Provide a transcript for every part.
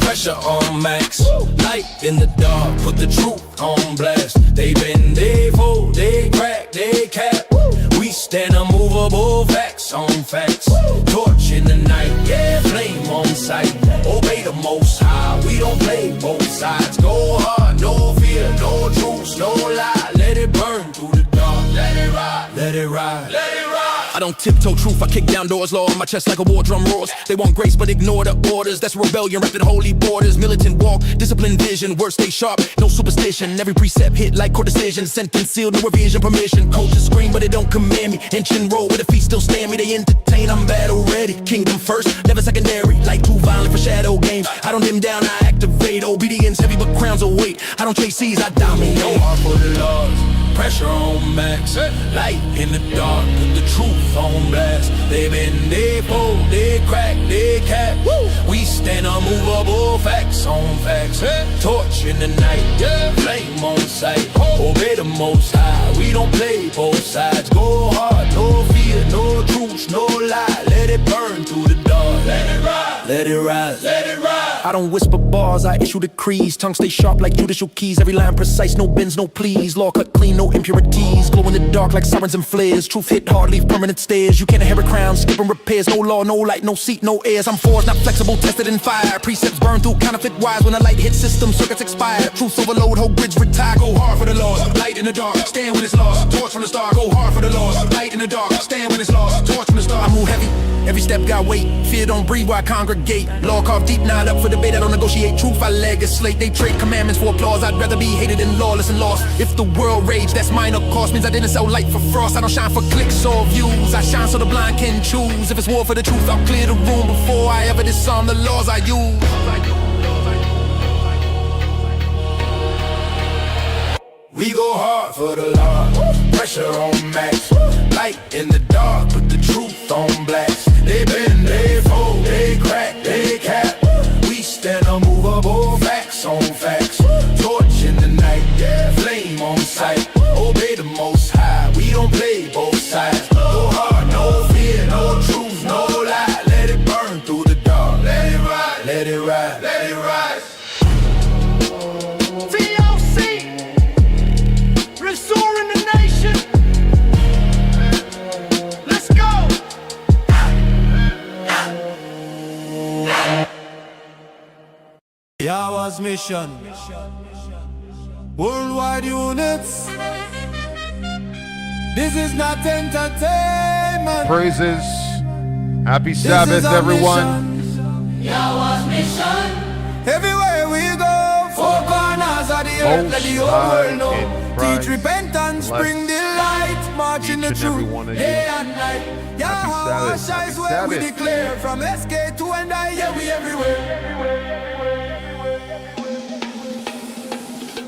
Pressure on max, light in the dark, put the truth on blast. They bend, they fold, they crack, they cap. We stand unmovable, facts on facts. Torch in the night, yeah, flame on sight. Obey the Most High, we don't play both sides. Go hard, no fear, no truce, no lie. Let it burn through the dark, let it ride, let it ride, let it ride. I don't tiptoe truth, I kick down doors, law on my chest like a war drum roars. They want grace but ignore the orders, that's rebellion wrapped in holy borders. Militant walk, disciplined vision, words stay sharp, no superstition. Every precept hit like court decision, sentence sealed, no revision, permission. Culture scream but they don't command me, inch and roll with the feet still stand me. They entertain, I'm battle ready, kingdom first, never secondary. Like too violent for shadow games, I don't dim down, I activate. Obedience heavy but crowns of weight, I don't chase seas, I dominate. No heart for the laws, pressure on max, light in the dark, put the truth on blast. They bend, they fold, they crack, they cap. We stand unmovable, facts on facts. Torch in the night, flame on sight. Obey the Most High, we don't play both sides. Go hard, no fear, no truce, no lie. Let it burn through the dark, let it rise, let it rise, let it rise. I don't whisper bars, I issue decrees. Tongue stay sharp like judicial keys. Every line precise, no bends, no pleas. Law cut clean, no impurities. Glow in the dark like sirens and flares. Truth hit hard, leave permanent stares. You can't inherit crowns, skipping repairs. No law, no light, no seat, no heirs. I'm forged, not flexible, tested in fire. Precepts burn through counterfeit wires. When the light hits system, circuits expire. Truth overload, whole grids retire. Go hard for the laws, light in the dark, stand when it's lost. Torch from the start, go hard for the laws, light in the dark, stand when it's lost. Torch from the start. I move heavy, every step got weight. Fear don't breathe while I congregate. Law carved deep, not up for debate. I don't negotiate truth, I legislate. They trade commandments for applause. I'd rather be hated than lawless and lost. If the world rage, that's minor cost. Means I didn't sell light for frost. I don't shine for clicks or views. I shine so the blind can choose. If it's war for the truth, I'll clear the room before I ever disarm the laws I use. We go hard for the law, pressure on max, light in the dark, put the truth on blast. They bend, they fold, they crack, they cap. We stand unmovable, facts on facts. Torch in the night, yeah, flame on sight. Obey the Most High, we don't play both sides. Go hard, no fear, no truth, no lie. Let it burn through the dark, let it ride, let it ride, let it ride. Restoring the nation. Let's go. Yahweh's mission. Worldwide units. This is not entertainment. Praises. Happy Sabbath, everyone. Yahweh's mission. Everywhere we go, four corners of the earth, let the whole world know. Teach repentance, bring the light, march in the truth, day and night. Yahweh shines where we declare, from SK to and I, yeah, we everywhere.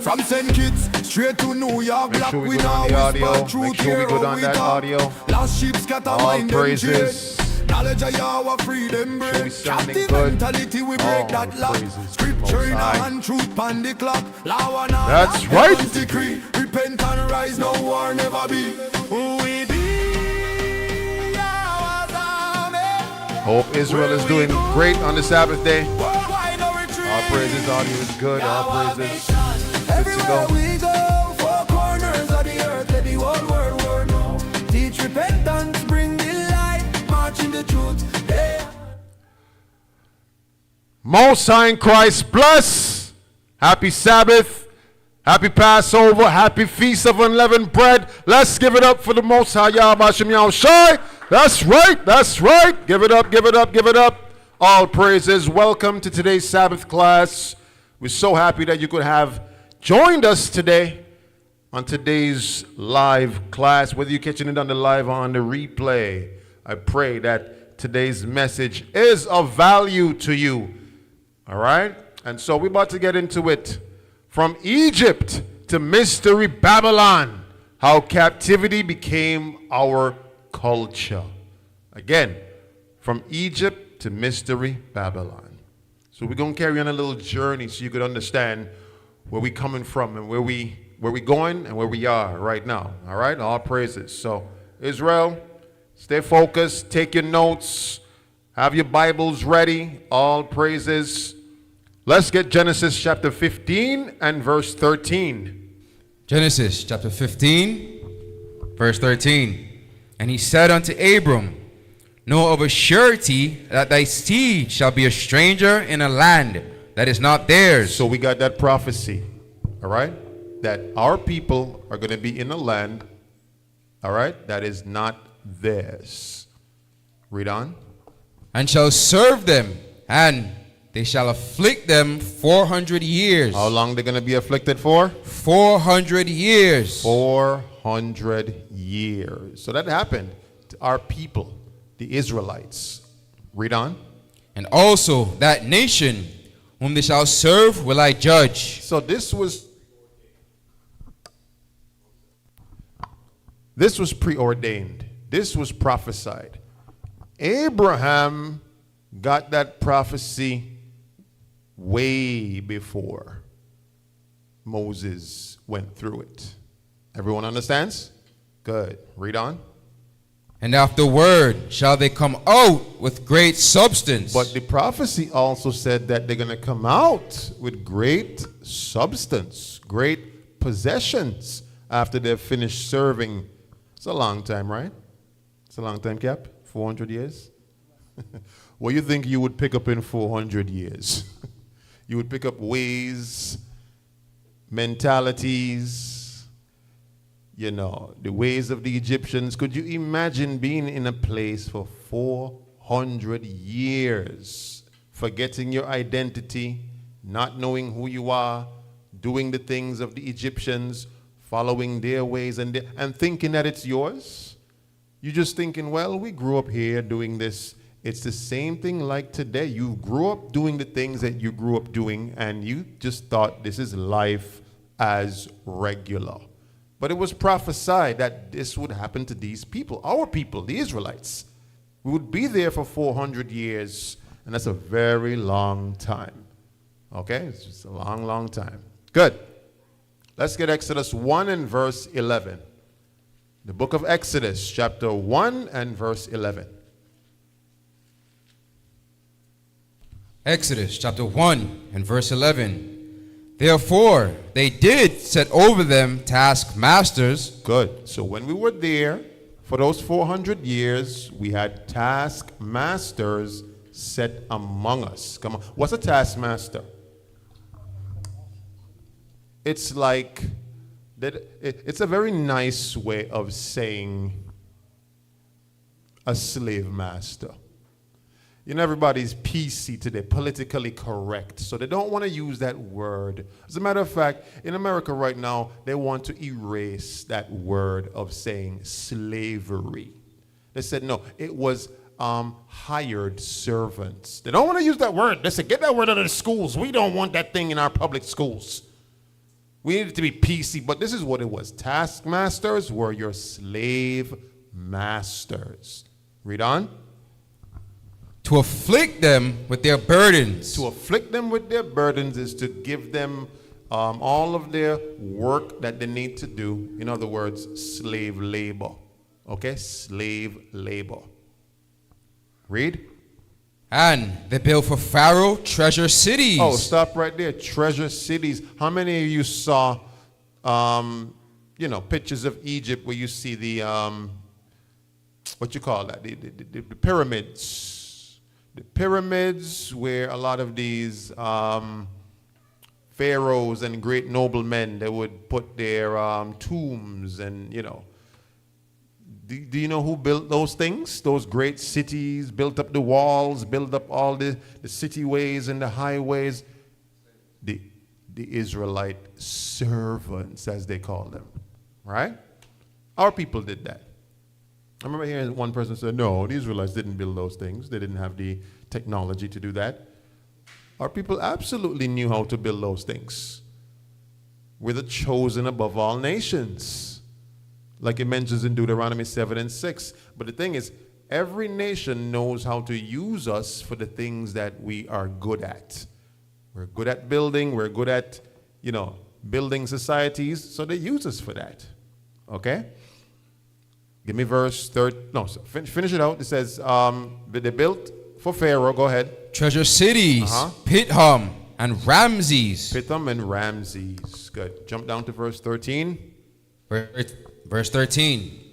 From St. Kitts straight to New York, black we now whisper truth here how we talk. Lost sheep scatter mind them chase. Knowledge of Yahweh, freedom break. Captive mentality, we break that lock. Scripture in our hand, truth on the clock. Law and order, that's right. Decree. Repent and rise, no war never be. Who we be? Yahweh's army. Hope Israel is doing great on the Sabbath day. All praises, audio is good. All praises. Everywhere we go, four corners of the earth, let the whole world know. Teach repentance, bring the light, march in the truth. Yeah. Most High in Christ bless. Happy Sabbath. Happy Passover. Happy Feast of Unleavened Bread. Let's give it up for the Most High Yahweh Hashem Yahushai. That's right. That's right. Give it up. Give it up. Give it up. All praises. Welcome to today's Sabbath class. We're so happy that you could have joined us today on today's live class, whether you're catching it on the live or on the replay. I pray that today's message is of value to you. All right? And so we're about to get into it. From Egypt to Mystery Babylon, how captivity became our culture. Again, from Egypt to Mystery Babylon. So we're going to carry on a little journey so you could understand where we coming from and where we going and where we are right now. All right? All praises. So Israel, stay focused, take your notes, have your Bibles ready. All praises. Let's get Genesis chapter 15 and verse 13. Genesis chapter 15, verse 13. And he said unto Abram, know of a surety that thy seed shall be a stranger in a land that is not theirs. So we got that prophecy, all right? That our people are going to be in a land, all right, that is not theirs. Read on. And shall serve them, and they shall afflict them 400 years. How long they going to be afflicted for? 400 years. 400 years. So that happened to our people, the Israelites. Read on. And also that nation whom they shall serve will I judge. So this was preordained. This was prophesied. Abraham got that prophecy way before Moses went through it. Everyone understands? Good. Read on. And afterward shall they come out with great substance. But the prophecy also said that they're going to come out with great substance, great possessions after they've finished serving. It's a long time, right? It's a long time, Cap? 400 years? What do you think you would pick up in 400 years? You would pick up ways, mentalities, you know, the ways of the Egyptians. Could you imagine being in a place for 400 years, forgetting your identity, not knowing who you are, doing the things of the Egyptians, following their ways and thinking that it's yours? You're just thinking, well, we grew up here doing this. It's the same thing like today. You grew up doing the things that you grew up doing, and you just thought this is life as regular. But it was prophesied that this would happen to these people, our people, the Israelites. We would be there for 400 years, and that's a very long time. Okay? It's just a long, long time. Good. Let's get Exodus 1 and verse 11. The book of Exodus, chapter 1 and verse 11. Exodus chapter 1 and verse 11. Therefore they did set over them taskmasters. Good. So when we were there for those 400 years, we had taskmasters set among us. Come on. What's a taskmaster? It's like that. It's a very nice way of saying a slave master. You know, everybody's PC today, politically correct, so they don't want to use that word. As a matter of fact, in America right now, they want to erase that word of saying slavery. They said, no, it was hired servants. They don't want to use that word. They said, get that word out of the schools. We don't want that thing in our public schools. We need it to be PC, but this is what it was. Taskmasters were your slave masters. Read on. To afflict them with their burdens. To afflict them with their burdens is to give them all of their work that they need to do. In other words, slave labor. Okay? Slave labor. Read. And they built for Pharaoh treasure cities. Oh, stop right there. Treasure cities. How many of you saw, pictures of Egypt where you see the, what you call that? The pyramids. The pyramids where a lot of these pharaohs and great noblemen, they would put their tombs and, you know. Do you know who built those things? Those great cities, built up the walls, built up all the city ways and the highways. The Israelite servants, as they call them, right? Our people did that. I remember hearing one person say, no, the Israelites didn't build those things. They didn't have the technology to do that. Our people absolutely knew how to build those things. We're the chosen above all nations, like it mentions in Deuteronomy 7 and 6. But the thing is, every nation knows how to use us for the things that we are good at. We're good at building. We're good at, building societies. So they use us for that. Okay? Give me verse 3. No, so finish it out. It says, they built for Pharaoh. Go ahead. Treasure cities, Pithom and Ramses. Pithom and Ramses. Good. Jump down to verse 13. Verse 13.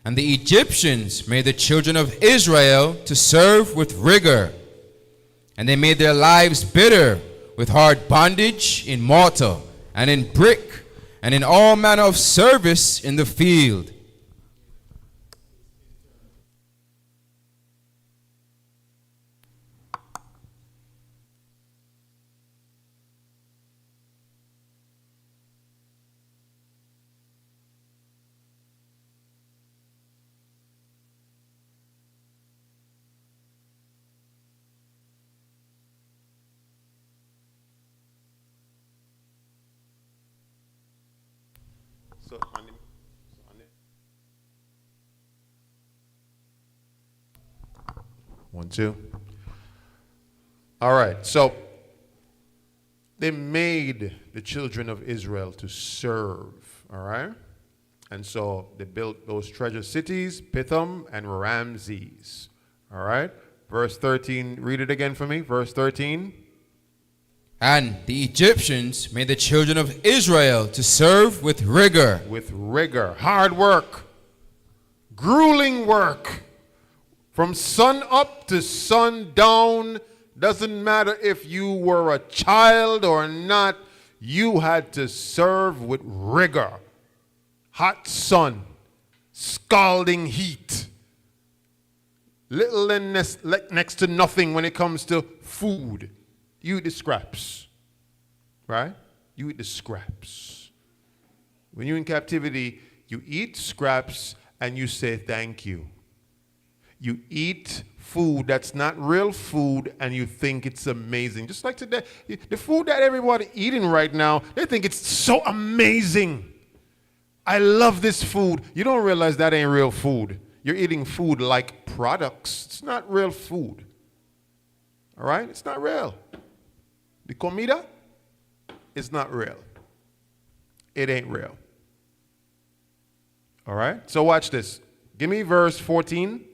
And the Egyptians made the children of Israel to serve with rigor, and they made their lives bitter with hard bondage in mortar and in brick and in all manner of service in the field. So, 1, 2. All right. So they made the children of Israel to serve. All right. And so they built those treasure cities, Pithom and Ramses. All right. Verse 13. Read it again for me. Verse 13. And the Egyptians made the children of Israel to serve with rigor. With rigor. Hard work. Grueling work. From sun up to sun down. Doesn't matter if you were a child or not. You had to serve with rigor. Hot sun. Scalding heat. Little and next to nothing when it comes to food. You eat the scraps, right? You eat the scraps. When you're in captivity, you eat scraps and you say thank you. You eat food that's not real food and you think it's amazing. Just like today, the food that everybody eating right now, they think it's so amazing. I love this food. You don't realize that ain't real food. You're eating food like products. It's not real food. All right? It's not real. The comida is not real. It ain't real. All right? So watch this. Give me verse 14.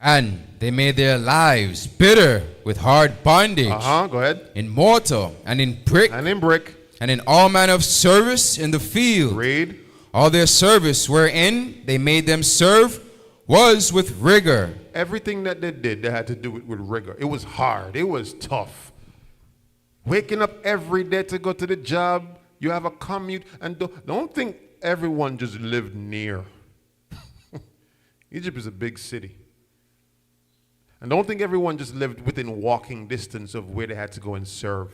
And they made their lives bitter with hard bondage. Go ahead. In mortar and in brick And in brick. and in all manner of service in the field. Read. All their service wherein they made them serve was with rigor. Everything that they did, they had to do it with rigor. It was hard. It was tough. Waking up every day to go to the job. You have a commute. And don't think everyone just lived near. Egypt is a big city. And don't think everyone just lived within walking distance of where they had to go and serve.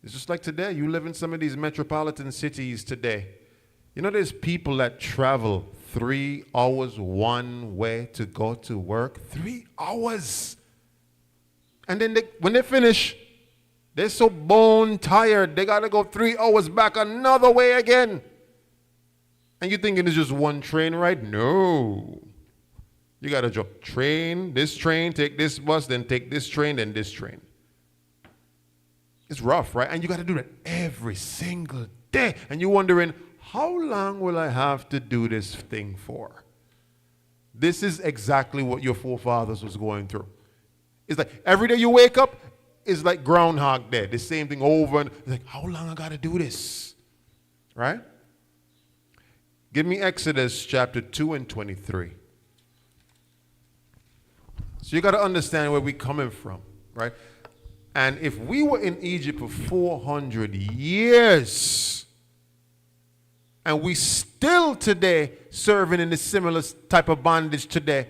It's just like today. You live in some of these metropolitan cities today. You know there's people that travel 3 hours one way to go to work. 3 hours. And then when they finish, they're so bone tired, they got to go 3 hours back another way again. And you thinking it's just one train ride? No. You got to drop train, take this bus, then take this train, then this train. It's rough, right? And you got to do that every single day. And you're wondering, how long will I have to do this thing for? This is exactly what your forefathers was going through. It's like every day you wake up, it's like Groundhog Day. The same thing over and it's like, how long I got to do this? Right? Give me Exodus chapter 2 and 23. So you got to understand where we're coming from, right? And if we were in Egypt for 400 years, and we still today serving in a similar type of bondage today,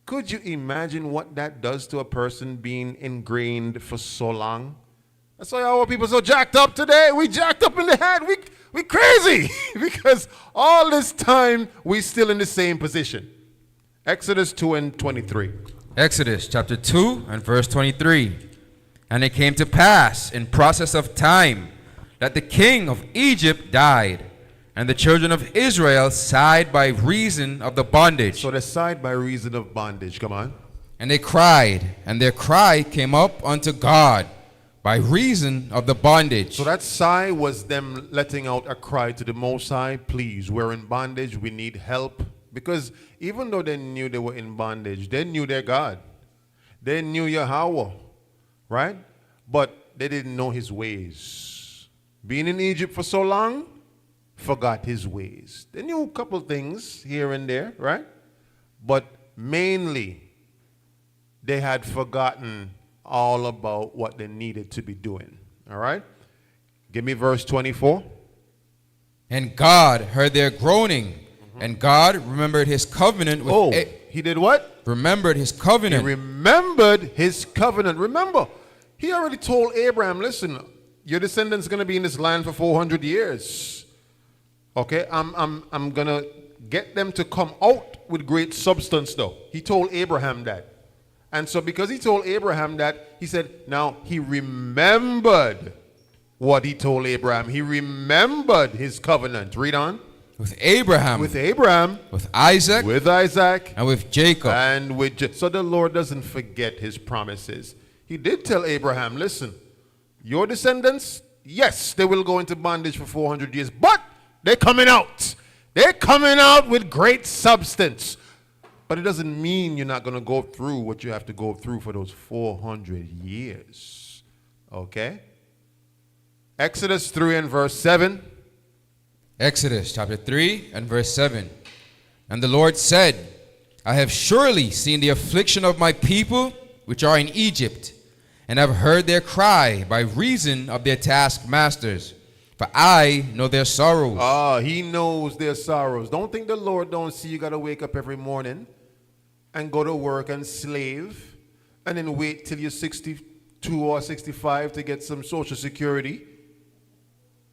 could you imagine what that does to a person being ingrained for so long? That's why our people are so jacked up today. We jacked up in the head. We crazy because all this time we still in the same position. Exodus 2 and 23. Exodus chapter 2 and verse 23. And it came to pass in process of time that the king of Egypt died, and the children of Israel sighed by reason of the bondage. So they sighed by reason of bondage. Come on. And they cried, and their cry came up unto God by reason of the bondage. So that sigh was them letting out a cry to the Most High. Please, we're in bondage. We need help. Because even though they knew they were in bondage, they knew their God. They knew Yahweh, right? But they didn't know his ways. Being in Egypt for so long, forgot his ways. They knew a couple things here and there, right? But mainly, they had forgotten all about what they needed to be doing. All right? Give me verse 24. And God heard their groaning, and God remembered his covenant with he did what? remembered his covenant. He remembered his covenant. Remember, he already told Abraham, listen, your descendants are going to be in this land for 400 years. Okay? I'm going to get them to come out with great substance, though. He told Abraham that. And so because he told Abraham that, he said, now he remembered what he told Abraham. He remembered his covenant. Read on. With Abraham. With Abraham. With Isaac. With Isaac. And with Jacob. And with so the Lord doesn't forget his promises. He did tell Abraham, listen, your descendants, yes, they will go into bondage for 400 years, but they're coming out. They're coming out with great substance. But it doesn't mean you're not going to go through what you have to go through for those 400 years. Okay? Exodus 3 and verse 7. Exodus chapter 3 and verse 7. And the Lord said, I have surely seen the affliction of my people which are in Egypt, and have heard their cry by reason of their taskmasters. For I know their sorrows. He knows their sorrows. Don't think the Lord don't see you got to wake up every morning and go to work and slave and then wait till you're 62 or 65 to get some social security.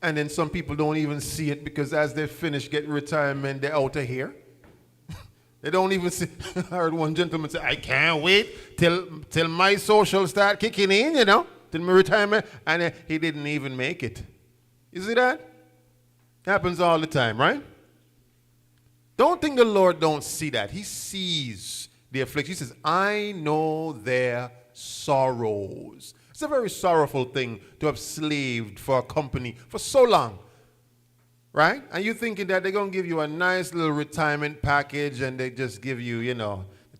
And then some people don't even see it because as they finish getting retirement, they're out of here. They don't even see. I heard one gentleman say, I can't wait till my social start kicking in, till my retirement. And he didn't even make it. You see that? Happens all the time, right? Don't think the Lord don't see that. He sees the affliction. He says, I know their sorrows. It's a very sorrowful thing to have slaved for a company for so long. Right? And you're thinking that they're going to give you a nice little retirement package and they just give you,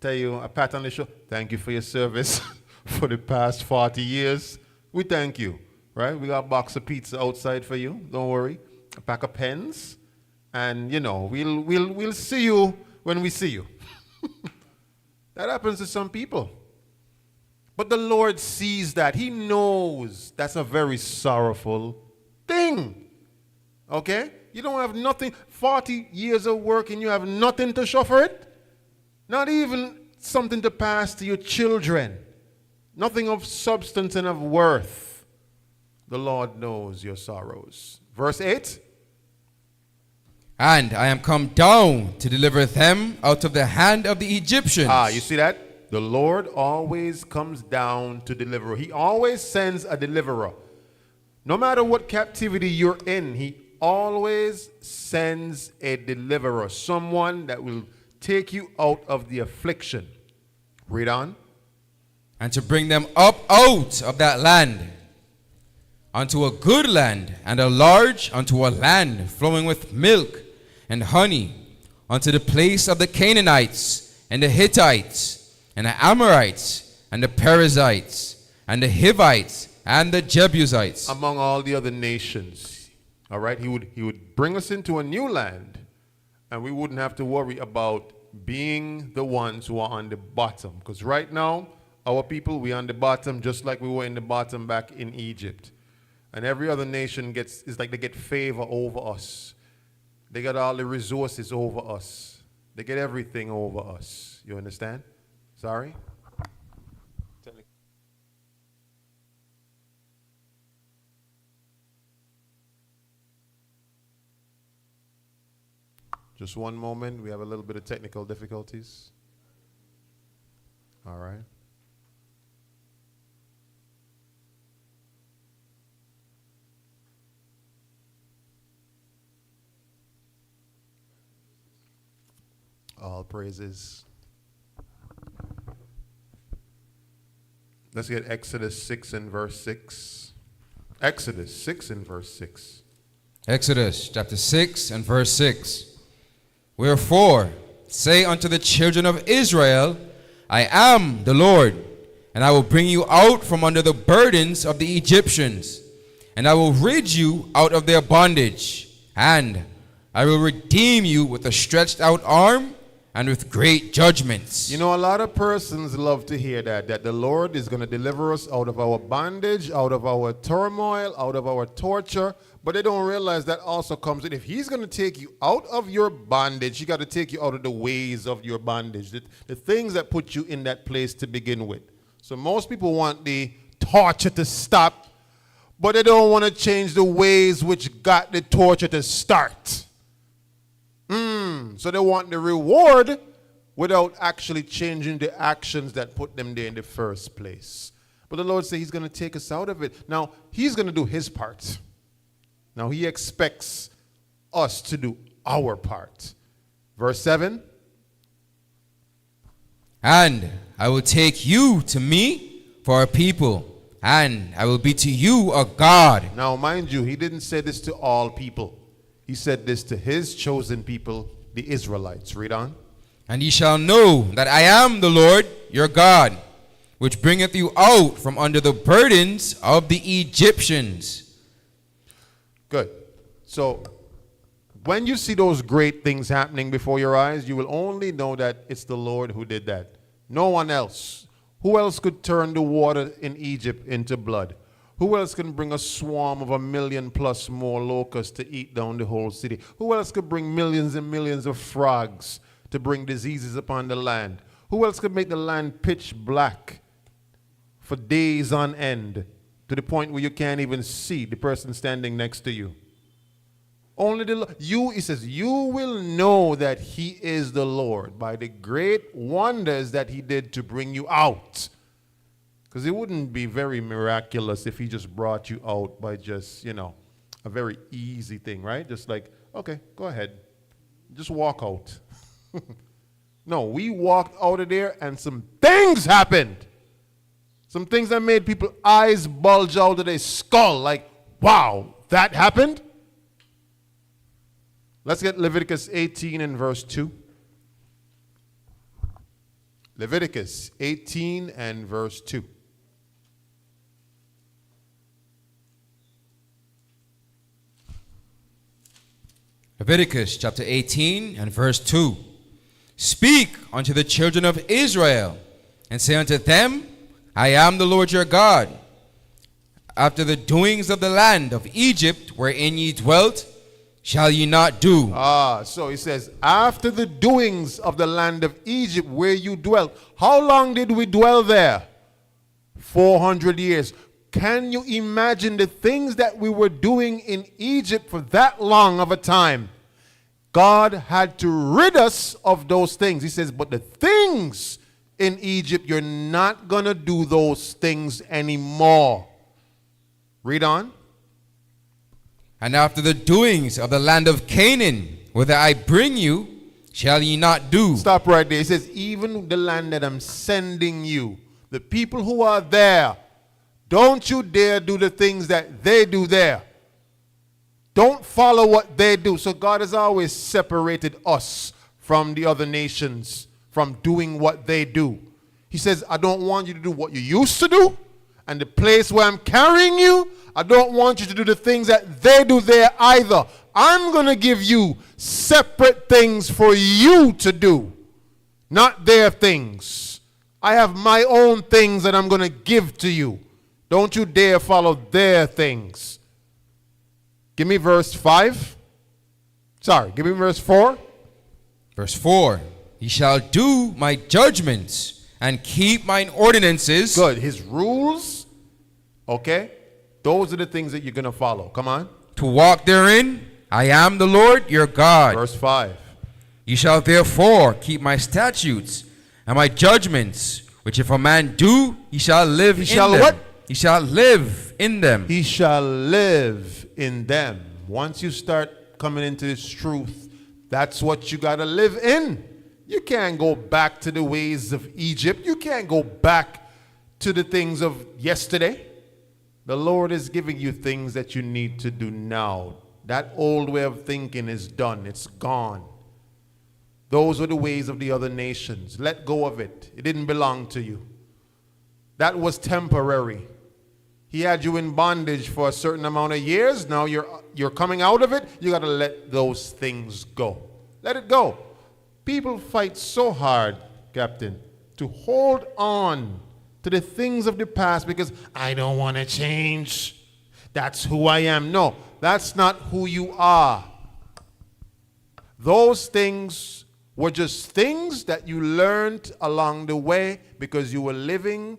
tell you a pat on the shoulder. Thank you for your service for the past 40 years. We thank you. Right? We got a box of pizza outside for you. Don't worry. A pack of pens. And, we'll see you when we see you. That happens to some people. But the Lord sees that. He knows that's a very sorrowful thing. Okay? You don't have nothing. 40 years of work and you have nothing to show for it. Not even something to pass to your children. Nothing of substance and of worth. The Lord knows your sorrows. Verse 8. And I am come down to deliver them out of the hand of the Egyptians. You see that? The Lord always comes down to deliver. He always sends a deliverer. No matter what captivity you're in, he always sends a deliverer. Someone that will take you out of the affliction. Read on. And to bring them up out of that land, unto a good land, and a large, unto a land flowing with milk and honey, unto the place of the Canaanites, and the Hittites, and the Amorites, and the Perizzites, and the Hivites, and the Jebusites. Among all the other nations. All right? He would bring us into a new land, and we wouldn't have to worry about being the ones who are on the bottom. Because right now, our people, we're on the bottom just like we were in the bottom back in Egypt. And every other nation it's like they get favor over us. They got all the resources over us. They get everything over us. You understand? Sorry? Just one moment. We have a little bit of technical difficulties. All right. All praises. Let's get Exodus 6 and verse 6. Exodus 6 and verse 6. Exodus chapter 6 and verse 6. Wherefore, say unto the children of Israel, I am the Lord, And I will bring you out from under the burdens of the Egyptians, and I will rid you out of their bondage, and I will redeem you with a stretched out arm and with great judgments. You know, a lot of persons love to hear that the Lord is going to deliver us out of our bondage, out of our turmoil, out of our torture, but they don't realize that also comes in. If he's going to take you out of your bondage, he got to take you out of the ways of your bondage, the things that put you in that place to begin with. So most people want the torture to stop, but they don't want to change the ways which got the torture to start. So they want the reward without actually changing the actions that put them there in the first place. But the Lord said he's going to take us out of it. Now, he's going to do his part. Now, he expects us to do our part. Verse 7. And I will take you to me for a people, and I will be to you a God. Now, mind you, he didn't say this to all people. He said this to his chosen people, the Israelites. Read on. And ye shall know that I am the Lord your God, which bringeth you out from under the burdens of the Egyptians. Good. So, when you see those great things happening before your eyes, you will only know that it's the Lord who did that. No one else. Who else could turn the water in Egypt into blood? Who else can bring a swarm of 1 million plus more locusts to eat down the whole city? Who else could bring millions and millions of frogs to bring diseases upon the land? Who else could make the land pitch black for days on end to the point where you can't even see the person standing next to you? Only he says, you will know that he is the Lord by the great wonders that he did to bring you out. Because it wouldn't be very miraculous if he just brought you out by just, a very easy thing, right? Just like, okay, go ahead. Just walk out. No, we walked out of there and some things happened. Some things that made people's eyes bulge out of their skull. Like, wow, that happened? Let's get Leviticus 18 and verse 2. Leviticus 18 and verse 2. Leviticus chapter 18 and verse 2. Speak unto the children of Israel, and say unto them, I am the Lord your God. After the doings of the land of Egypt, wherein ye dwelt, shall ye not do. So he says, after the doings of the land of Egypt, where you dwelt. How long did we dwell there? 400 years. Can you imagine the things that we were doing in Egypt for that long of a time? God had to rid us of those things. He says, but the things in Egypt, you're not going to do those things anymore. Read on. And after the doings of the land of Canaan, whither I bring you, shall ye not do. Stop right there. He says, even the land that I'm sending you, the people who are there, don't you dare do the things that they do there. Don't follow what they do. So God has always separated us from the other nations, from doing what they do. He says, I don't want you to do what you used to do. And the place where I'm carrying you, I don't want you to do the things that they do there either. I'm going to give you separate things for you to do, not their things. I have my own things that I'm going to give to you. Don't you dare follow their things. Give me verse 5. Give me verse 4. Verse 4. Ye shall do my judgments and keep mine ordinances. Good. His rules. Okay. Those are the things that you're going to follow. Come on. To walk therein. I am the Lord your God. Verse 5. Ye shall therefore keep my statutes and my judgments, which if a man do, he shall live in them. He shall what? He shall live in them. He shall live in them. Once you start coming into this truth, that's what you got to live in. You can't go back to the ways of Egypt. You can't go back to the things of yesterday. The Lord is giving you things that you need to do now. That old way of thinking is done. It's gone. Those were the ways of the other nations. Let go of it. It didn't belong to you. that was temporary. He had you in bondage for a certain amount of years. Now you're coming out of it. You got to let those things go. Let it go. People fight so hard, Captain, to hold on to the things of the past because I don't want to change. That's who I am. No, that's not who you are. Those things were just things that you learned along the way because you were living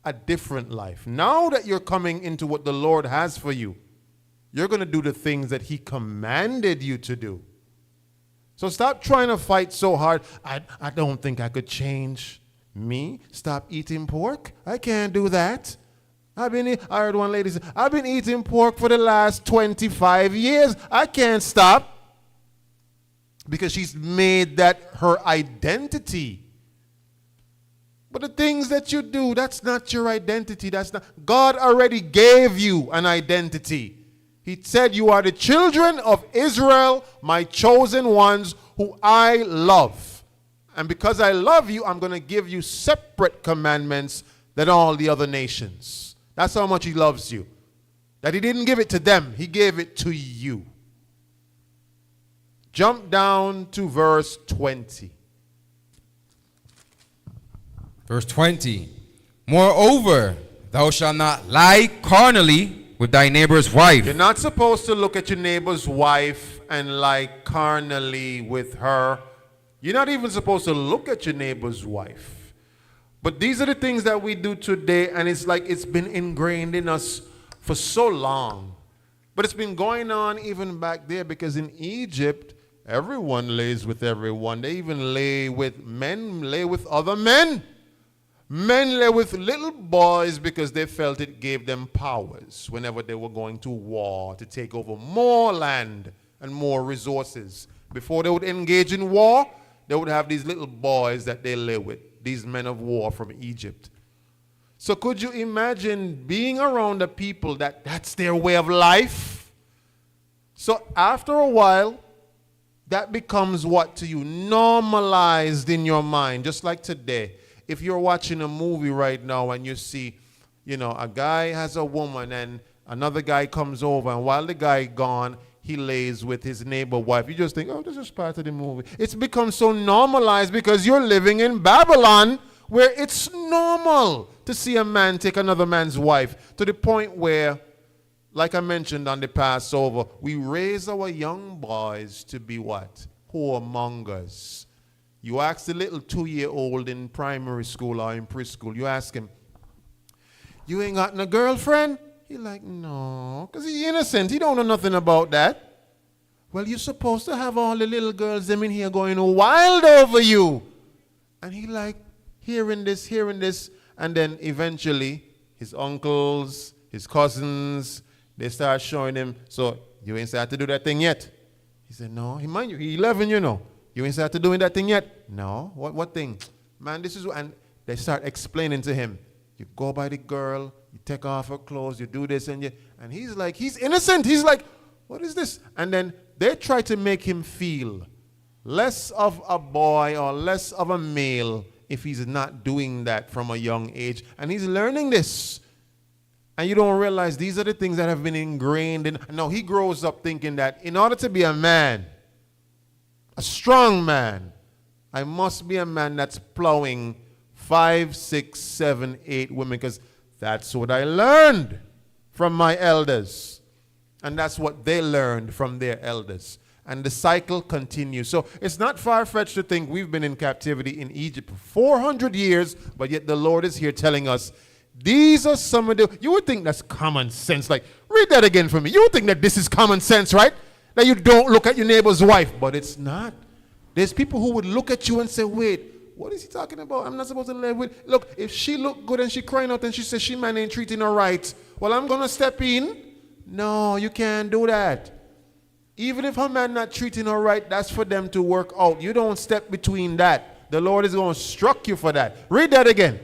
a different life. Now that you're coming into what the Lord has for you, you're going to do the things that He commanded you to do. So stop trying to fight so hard. I don't think I could change. Me? Stop eating pork? I can't do that. I heard one lady say, I've been eating pork for the last 25 years. I can't stop. Because she's made that her identity. But the things that you do, that's not your identity. That's not. God already gave you an identity. He said you are the children of Israel, my chosen ones, who I love. And because I love you, I'm going to give you separate commandments than all the other nations. That's how much He loves you. That He didn't give it to them. He gave it to you. Jump down to verse 20. Verse 20. Moreover, thou shalt not lie carnally with thy neighbor's wife. You're not supposed to look at your neighbor's wife and lie carnally with her. You're not even supposed to look at your neighbor's wife. But these are the things that we do today, and it's like it's been ingrained in us for so long. But it's been going on even back there because in Egypt, everyone lays with everyone. They even lay with men, lay with other men. Men lay with little boys because they felt it gave them powers whenever they were going to war to take over more land and more resources. Before they would engage in war, they would have these little boys that they lay with, these men of war from Egypt. So could you imagine being around the people that's their way of life? So after a while, that becomes what to you? Normalized in your mind, just like today. If you're watching a movie right now and you see, a guy has a woman and another guy comes over, and while the guy gone, he lays with his neighbor wife. You just think, oh, this is part of the movie. It's become so normalized because you're living in Babylon where it's normal to see a man take another man's wife, to the point where, like I mentioned on the Passover, we raise our young boys to be what? Whoremongers. You ask the little 2-year-old in primary school or in preschool, you ask him, you ain't got no girlfriend? He like, no, because he's innocent. He don't know nothing about that. Well, you're supposed to have all the little girls them in here going wild over you. And he like, hearing this, and then eventually his uncles, his cousins, they start showing him, so you ain't started to do that thing yet. He said, no, mind you, he's 11, You ain't started doing that thing yet? No. What thing? Man, this is, and they start explaining to him. You go by the girl, you take off her clothes, you do this, and he's like, he's innocent. He's like, what is this? And then they try to make him feel less of a boy or less of a male if he's not doing that from a young age. And he's learning this. And you don't realize these are the things that have been ingrained in. Now, he grows up thinking that in order to be a man, a strong man, I must be a man that's plowing 5, 6, 7, 8 women, because that's what I learned from my elders. And that's what they learned from their elders. And the cycle continues. So it's not far-fetched to think we've been in captivity in Egypt for 400 years, but yet the Lord is here telling us, these are some of the, you would think that's common sense. Like, read that again for me. You would think that this is common sense, right? That you don't look at your neighbor's wife, but it's not. There's people who would look at you and say, wait, what is he talking about? I'm not supposed to live with. Look, if she look good and she crying out and she says she man ain't treating her right, well, I'm going to step in. No, you can't do that. Even if her man not treating her right, that's for them to work out. You don't step between that. The Lord is going to struck you for that. Read that again.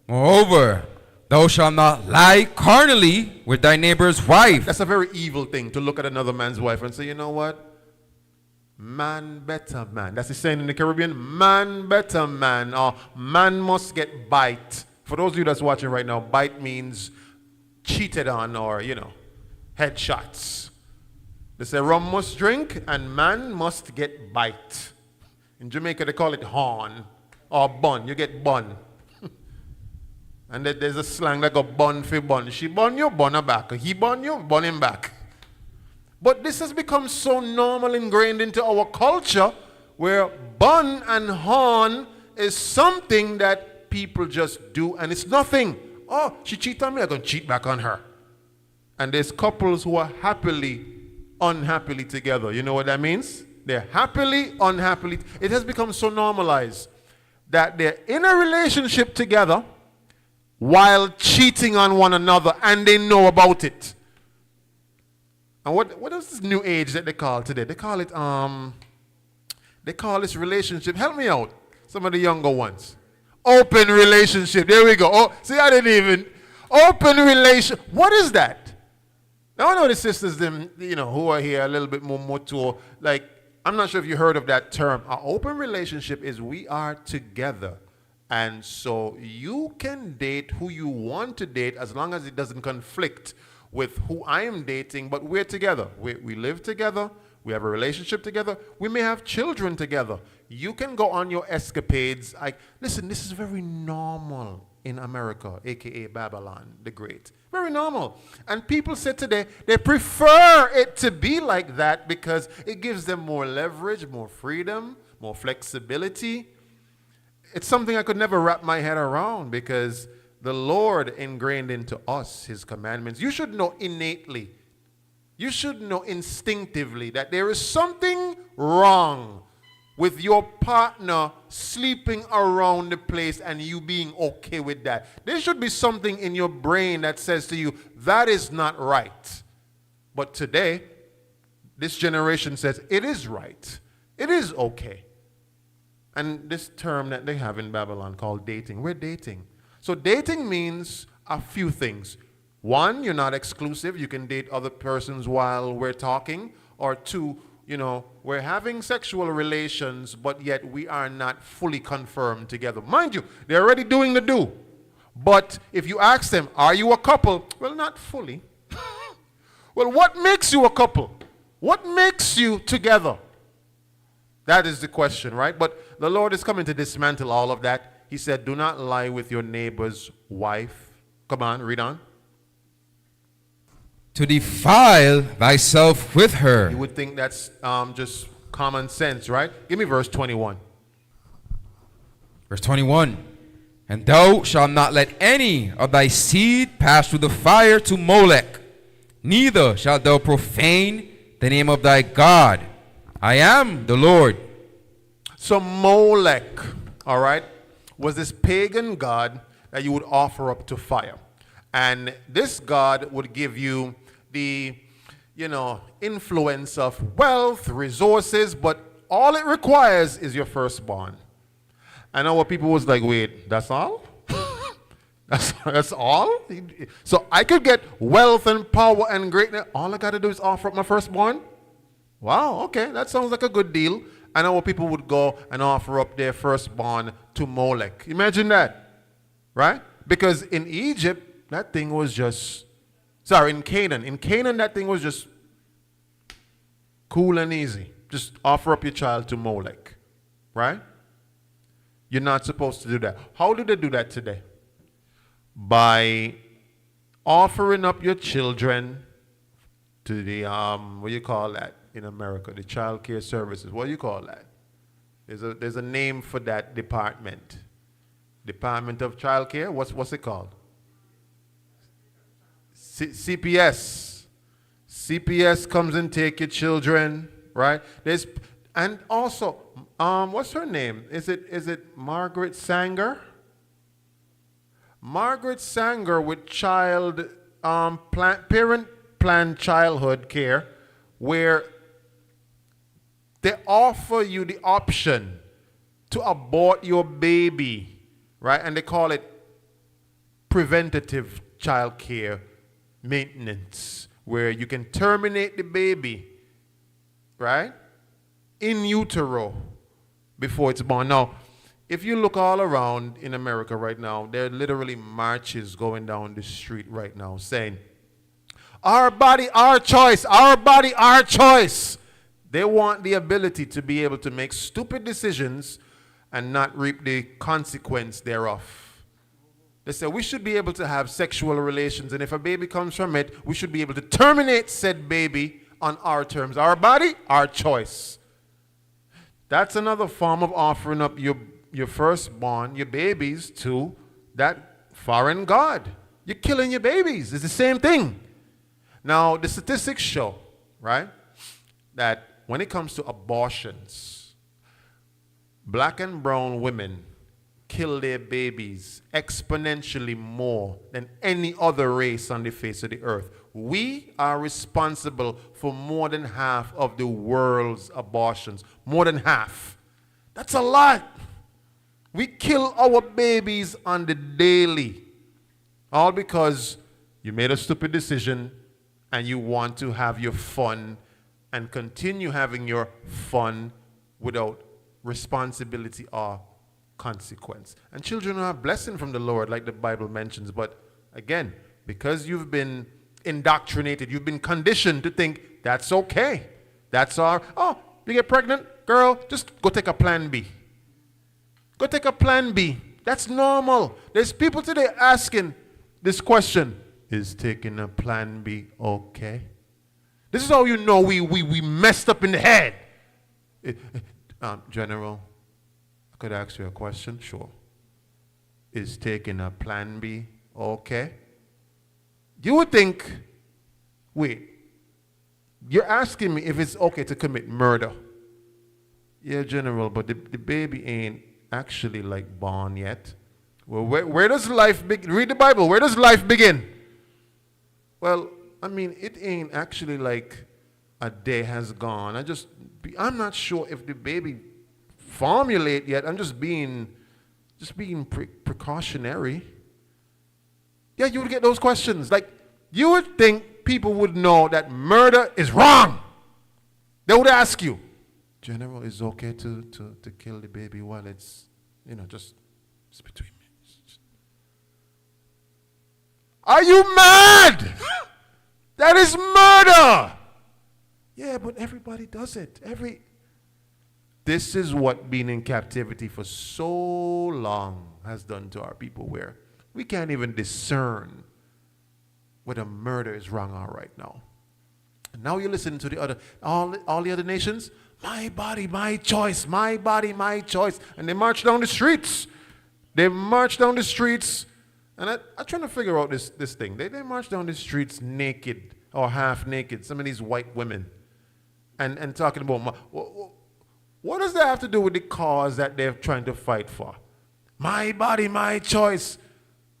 Moreover, thou shalt not lie carnally with thy neighbor's wife. That's a very evil thing, to look at another man's wife and say, you know what? Man better man. That's the saying in the Caribbean. Man better man, or man must get bite For those of you that's watching right now, bite means cheated on or, headshots. They say rum must drink and man must get bite. In Jamaica, they call it horn or bun. You get bun. And there's a slang that go bun for bun. She bun you, bun her back. He bun you, bun him back. But this has become so normal, ingrained into our culture, where bun and horn is something that people just do, and it's nothing. Oh, she cheated on me, I'm going to cheat back on her. And there's couples who are happily, unhappily together. You know what that means? They're happily, unhappily. It has become so normalized that they're in a relationship together while cheating on one another, and they know about it. And what is this new age that they call today? They call it, they call this relationship, help me out, some of the younger ones. Open relationship, there we go. Oh, see, I didn't even, open relation, what is that? Now I know the sisters, them, who are here a little bit more mature, like, I'm not sure if you heard of that term. An open relationship is we are together. And so you can date who you want to date as long as it doesn't conflict with who I am dating, but we're together. We live together. We have a relationship together. We may have children together. You can go on your escapades. Listen, this is very normal in America, a.k.a. Babylon the Great. Very normal. And people say today they prefer it to be like that because it gives them more leverage, more freedom, more flexibility. It's something I could never wrap my head around because the Lord ingrained into us his commandments. You should know innately, you should know instinctively that there is something wrong with your partner sleeping around the place and you being okay with that. There should be something in your brain that says to you, that is not right. But today, this generation says it is right. It is okay. And this term that they have in Babylon called dating, we're dating. So dating means a few things. One, you're not exclusive. You can date other persons while we're talking. Or two, we're having sexual relations, but yet we are not fully confirmed together. Mind you, they're already doing the do. But if you ask them, are you a couple? Well, not fully. Well, what makes you a couple? What makes you together? That is the question, right? But the Lord is coming to dismantle all of that. He said, do not lie with your neighbor's wife. Come on, read on. To defile thyself with her. You would think that's just common sense, right? Give me verse 21. Verse 21. And thou shalt not let any of thy seed pass through the fire to Molech, neither shalt thou profane the name of thy God. I am the Lord. So Molech, all right, was this pagan god that you would offer up to fire. And this god would give you the, influence of wealth, resources, but all it requires is your firstborn. I know what people was like, wait, that's all? That's all? So I could get wealth and power and greatness. All I got to do is offer up my firstborn? Wow, okay, that sounds like a good deal. I know what people would go and offer up their firstborn to Molech. Imagine that, right? Because in Egypt, that thing was just, in Canaan, that thing was just cool and easy. Just offer up your child to Molech, right? You're not supposed to do that. How do they do that today? By offering up your children to the, what do you call that in America? The child care services. What do you call that? There's a name for that department. Department of Child Care. What's it called? CPS. CPS comes and take your children, right? And also, what's her name? Is it Margaret Sanger? Margaret Sanger with parent planned childhood care, where they offer you the option to abort your baby, right? And they call it preventative child care maintenance, where you can terminate the baby, right, in utero before it's born. Now, if you look all around in America right now, there are literally marches going down the street right now saying, our body, our choice, our body, our choice. They want the ability to be able to make stupid decisions and not reap the consequence thereof. They say we should be able to have sexual relations, and if a baby comes from it, we should be able to terminate said baby on our terms. Our body, our choice. That's another form of offering up your firstborn, your babies, to that foreign god. You're killing your babies. It's the same thing. Now, the statistics show, right, that when it comes to abortions, black and brown women kill their babies exponentially more than any other race on the face of the earth. We are responsible for more than half of the world's abortions. More than half. That's a lot. We kill our babies on the daily. All because you made a stupid decision and you want to have your fun and continue having your fun without responsibility or consequence. And children are a blessing from the Lord, like the Bible mentions. But again, because you've been indoctrinated, you've been conditioned to think that's okay. That's our, oh, you get pregnant, girl, just go take a plan B. Go take a plan B. That's normal. There's people today asking this question, is taking a plan B okay? This is how you know we messed up in the head. General, I could ask you a question? Sure. Is taking a plan B okay? You would think, wait, you're asking me if it's okay to commit murder. Yeah, General, but the baby ain't actually like born yet. Well, where does life begin? Read the Bible. Where does life begin? Well, I mean, it ain't actually like a day has gone. I'm not sure if the baby formulate yet. I'm just being precautionary. Yeah, you would get those questions. Like, you would think people would know that murder is wrong. They would ask you, General, is it okay to kill the baby while it's, just between me? Are you mad? That is murder. Yeah, but everybody does it. This is what being in captivity for so long has done to our people, where we can't even discern whether murder is wrong or right now. And now you listen to the other, all the other nations, my body, my choice, my body, my choice. And they march down the streets. They march down the streets. And I'm trying to figure out this thing. They march down the streets naked or half naked, some of these white women. And talking about, what does that have to do with the cause that they're trying to fight for? My body, my choice.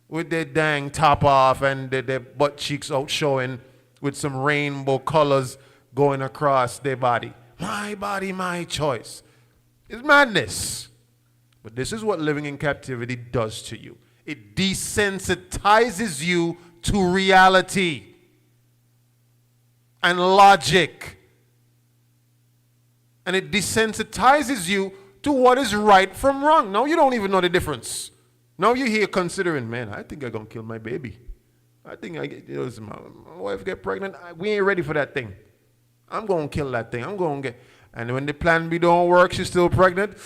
With their dang top off and their butt cheeks out showing with some rainbow colors going across their body. My body, my choice. It's madness. But this is what living in captivity does to you. It desensitizes you to reality and logic. And it desensitizes you to what is right from wrong. Now you don't even know the difference. Now you're here considering, man, I think I'm going to kill my baby. I think my wife get pregnant. We ain't ready for that thing. I'm going to kill that thing. I'm going to get. And when the plan B don't work, she's still pregnant.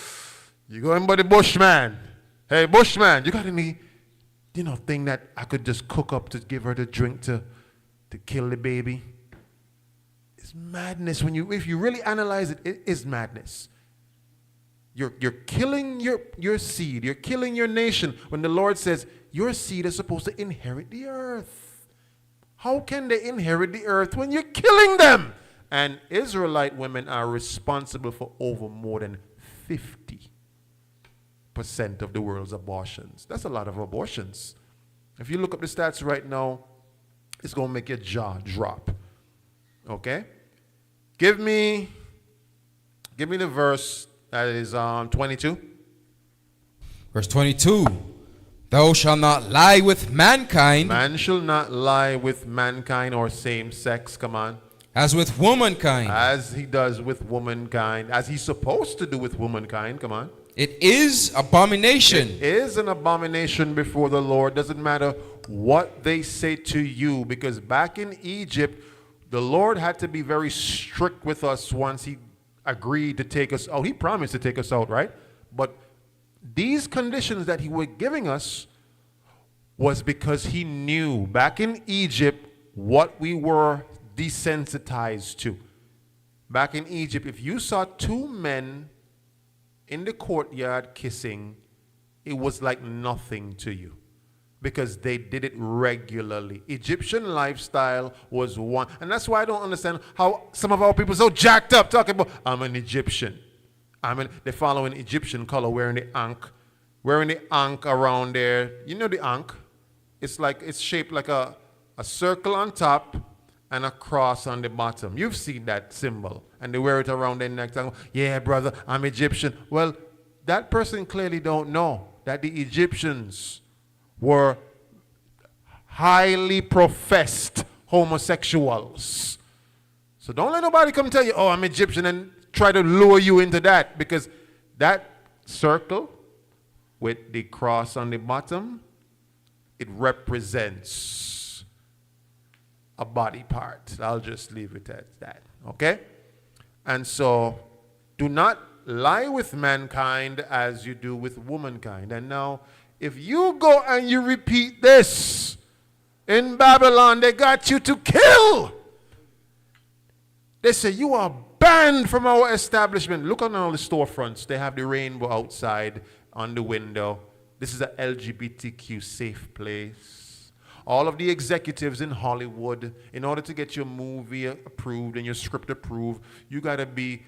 You go in by the bushman. Hey, bushman, you got any, thing that I could just cook up to give her the drink to kill the baby? It's madness. If you really analyze it, it is madness. You're killing your seed. You're killing your nation when the Lord says your seed is supposed to inherit the earth. How can they inherit the earth when you're killing them? And Israelite women are responsible for over more than 50% of the world's abortions. That's a lot of abortions. If you look up the stats right now, it's going to make your jaw drop. Okay? Give me the verse. That is 22. Verse 22. Thou shalt not lie with mankind. Man shall not lie with mankind or same sex. Come on. As with womankind. As he does with womankind. As he's supposed to do with womankind. Come on. It is abomination. It is an abomination before the Lord. Doesn't matter what they say to you, because back in Egypt, the Lord had to be very strict with us once he agreed to take us out. He promised to take us out, right? But these conditions that he was giving us was because he knew back in Egypt what we were desensitized to. Back in Egypt, if you saw two men in the courtyard kissing, it was like nothing to you because they did it regularly. Egyptian lifestyle was one. And that's why I don't understand how some of our people so jacked up talking about, I'm an Egyptian. They follow an Egyptian color, wearing the ankh around there. You know the ankh? It's shaped like a circle on top and a cross on the bottom. You've seen that symbol. And they wear it around their neck. Talking, yeah, brother, I'm Egyptian. Well, that person clearly don't know that the Egyptians were highly professed homosexuals. So don't let nobody come tell you, oh, I'm Egyptian, and try to lure you into that, because that circle with the cross on the bottom, it represents a body part. I'll just leave it at that, okay? And so do not lie with mankind as you do with womankind. And now, if you go and you repeat this, in Babylon, they got you to kill. They say, you are banned from our establishment. Look on all the storefronts. They have the rainbow outside on the window. This is a LGBTQ safe place. All of the executives in Hollywood, in order to get your movie approved and your script approved, you got to be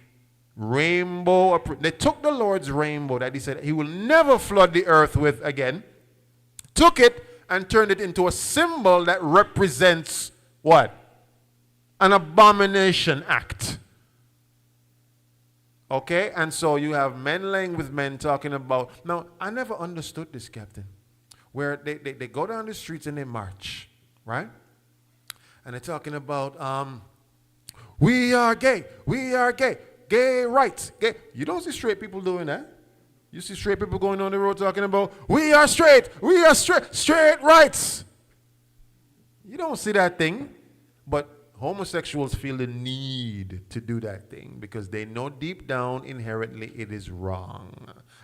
rainbow approved. They took the Lord's rainbow that he said he will never flood the earth with again, took it and turned it into a symbol that represents what? An abomination act. Okay? And so you have men laying with men talking about, now I never understood this, Captain, where they go down the streets and they march, right? And they're talking about, we are gay, gay rights, gay. You don't see straight people doing that. You see straight people going on the road talking about, we are straight rights. You don't see that thing. But homosexuals feel the need to do that thing because they know deep down inherently it is wrong.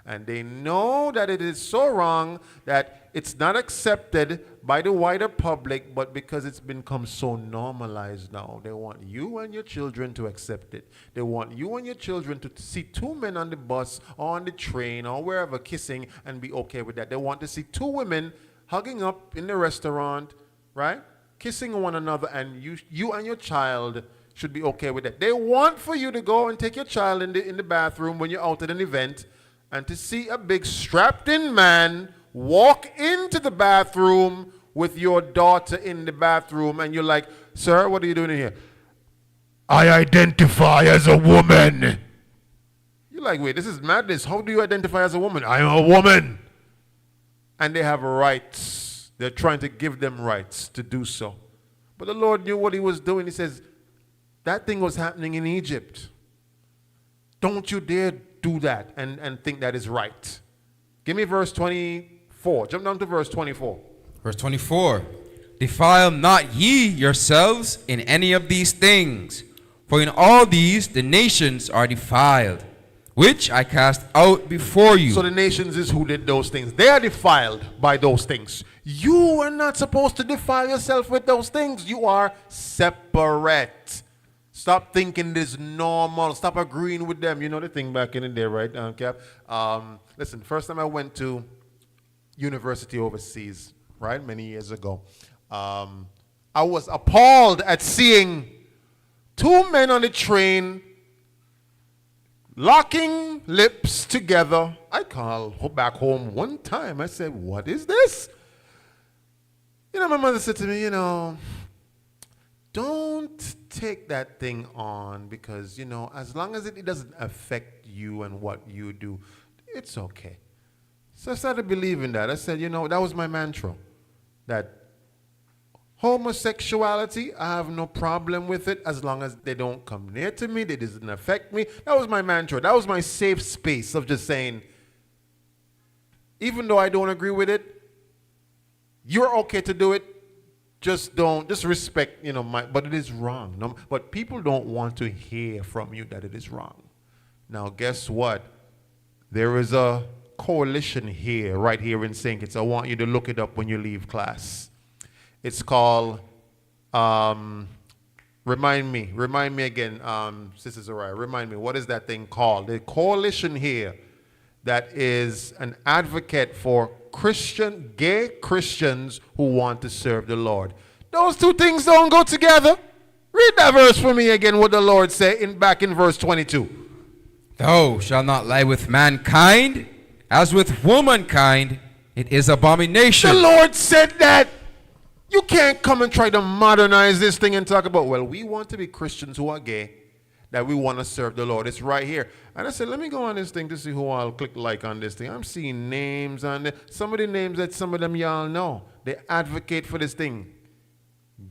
And they know that it is so wrong that it's not accepted by the wider public, but because it's become so normalized now, they want you and your children to accept it. They want you and your children to see two men on the bus or on the train or wherever kissing and be okay with that. They want to see two women hugging up in the restaurant, right? Kissing one another, and you and your child should be okay with that. They want for you to go and take your child in the bathroom when you're out at an event and to see a big strapped-in man walk into the bathroom with your daughter in the bathroom, and you're like, sir, what are you doing in here? I identify as a woman. You're like, wait, this is madness. How do you identify as a woman? I'm a woman. And they have rights. They're trying to give them rights to do so. But the Lord knew what he was doing. He says, that thing was happening in Egypt. Don't you dare do that and think that is right. Give me verse 24. Jump down to verse 24. Verse 24. Defile not ye yourselves in any of these things, for in all these the nations are defiled, which I cast out before you. So the nations is who did those things. They are defiled by those things. You are not supposed to defile yourself with those things. You are separate. Stop thinking this normal. Stop agreeing with them. You know the thing back in the day, right, Cap? Listen, first time I went to university overseas, right, many years ago, I was appalled at seeing two men on the train locking lips together. I called back home one time. I said, what is this? You know, my mother said to me, don't take that thing on because, as long as it doesn't affect you and what you do, it's okay. So I started believing that. I said, that was my mantra, that homosexuality, I have no problem with it as long as they don't come near to me, they doesn't affect me. That was my mantra. That was my safe space of just saying, even though I don't agree with it, you're okay to do it. Just respect, but it is wrong. No, but people don't want to hear from you that it is wrong. Now, guess what? There is a coalition here, right here in St. Kitts. I want you to look it up when you leave class. It's called, remind me again, Sister Zariah, remind me, what is that thing called? The coalition here that is an advocate for gay Christians who want to serve the Lord. Those two things don't go together. Read that verse for me again, what the Lord said back in verse 22. Thou shalt not lie with mankind, as with womankind, it is abomination. The Lord said that. You can't come and try to modernize this thing and talk about, well, we want to be Christians who are gay, that we want to serve the Lord. It's right here. And I said, let me go on this thing to see who I'll click like on this thing. I'm seeing names on it. Some of the names that some of them y'all know. They advocate for this thing.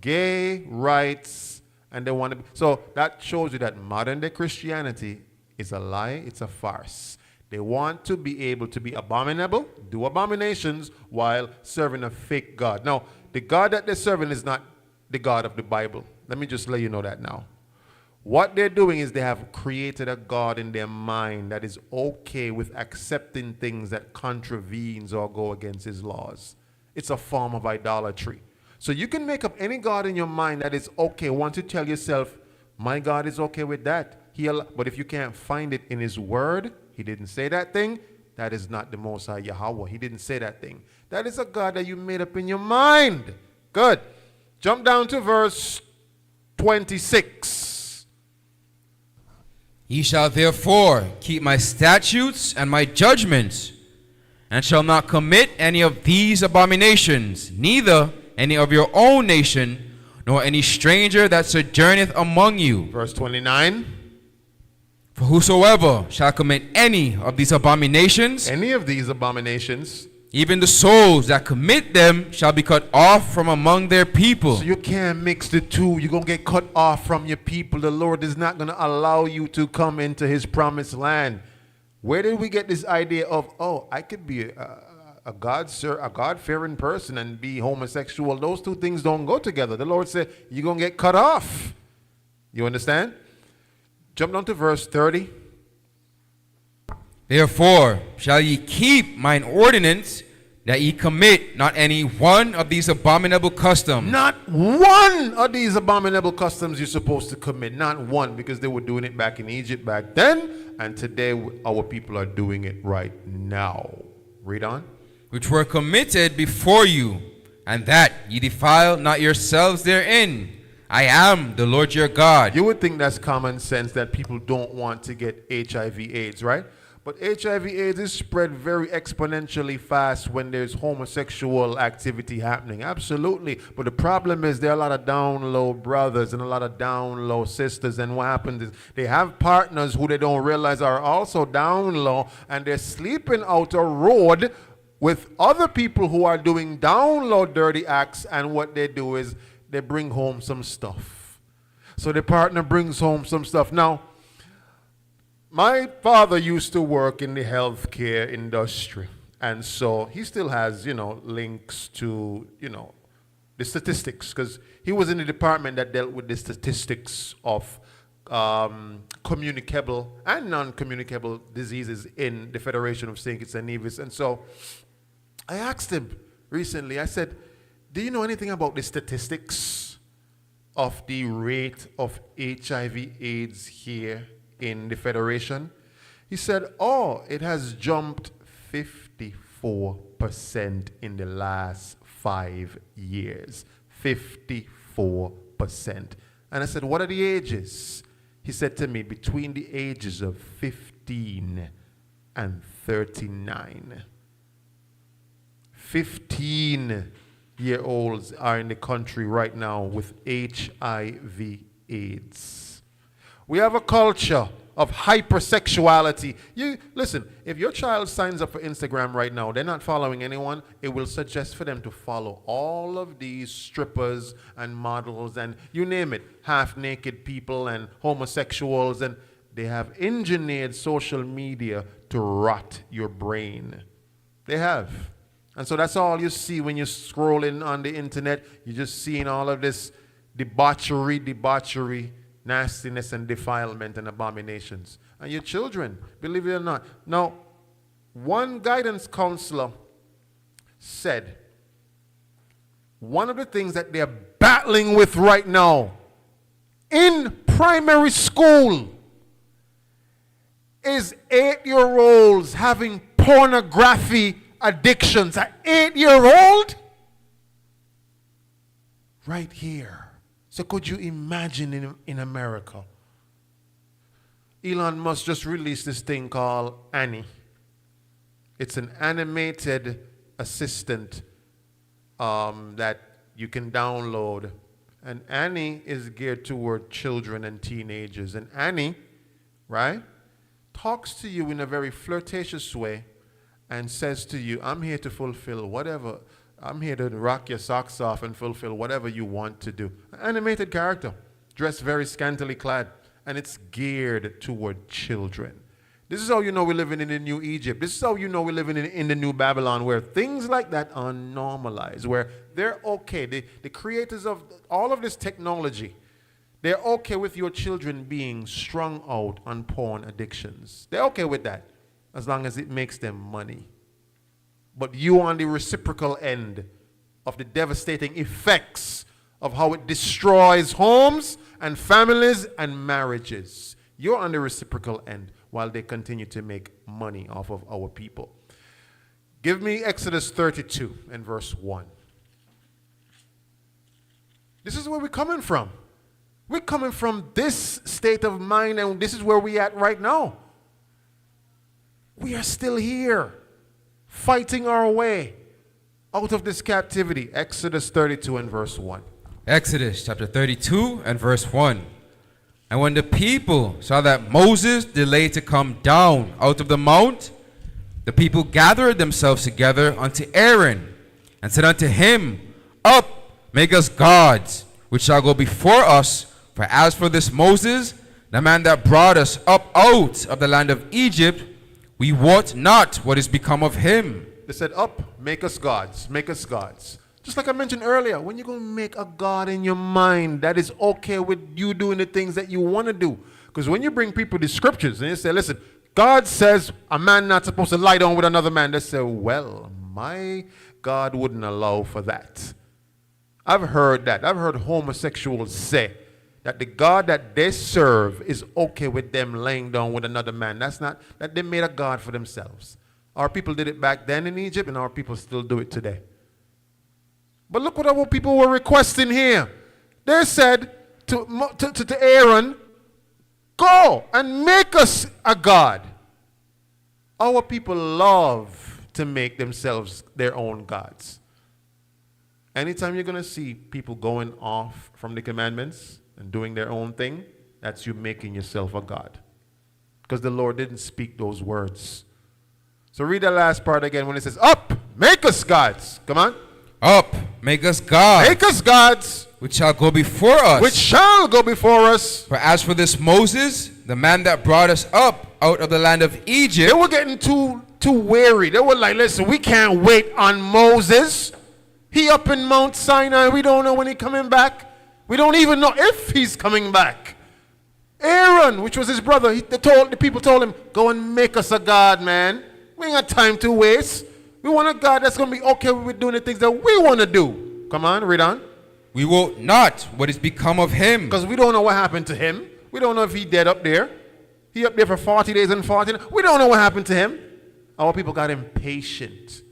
Gay rights, and they want to be. So that shows you that modern day Christianity is a lie. It's a farce. They want to be able to be abominable, do abominations, while serving a fake God. Now, the God that they're serving is not the God of the Bible. Let me just let you know that now. What they're doing is they have created a God in their mind that is okay with accepting things that contravenes or go against his laws. It's a form of idolatry. So you can make up any God in your mind that is okay. Want to tell yourself, my God is okay with that. But if you can't find it in his word, he didn't say that thing, that is not the Most High Yahweh. He didn't say that thing. That is a God that you made up in your mind. Good. Jump down to verse 26. Ye shall therefore keep my statutes and my judgments, and shall not commit any of these abominations, neither any of your own nation, nor any stranger that sojourneth among you. Verse 29. For whosoever shall commit any of these abominations, even the souls that commit them shall be cut off from among their people. So you can't mix the two. You're going to get cut off from your people. The Lord is not going to allow you to come into his promised land. Where did we get this idea of, I could be a God-fearing person and be homosexual? Those two things don't go together. The Lord said, you're going to get cut off. You understand? Jump down to verse 30. Therefore shall ye keep mine ordinance, that ye commit not any one of these abominable customs. Not one of these abominable customs you're supposed to commit. Not one, because they were doing it back in Egypt back then, and today our people are doing it right now. Read on. Which were committed before you, and that ye defile not yourselves therein. I am the Lord your God. You would think that's common sense that people don't want to get HIV/AIDS, right? But HIV/AIDS is spread very exponentially fast when there's homosexual activity happening. Absolutely. But the problem is there are a lot of down low brothers and a lot of down low sisters. And what happens is they have partners who they don't realize are also down low, and they're sleeping out a road with other people who are doing down low dirty acts. And what they do is they bring home some stuff. So the partner brings home some stuff. Now, my father used to work in the healthcare industry, and so he still has, links to, the statistics, because he was in the department that dealt with the statistics of communicable and non-communicable diseases in the Federation of St. Kitts and Nevis. And so I asked him recently, I said, do you know anything about the statistics of the rate of HIV/AIDS here in the Federation? He said, it has jumped 54% in the last 5 years. 54%. And I said, what are the ages? He said to me, between the ages of 15 and 39. 15-year-olds are in the country right now with HIV/AIDS. We have a culture of hypersexuality. You listen, if your child signs up for Instagram right now, they're not following anyone, it will suggest for them to follow all of these strippers and models and you name it, half-naked people and homosexuals, and they have engineered social media to rot your brain. They have. And so that's all you see when you're scrolling on the internet. You're just seeing all of this debauchery, nastiness and defilement and abominations. And your children, believe it or not. Now, one guidance counselor said, one of the things that they're battling with right now in primary school is 8-year-olds having pornography addictions. An 8-year-old? Right here. So could you imagine in America? Elon Musk just released this thing called Annie. It's an animated assistant that you can download. And Annie is geared toward children and teenagers. And Annie, right, talks to you in a very flirtatious way and says to you, I'm here to fulfill whatever, I'm here to rock your socks off and fulfill whatever you want to do. An animated character, dressed very scantily clad, and it's geared toward children. This is how you know we're living in the new Egypt. This is how you know we're living in the new Babylon, where things like that are normalized, where they're okay. The creators of all of this technology, they're okay with your children being strung out on porn addictions. They're okay with that, as long as it makes them money. But you on the reciprocal end of the devastating effects of how it destroys homes and families and marriages. You're on the reciprocal end while they continue to make money off of our people. Give me Exodus 32 and verse 1. This is where we're coming from. We're coming from this state of mind, and this is where we're at right now. We are still here, fighting our way out of this captivity. Exodus 32 and verse 1. Exodus chapter 32 and verse 1. And when the people saw that Moses delayed to come down out of the mount, the people gathered themselves together unto Aaron, and said unto him, Up, make us gods, which shall go before us. For as for this Moses, the man that brought us up out of the land of Egypt, we wot not what is become of him. They said, Up, make us gods, make us gods. Just like I mentioned earlier, when you're going to make a God in your mind, that is okay with you doing the things that you want to do. Because when you bring people the scriptures and you say, listen, God says a man not supposed to lie down with another man, they say, well, my God wouldn't allow for that. I've heard that. I've heard homosexuals say that the God that they serve is okay with them laying down with another man. That's not, that they made a God for themselves. Our people did it back then in Egypt, and our people still do it today. But look what our people were requesting here. They said to Aaron, go and make us a God. Our people love to make themselves their own gods. Anytime you're going to see people going off from the commandments and doing their own thing, that's you making yourself a God. Because the Lord didn't speak those words. So read the last part again when it says, Up, make us gods. Come on. Up, make us gods. Make us gods. Which shall go before us. Which shall go before us. For as for this Moses, the man that brought us up out of the land of Egypt. They were getting too weary. They were like, listen, we can't wait on Moses. He up in Mount Sinai. We don't know when he's coming back. We don't even know if he's coming back. Aaron, which was his brother, the people told him, go and make us a God, man. We ain't got time to waste. We want a God that's going to be okay with doing the things that we want to do. Come on, read on. We will not what is become of him. Because we don't know what happened to him. We don't know if he dead up there. He up there for 40 days and 40 nights. We don't know what happened to him. Our people got impatient.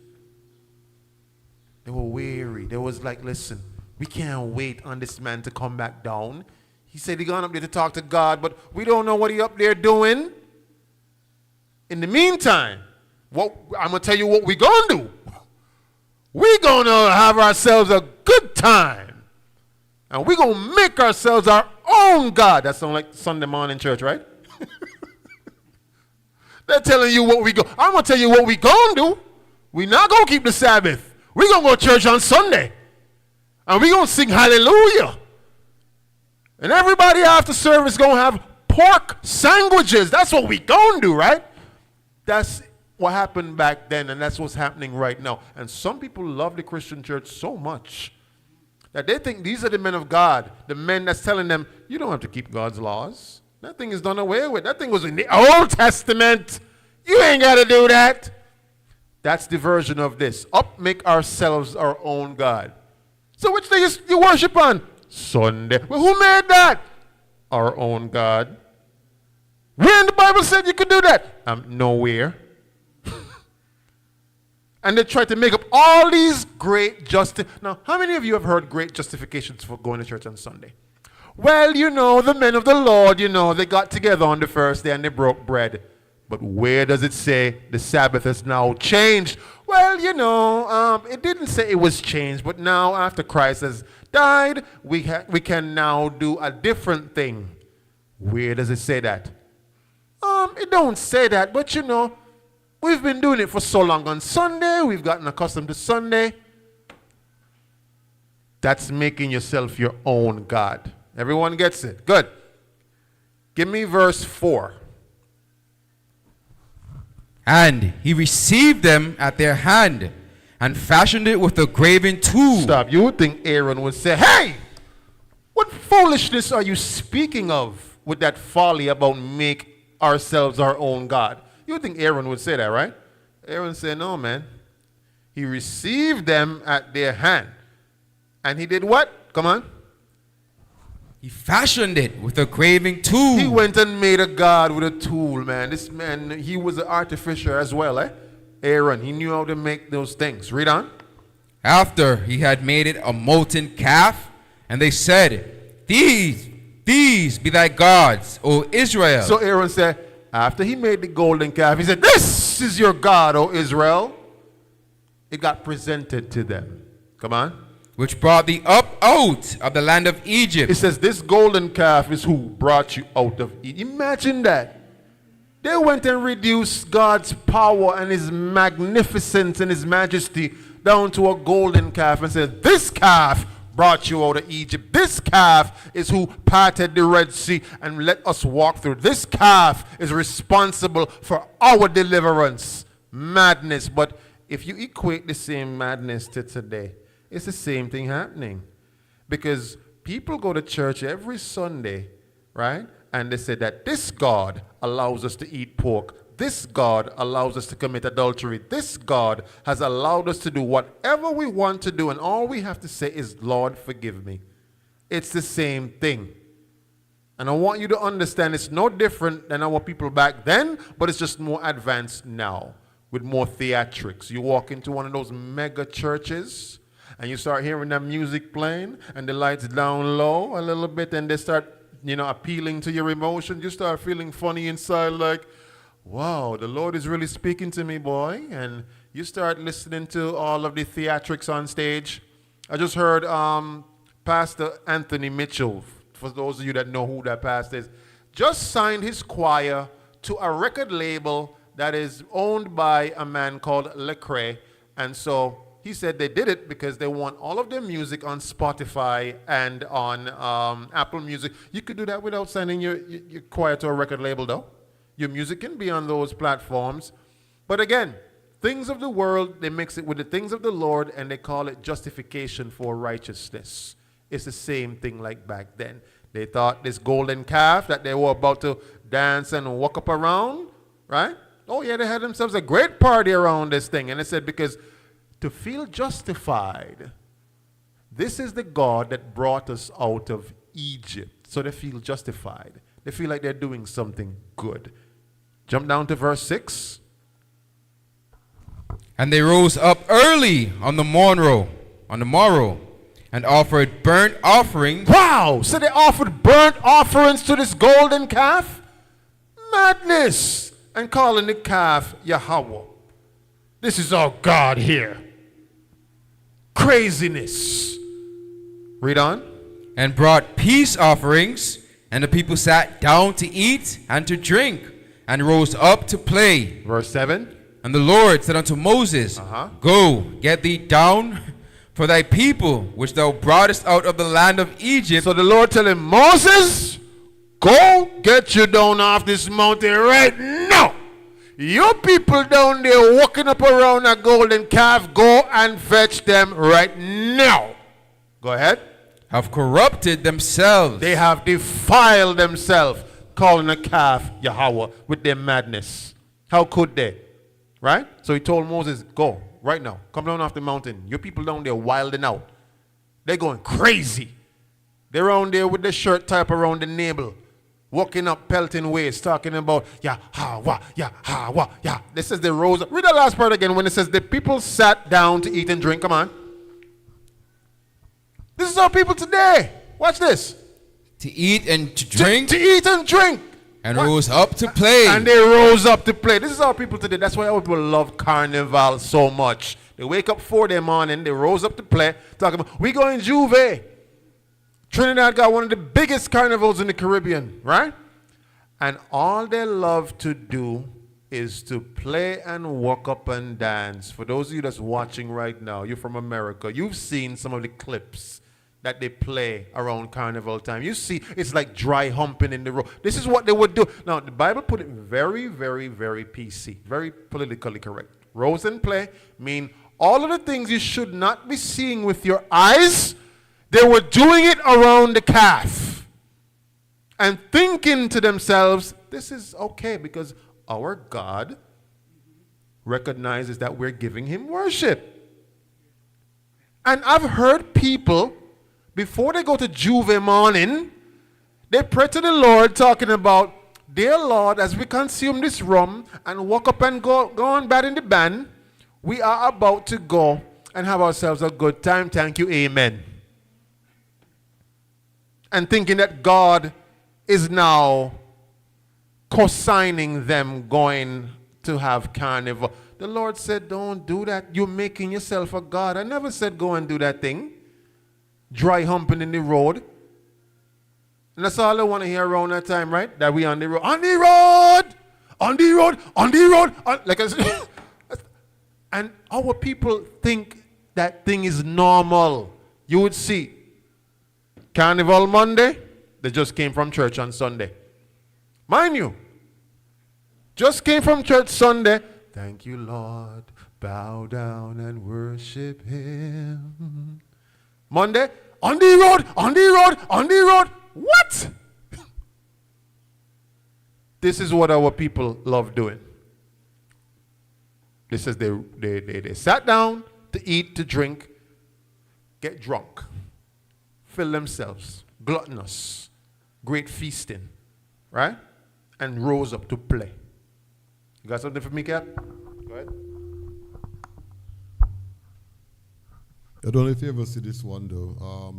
They were weary. They was like, listen, we can't wait on this man to come back down. He said he gone up there to talk to God, but we don't know what he up there doing. In the meantime, I'm going to tell you what we're going to do. We're going to have ourselves a good time. And we're going to make ourselves our own God. That sounds like Sunday morning church, right? They're telling you what we go. I'm going to tell you what we're going to do. We're not going to keep the Sabbath. We're going to go to church on Sunday. And we're going to sing hallelujah. And everybody after service going to have pork sandwiches. That's what we're going to do, right? That's what happened back then, and that's what's happening right now. And some people love the Christian church so much that they think these are the men of God, the men that's telling them, you don't have to keep God's laws. That thing is done away with. That thing was in the Old Testament. You ain't got to do that. That's the version of this. Up, make ourselves our own God. So which thing is you worship on? Sunday. Well, who made that? Our own God. Where in the Bible said you could do that? Nowhere. And they try to make up all these great Now, how many of you have heard great justifications for going to church on Sunday? Well, you know, the men of the Lord, you know, they got together on the first day and they broke bread. But where does it say the Sabbath has now changed? Well, you know, it didn't say it was changed, but now after Christ has died, we can now do a different thing. Where does it say that? It don't say that, but you know, we've been doing it for so long on Sunday. We've gotten accustomed to Sunday. That's making yourself your own God. Everyone gets it? Good. Give me verse 4. And he received them at their hand and fashioned it with a graven tool. Stop. You would think Aaron would say, hey, what foolishness are you speaking of with that folly about make ourselves our own God? You would think Aaron would say that, right? Aaron said, no, man. He received them at their hand. And he did what? Come on. He fashioned it with a graven tool. He went and made a god with a tool, man. This man, he was an artificer as well, eh? Aaron, he knew how to make those things. Read on. After he had made it a molten calf, and they said, These be thy gods, O Israel. So Aaron said, after he made the golden calf, he said, this is your God, O Israel. It got presented to them. Come on. Which brought thee up out of the land of Egypt. It says this golden calf is who brought you out of Egypt. Imagine that. They went and reduced God's power and his magnificence and his majesty down to a golden calf and said, this calf brought you out of Egypt. This calf is who parted the Red Sea and let us walk through. This calf is responsible for our deliverance. Madness. But if you equate the same madness to today, it's the same thing happening. Because people go to church every Sunday, right? And they say that this God allows us to eat pork. This God allows us to commit adultery. This God has allowed us to do whatever we want to do. And all we have to say is, Lord, forgive me. It's the same thing. And I want you to understand it's no different than our people back then, but it's just more advanced now with more theatrics. You walk into one of those mega churches, and you start hearing that music playing, and the lights down low a little bit, and they start, appealing to your emotions. You start feeling funny inside, like, wow, the Lord is really speaking to me, boy. And you start listening to all of the theatrics on stage. I just heard Pastor Anthony Mitchell, for those of you that know who that pastor is, just signed his choir to a record label that is owned by a man called Lecrae. And so he said they did it because they want all of their music on Spotify and on Apple Music. You could do that without signing your choir to a record label, though. Your music can be on those platforms. But again, things of the world, they mix it with the things of the Lord, and they call it justification for righteousness. It's the same thing like back then. They thought this golden calf that they were about to dance and walk up around, right? Oh, yeah, they had themselves a great party around this thing. And they said, because to feel justified, this is the God that brought us out of Egypt. So they feel justified. They feel like they're doing something good. Jump down to verse 6. And they rose up early on the morrow, and offered burnt offerings. Wow! So they offered burnt offerings to this golden calf? Madness! And calling the calf Yahweh. This is our God here. Craziness. Read on. And brought peace offerings, and the people sat down to eat and to drink, and rose up to play. Verse 7. And the Lord said unto Moses, Go, get thee down for thy people, which thou broughtest out of the land of Egypt. So the Lord tell him, Moses, go get you down off this mountain right now. You people down there walking up around a golden calf, go and fetch them right now. Go ahead. Have corrupted themselves. They have defiled themselves, calling a calf Yahweh with their madness. How could they? Right? So he told Moses, go right now. Come down off the mountain. Your people down there wilding out. They're going crazy. They're around there with the shirt tied up around the navel, walking up pelting ways, talking about Yahweh, Yahweh, Yah. This is the rose. Read the last part again when it says the people sat down to eat and drink. Come on. This is our people today. Watch this. To eat and to drink. To eat and drink. And rose up to play. And they rose up to play. This is our people today. That's why our people love carnival so much. They wake up 4 in the morning. They rose up to play. Talking about, we going Juve. Trinidad got one of the biggest carnivals in the Caribbean, right? And all they love to do is to play and walk up and dance. For those of you that's watching right now, you're from America, you've seen some of the clips that they play around carnival time. You see, it's like dry humping in the road. This is what they would do. Now, the Bible put it very, very, very PC, very politically correct. Rose and play mean all of the things you should not be seeing with your eyes, they were doing it around the calf and thinking to themselves, this is okay because our God recognizes that we're giving him worship. And I've heard people, before they go to Juve morning, they pray to the Lord talking about, dear Lord, as we consume this rum and walk up and go on bad in the band, we are about to go and have ourselves a good time. Thank you, amen. And thinking that God is now co-signing them going to have carnival. The Lord said, don't do that. You're making yourself a God. I never said go and do that thing. Dry humping in the road. And that's all I want to hear around that time, right? That we on the road. On the road! On the road! On the road! Like I said. And our people think that thing is normal. You would see Carnival Monday, they just came from church on Sunday. Mind you, just came from church Sunday. Thank you, Lord. Bow down and worship him. Monday, on the road, on the road, on the road. What? This is what our people love doing. This is they sat down to eat, to drink, get drunk, fill themselves, gluttonous, great feasting, right? And rose up to play. You got something for me, Cap? Go ahead. I don't know if you ever see this one though.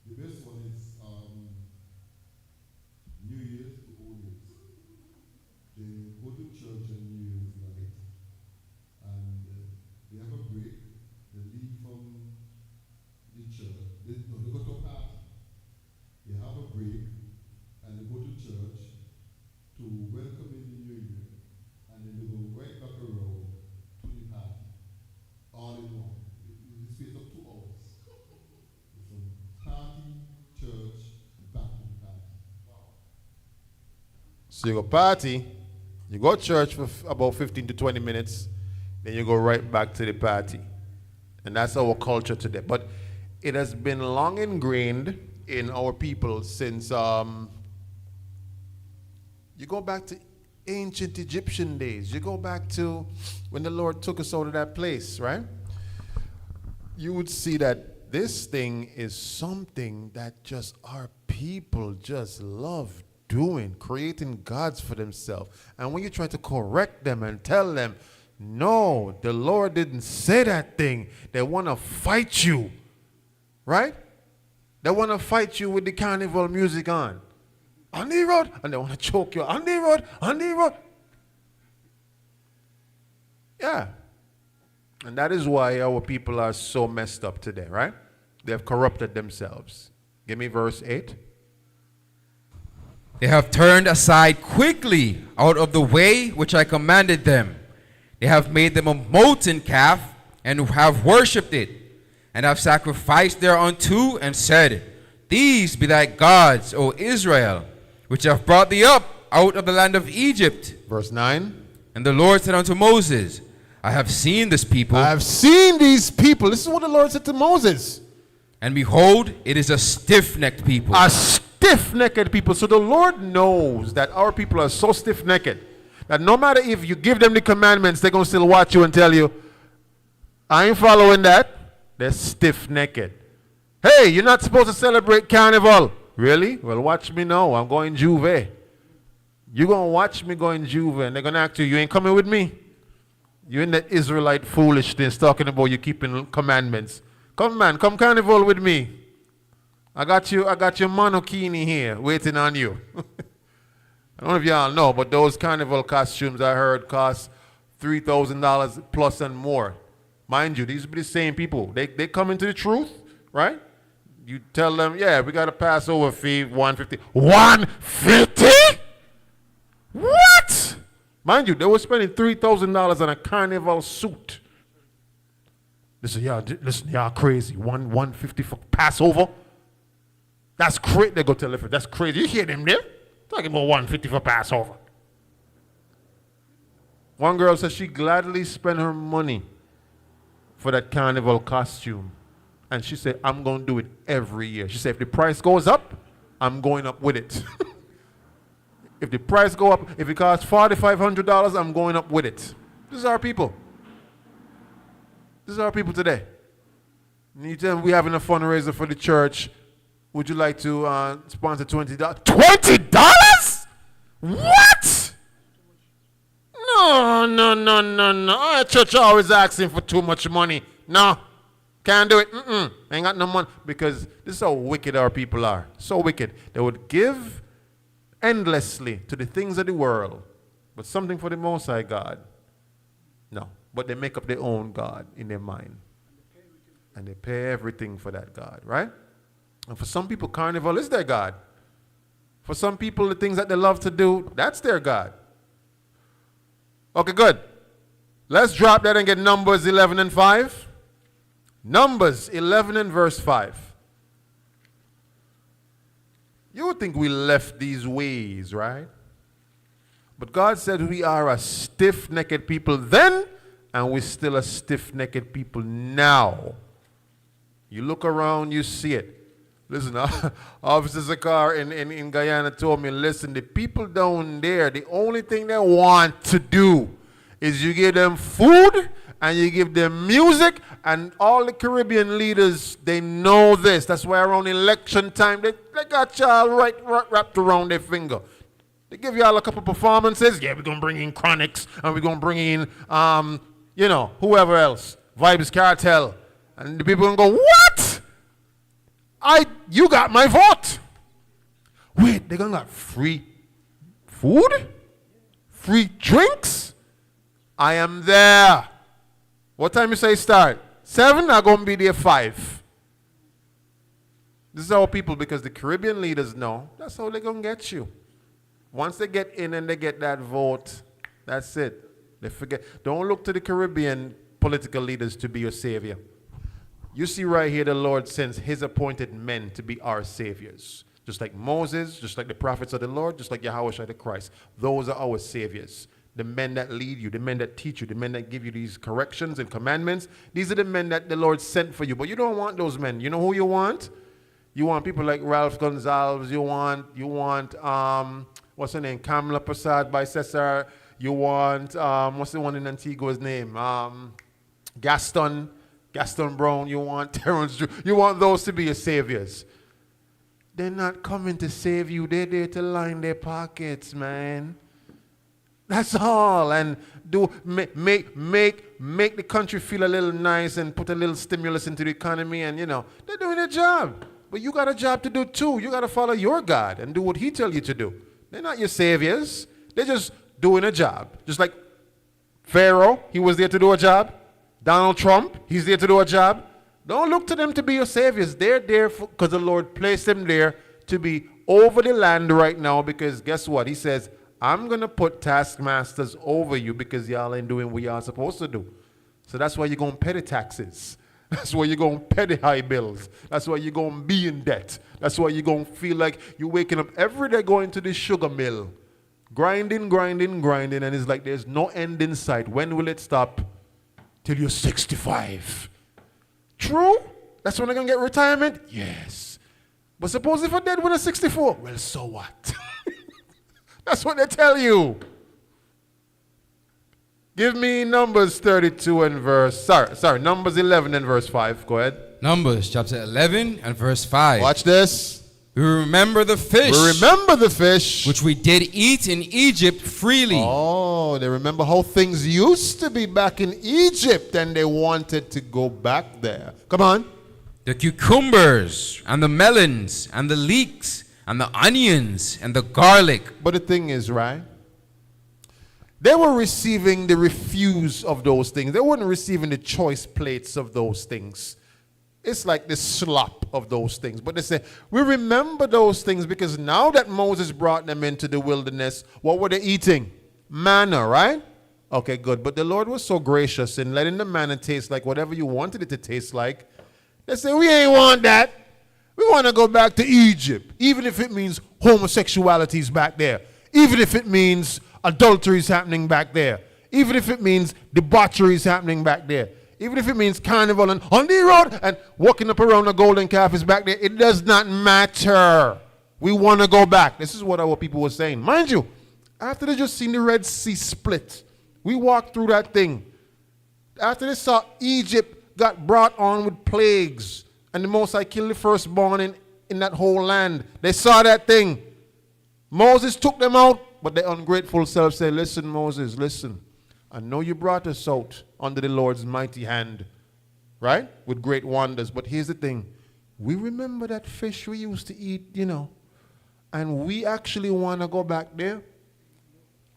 The best one is New Year's to Old Year's. They go to church on New Year's night and they have a break. They leave from the church. They go to a party. They have a break and they go to church to welcome in the new year. And then they go right back around to the party. All in one. In the space of 2 hours. From party, church, back to the party. So you go party, you go to church for about 15 to 20 minutes, then you go right back to the party. And that's our culture today. But it has been long ingrained in our people since you go back to ancient Egyptian days. You go back to when the Lord took us out of that place, right? You would see that this thing is something that just our people just love doing, creating gods for themselves. And when you try to correct them and tell them, no, the Lord didn't say that thing, they want to fight you, right? They want to fight you with the carnival music on the road, and they want to choke you on the road, on the road. Yeah. And that is why our people are so messed up today, right? They have corrupted themselves. Give me verse 8. They have turned aside quickly out of the way which I commanded them. They have made them a molten calf, and have worshipped it, and have sacrificed thereunto, and said, These be thy gods, O Israel, which have brought thee up out of the land of Egypt. Verse 9. And the Lord said unto Moses, I have seen this people, I have seen these people. This is what the Lord said to Moses. and behold, it is a stiff-necked people. A stiff-necked people. So the Lord knows that our people are so stiff-necked that no matter if you give them the commandments, they're going to still watch you and tell you, I ain't following that. They're stiff-necked. Hey, you're not supposed to celebrate carnival. Really? Well, watch me now. I'm going Juve. You're going to watch me going Juve, and they're going to ask you, you ain't coming with me. You're in that Israelite foolishness talking about you keeping commandments. Come, man, come carnival with me. I got your monokini here waiting on you. I don't know if y'all know, but those carnival costumes I heard cost $3,000 plus and more. Mind you, these will be the same people. They come into the truth, right? You tell them, yeah, we got a Passover fee, $150. $150? What? Mind you, they were spending $3,000 on a carnival suit. Listen, y'all crazy. $150 for Passover? That's crazy. They go tell them, that's crazy. You hear them there? Talking about $150 for Passover. One girl said she gladly spent her money for that carnival costume. And she said, I'm going to do it every year. She said, if the price goes up, I'm going up with it. If the price go up, if it costs $4,500, I'm going up with it. This is our people. This is our people today. And you tell them we're having a fundraiser for the church. Would you like to sponsor $20? $20? What? No. Our church always asking for too much money. No, can't do it. Ain't got no money. Because this is how wicked our people are. So wicked. They would give endlessly to the things of the world, but something for the Most High God. No, but they make up their own God in their mind. And they pay everything for that God, right? And for some people, carnival is their God. For some people, the things that they love to do, that's their God. Okay, good. Let's drop that and get Numbers 11 and 5. Numbers 11 and verse 5. You would think we left these ways, right? But God said we are a stiff-necked people then, and we're still a stiff-necked people now. You look around, you see it. Listen, Officer Zakar in Guyana told me, listen, the people down there, the only thing they want to do is you give them food and you give them music, and all the Caribbean leaders, they know this. That's why around election time, they got y'all right wrapped around their finger. They give y'all a couple performances. Yeah, we're going to bring in Chronics, and we're going to bring in, whoever else. Vibes Cartel. And the people going to go, what? You got my vote. Wait, they're going to get free food? Free drinks? I am there. What time you say start? 7? I'm going to be there 5. This is how people, because the Caribbean leaders know, that's how they're going to get you. Once they get in and they get that vote, that's it. They forget. Don't look to the Caribbean political leaders to be your savior. You see right here, the Lord sends his appointed men to be our saviors. Just like Moses, just like the prophets of the Lord, just like Yahweh the Christ. Those are our saviors. The men that lead you, the men that teach you, the men that give you these corrections and commandments. These are the men that the Lord sent for you. But you don't want those men. You know who you want? You want people like Ralph Gonzalez. You want what's her name? Kamala Prasad by Cesar. You want, what's the one in Antigua's name? Gaston Brown. You want Terrence Drew. You want those to be your saviors. They're not coming to save you. They're there to line their pockets, man. That's all. And make the country feel a little nice and put a little stimulus into the economy, and they're doing their job. But you got a job to do too. You got to follow your God and do what he tells you to do. They're not your saviors. They're just doing a job. Just like Pharaoh, he was there to do a job. Donald Trump, he's there to do a job. Don't look to them to be your saviors. They're there because the Lord placed them there to be over the land right now, because guess what? He says, I'm going to put taskmasters over you because y'all ain't doing what y'all supposed to do. So that's why you're going to pay the taxes. That's why you're going to pay the high bills. That's why you're going to be in debt. That's why you're going to feel like you're waking up every day going to the sugar mill. Grinding, and it's like there's no end in sight. When will it stop? Till you're 65. True? That's when they're going to get retirement? Yes. But suppose if I'm dead when I'm 64? Well, so what? That's what they tell you. Give me Numbers 32 and Numbers 11 and verse 5. Go ahead. Numbers chapter 11 and verse 5. Watch this. We remember the fish. We remember the fish. Which we did eat in Egypt freely. Oh, they remember how things used to be back in Egypt and they wanted to go back there. Come on. The cucumbers and the melons and the leeks and the onions and the garlic. But the thing is, right? They were receiving the refuse of those things. They weren't receiving the choice plates of those things. It's like the slop of those things. But they say, we remember those things because now that Moses brought them into the wilderness, what were they eating? Manna, right? Okay, good. But the Lord was so gracious in letting the manna taste like whatever you wanted it to taste like. They say, we ain't want that. We want to go back to Egypt, even if it means homosexuality is back there, even if it means adultery is happening back there, even if it means debauchery is happening back there, even if it means carnival and on the road and walking up around the golden calf is back there. It does not matter. We want to go back. This is what our people were saying. Mind you, after they just seen the Red Sea split, we walked through that thing. After they saw Egypt got brought on with plagues, and the Most High killed the firstborn in that whole land. They saw that thing. Moses took them out, but their ungrateful self said, listen, Moses, listen. I know you brought us out under the Lord's mighty hand, right? With great wonders. But here's the thing. We remember that fish we used to eat, and we actually want to go back there.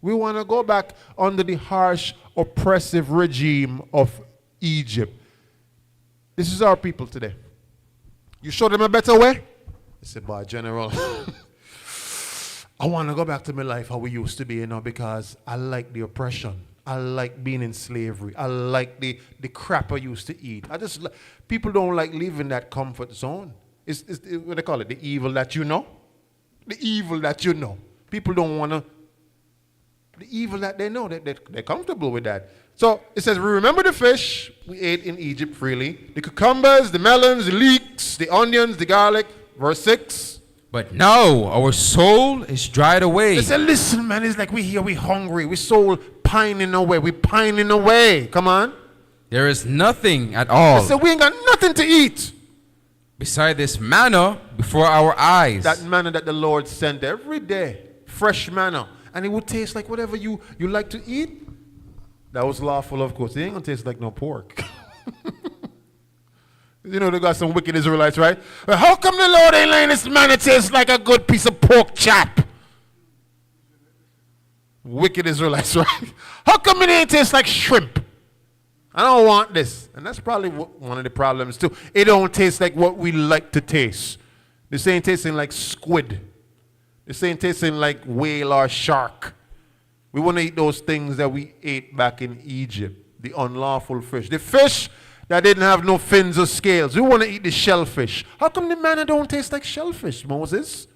We want to go back under the harsh, oppressive regime of Egypt. This is our people today. You show them a better way? They said, boy, General, I want to go back to my life how we used to be, because I like the oppression. I like being in slavery. I like the crap I used to eat. People don't like leaving that comfort zone. It's what they call it, the evil that you know. The evil that you know. People don't want to, the evil that they know, they're comfortable with that. So it says, we remember the fish we ate in Egypt freely, the cucumbers, the melons, the leeks, the onions, the garlic. Verse 6. But now our soul is dried away. They said, listen, man, it's like we here, we hungry, we soul pining away, we pining away. Come on. There is nothing at all. They said, we ain't got nothing to eat. Beside this manna before our eyes. That manna that the Lord sent every day, fresh manna. And it would taste like whatever you like to eat. That was lawful, of course. It ain't going to taste like no pork. They got some wicked Israelites, right? Well, how come the Lord ain't letting this manna taste like a good piece of pork chop? Wicked Israelites, right? How come it ain't taste like shrimp? I don't want this. And that's probably one of the problems too. It don't taste like what we like to taste. This ain't tasting like squid. This ain't tasting like whale or shark. We want to eat those things that we ate back in Egypt. The unlawful fish. The fish that didn't have no fins or scales. We want to eat the shellfish. How come the manna don't taste like shellfish, Moses?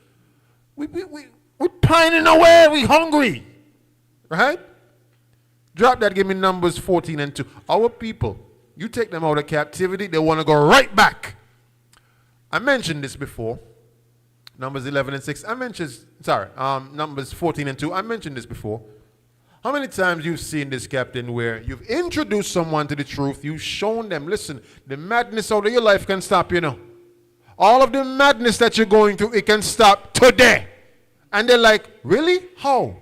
We're pining away. We hungry. Right? Drop that. Give me Numbers 14 and 2. Our people, you take them out of captivity, they want to go right back. I mentioned this before. Numbers 11 and 6. Numbers 14 and 2. I mentioned this before. How many times you've seen this, Captain, where you've introduced someone to the truth, you've shown them, listen, the madness out of your life can stop, All of the madness that you're going through, it can stop today. And they're like, really? How?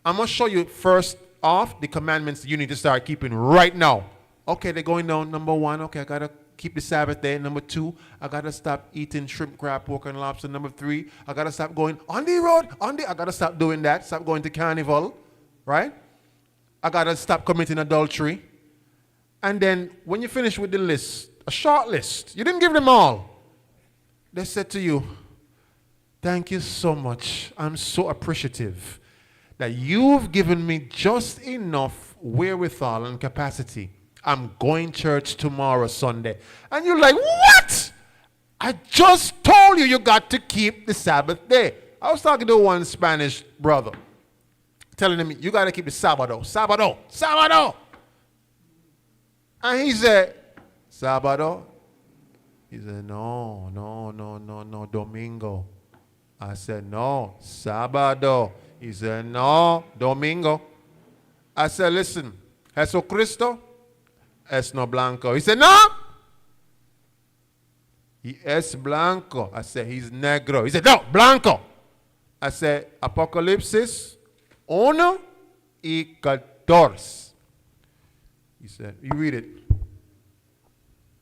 I'm going to show you first off the commandments you need to start keeping right now. Okay, they're going down. Number 1, okay, I got to keep the Sabbath day. Number 2, I got to stop eating shrimp, crab, pork, and lobster. Number 3, I got to stop going on the road. I got to stop doing that. Stop going to carnival. Right? I got to stop committing adultery. And then when you finish with the list, a short list, you didn't give them all. They said to you, thank you so much. I'm so appreciative that you've given me just enough wherewithal and capacity. I'm going church tomorrow, Sunday. And you're like, what? I just told you got to keep the Sabbath day. I was talking to one Spanish brother, telling him, you got to keep the Sabado. And he said, Sabado? He said, no, Domingo. I said, no, Sabado. He said, no, Domingo. I said, listen, Jesucristo es no blanco. He said, no. He es blanco. I said, he's negro. He said, no, blanco. I said, Apocalipsis 1:14. He said, you read it.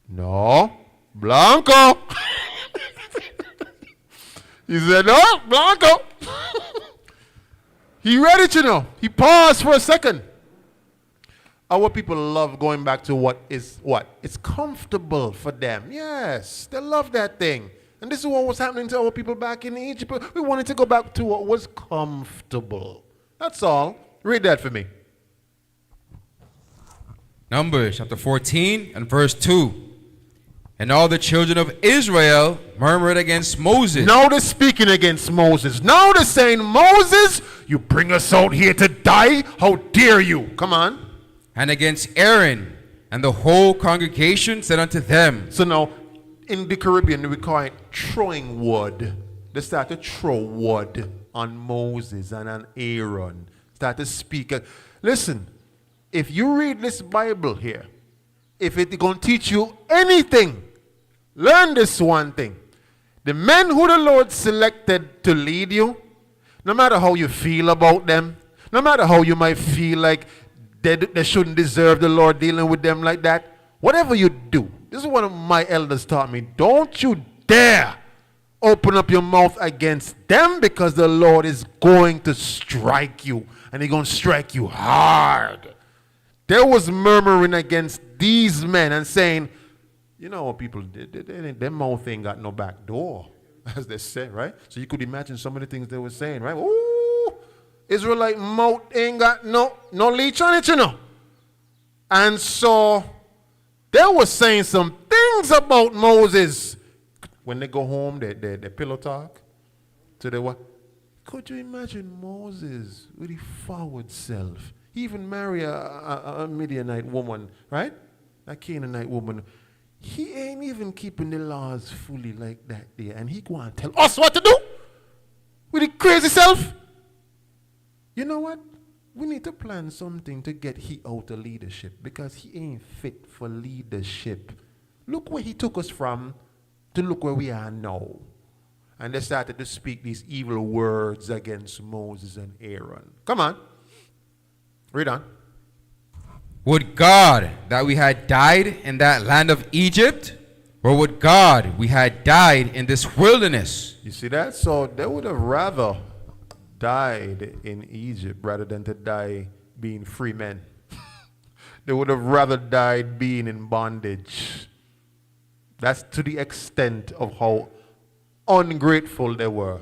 No, blanco. He said, no, blanco. He read it, you know. He paused for a second. Our people love going back to what? It's comfortable for them. Yes, they love that thing. And this is what was happening to our people back in Egypt. We wanted to go back to what was comfortable. That's all. Read that for me. Numbers chapter 14 and verse 2. And all the children of Israel murmured against Moses. Now they're speaking against Moses. Now they're saying, Moses, you bring us out here to die? How dare you? Come on. And against Aaron, and the whole congregation said unto them. So now, in the Caribbean, we call it throwing wood. They start to throw wood on Moses and on Aaron. Start to speak. Listen, if you read this Bible here, if it's going to teach you anything, learn this one thing. The men who the Lord selected to lead you, no matter how you feel about them, no matter how you might feel like they shouldn't deserve the Lord dealing with them like that, whatever you do, this is what my elders taught me. Don't you dare open up your mouth against them, because the Lord is going to strike you, and he's going to strike you hard. There was murmuring against these men and saying, you know what people did? Their mouth ain't got no back door, as they say, right? So you could imagine some of the things they were saying, right? Ooh, Israelite mouth ain't got no leech on it, you know. And so they were saying some things about Moses. When they go home, they pillow talk. So they what? Could you imagine Moses with his forward self? He even married a Midianite woman, right? A Canaanite woman. He ain't even keeping the laws fully like that there. And he go and tell us what to do with his crazy self. You know what? We need to plan something to get he out of leadership, because he ain't fit for leadership. Look where he took us from to look where we are now. And they started to speak these evil words against Moses and Aaron. Come on. Read on. Would God that we had died in that land of Egypt, or would God we had died in this wilderness? You see that? So they would have rather died in Egypt rather than to die being free men. They would have rather died being in bondage. That's to the extent of how ungrateful they were.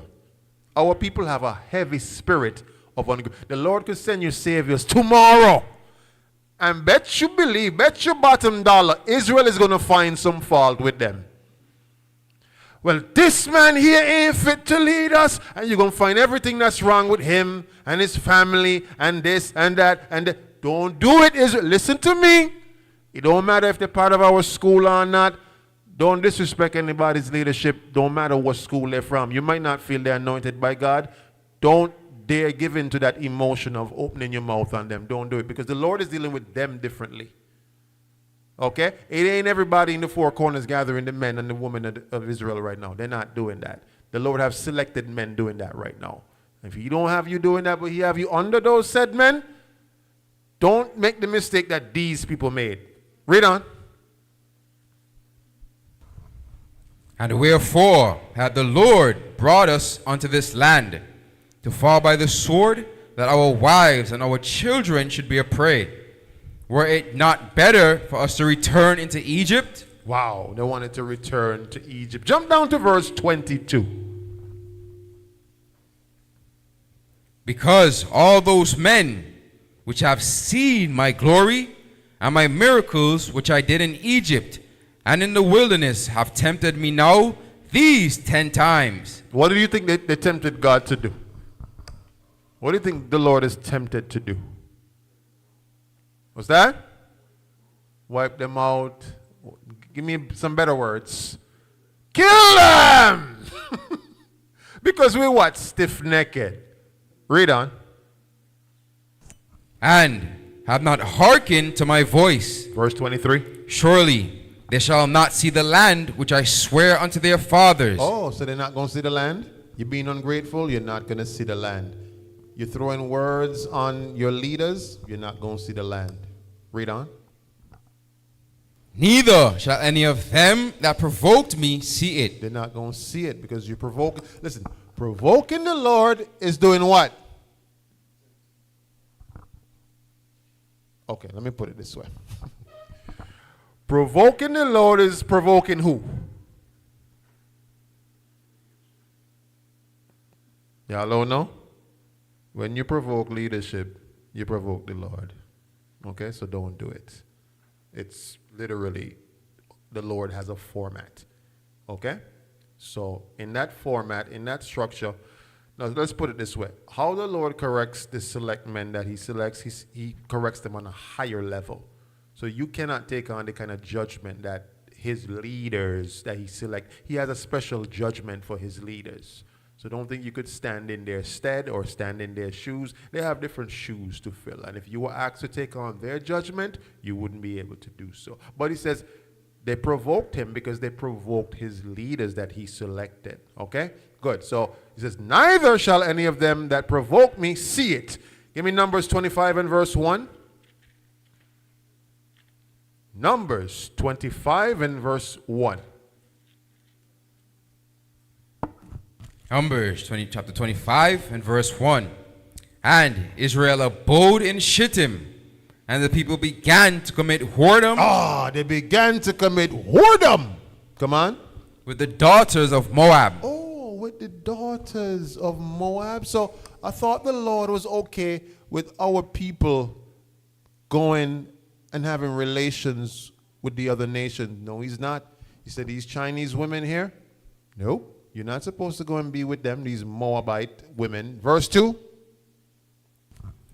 Our people have a heavy spirit of ungrateful. The Lord could send you saviors tomorrow. And bet you believe, bet your bottom dollar, Israel is going to find some fault with them. Well, this man here ain't fit to lead us, and you're going to find everything that's wrong with him and his family and this and that and that. Don't do it, Israel. Listen to me. It don't matter if they're part of our school or not. Don't disrespect anybody's leadership. Don't matter what school they're from. You might not feel they're anointed by God. Don't dare give in to that emotion of opening your mouth on them. Don't do it, because the Lord is dealing with them differently. Okay? It ain't everybody in the four corners gathering the men and the women of Israel right now. They're not doing that. The Lord have selected men doing that right now. If he don't have you doing that, but he have you under those said men, don't make the mistake that these people made. Read on. And wherefore had the Lord brought us unto this land, to fall by the sword, that our wives and our children should be a prey? Were it not better for us to return into Egypt? Wow, they wanted to return to Egypt. Jump down to verse 22. because all those men which have seen my glory and my miracles which I did in Egypt and in the wilderness have tempted me now these 10 times. What do you think they tempted God to do? What do you think the Lord is tempted to do? What's that? Wipe them out. Give me some better words. Kill them! Because we what? Stiff-necked. Read on. And have not hearkened to my voice. Verse 23. Surely they shall not see the land which I swear unto their fathers. Oh, so they're not going to see the land? You're being ungrateful, you're not going to see the land. You're throwing words on your leaders, you're not going to see the land. Read on. Neither shall any of them that provoked me see it. They're not going to see it because you provoke. Listen, provoking the Lord is doing what? Okay, let me put it this way. Provoking the Lord is provoking who? Y'all don't know? When you provoke leadership, you provoke the Lord. Okay, so don't do it. It's literally, the Lord has a format. Okay? So in that format, in that structure, now let's put it this way. How the Lord corrects the select men that he selects, he corrects them on a higher level. So you cannot take on the kind of judgment that his leaders that he select. He has a special judgment for his leaders. So don't think you could stand in their stead or stand in their shoes. They have different shoes to fill. And if you were asked to take on their judgment, you wouldn't be able to do so. But he says they provoked him because they provoked his leaders that he selected. Okay? Good. So he says, neither shall any of them that provoke me see it. Give me Numbers 25 and verse 1. Numbers 25 and verse 1. Numbers chapter 25 and verse 1. And Israel abode in Shittim, and the people began to commit whoredom. They began to commit whoredom. Come on. With the daughters of Moab. Oh, with the daughters of Moab. So I thought the Lord was okay with our people going and having relations with the other nations. No, he's not. He said, these Chinese women here, nope. You're not supposed to go and be with them, these Moabite women. Verse 2.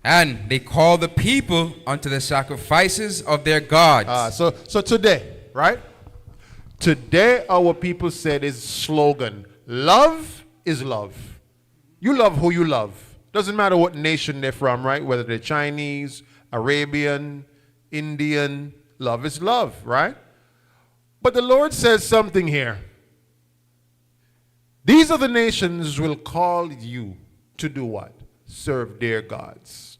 And they call the people unto the sacrifices of their gods. So today, right? Today our people said is slogan, love is love. You love who you love. Doesn't matter what nation they're from, right? Whether they're Chinese, Arabian, Indian, love is love, right? But the Lord says something here. These other nations will call you to do what? Serve their gods.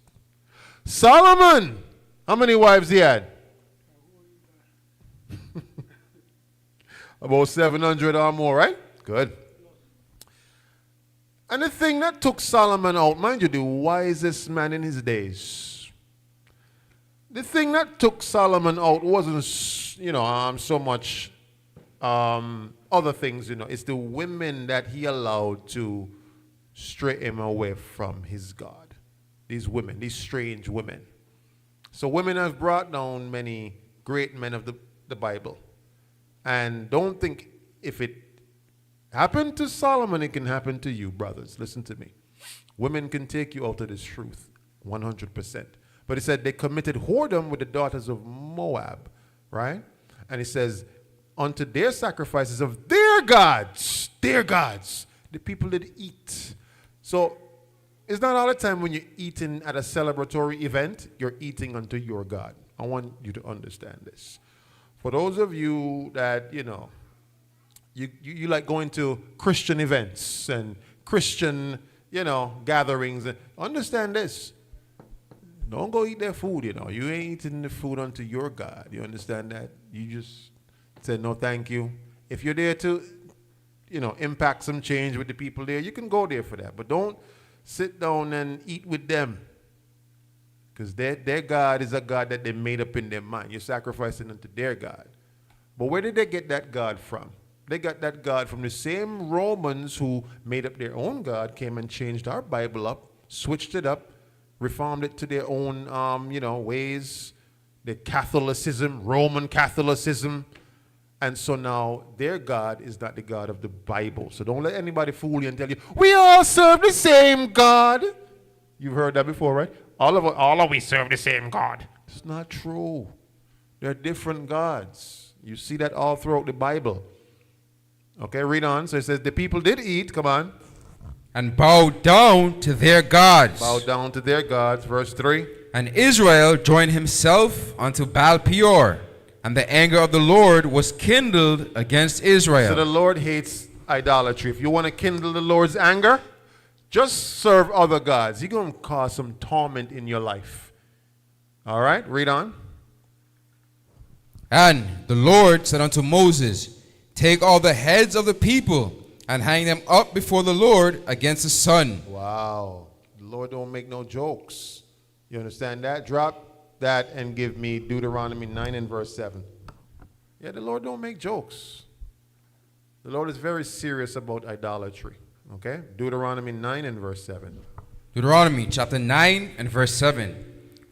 Solomon, how many wives he had? About 700 or more, right? Good. And the thing that took Solomon out, mind you, the wisest man in his days. The thing that took Solomon out wasn't, so much other things, it's the women that he allowed to stray him away from his God. These women, these strange women. So women have brought down many great men of the Bible. And don't think if it happened to Solomon, it can happen to you, brothers. Listen to me. Women can take you out of this truth, 100%. But he said they committed whoredom with the daughters of Moab, right? And he says, unto their sacrifices of their gods, the people did eat. So it's not all the time when you're eating at a celebratory event, you're eating unto your God. I want you to understand this. For those of you that, you like going to Christian events and Christian, gatherings, understand this. Don't go eat their food, You ain't eating the food unto your God. You understand that? You just say, no, thank you. If you're there to, impact some change with the people there, you can go there for that. But don't sit down and eat with them. Because their God is a God that they made up in their mind. You're sacrificing unto their God. But where did they get that God from? They got that God from the same Romans who made up their own God, came and changed our Bible up, switched it up, reformed it to their own, ways, the Catholicism, Roman Catholicism. And so now their God is not the God of the Bible. So don't let anybody fool you and tell you, we all serve the same God. You've heard that before, right? All of we serve the same God. It's not true. They're different gods. You see that all throughout the Bible. Okay, read on. So it says, the people did eat, come on. And bowed down to their gods. Bowed down to their gods, verse 3. And Israel joined himself unto Baal Peor. And the anger of the Lord was kindled against Israel. So the Lord hates idolatry. If you want to kindle the Lord's anger, just serve other gods. He's going to cause some torment in your life. All right, read on. And the Lord said unto Moses, take all the heads of the people and hang them up before the Lord against the sun. Wow. The Lord don't make no jokes. You understand that? Drop that and give me Deuteronomy 9 and verse 7. Yeah, the Lord don't make jokes. The Lord is very serious about idolatry. Okay? Deuteronomy 9 and verse 7. Deuteronomy chapter 9 and verse 7.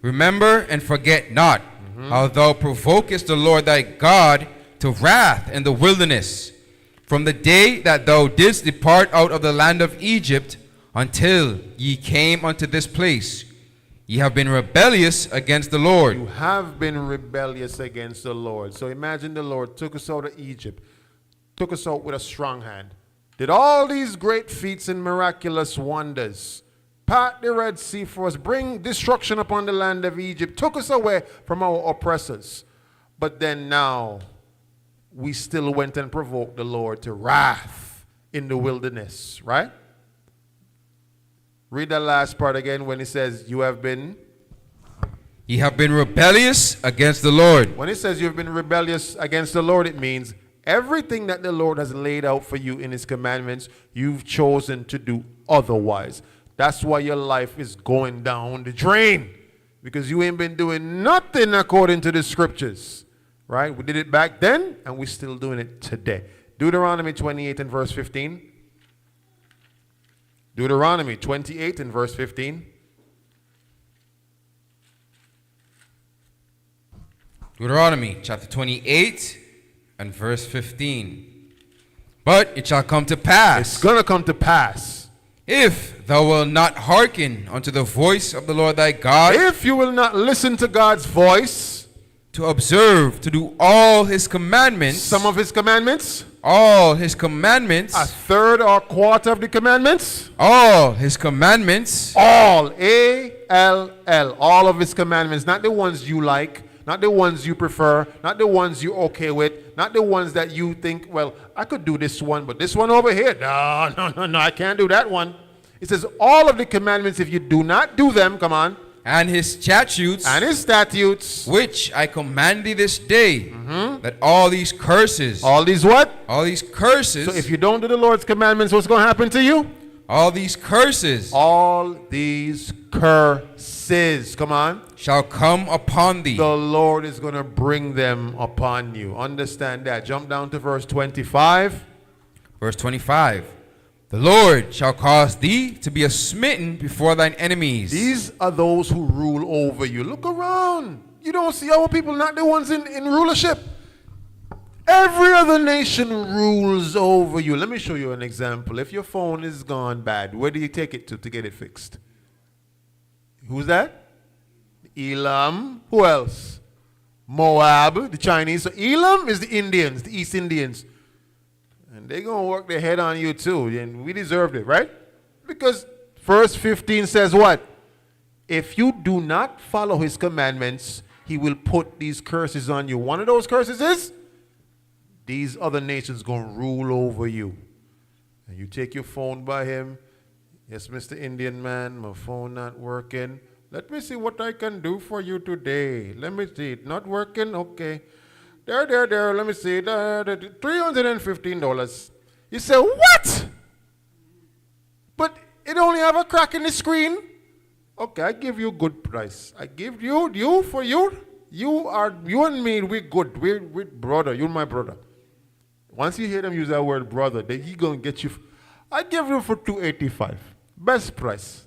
Remember and forget not how thou provokest the Lord thy God to wrath in the wilderness, from the day that thou didst depart out of the land of Egypt until ye came unto this place. Ye have been rebellious against the Lord. You have been rebellious against the Lord. So imagine the Lord took us out of Egypt, took us out with a strong hand, did all these great feats and miraculous wonders, part the Red Sea for us, bring destruction upon the land of Egypt, took us away from our oppressors. But then now, we still went and provoked the Lord to wrath in the wilderness, right? Read that last part again when it says, you have been. Ye have been rebellious against the Lord. When it says you've been rebellious against the Lord, it means everything that the Lord has laid out for you in his commandments, you've chosen to do otherwise. That's why your life is going down the drain. Because you ain't been doing nothing according to the scriptures. Right? We did it back then, and we're still doing it today. Deuteronomy 28 and verse 15. Deuteronomy 28 and verse 15. Deuteronomy chapter 28 and verse 15. But it shall come to pass. It's going to come to pass. If thou wilt not hearken unto the voice of the Lord thy God. If you will not listen to God's voice. To observe, to do all his commandments. Some of his commandments. All his commandments. A third or quarter of the commandments. All his commandments. All. A-L-L. All of his commandments. Not the ones you like. Not the ones you prefer. Not the ones you're okay with. Not the ones that you think, well, I could do this one, but this one over here, no, I can't do that one. It says all of the commandments, if you do not do them, come on. And his statutes. And his statutes. Which I command thee this day. That all these curses. All these what? All these curses. So if you don't do the Lord's commandments, what's going to happen to you? All these curses. All these curses. Come on. Shall come upon thee. The Lord is going to bring them upon you. Understand that. Jump down to verse 25. Verse 25. The Lord shall cause thee to be a smitten before thine enemies. These are those who rule over you. Look around. You don't see our people, not the ones in rulership. Every other nation rules over you. Let me show you an example. If your phone is gone bad, where do you take it to get it fixed? Who's that? Elam. Who else? Moab, the Chinese. So Elam is the Indians, the East Indians. And they're going to work their head on you too. And we deserved it, right? Because verse 15 says what? If you do not follow his commandments, he will put these curses on you. One of those curses is these other nations going to rule over you. And you take your phone by him. Yes, Mr. Indian man, my phone not working. Let me see what I can do for you today. Let me see. It not working? Okay. There. Let me see. $315. You say, what? But it only have a crack in the screen. Okay, I give you a good price. I give you. You and me, we're good. We're brother. You're my brother. Once you hear them use that word brother, then he gonna get you. I give you for $285. Best price.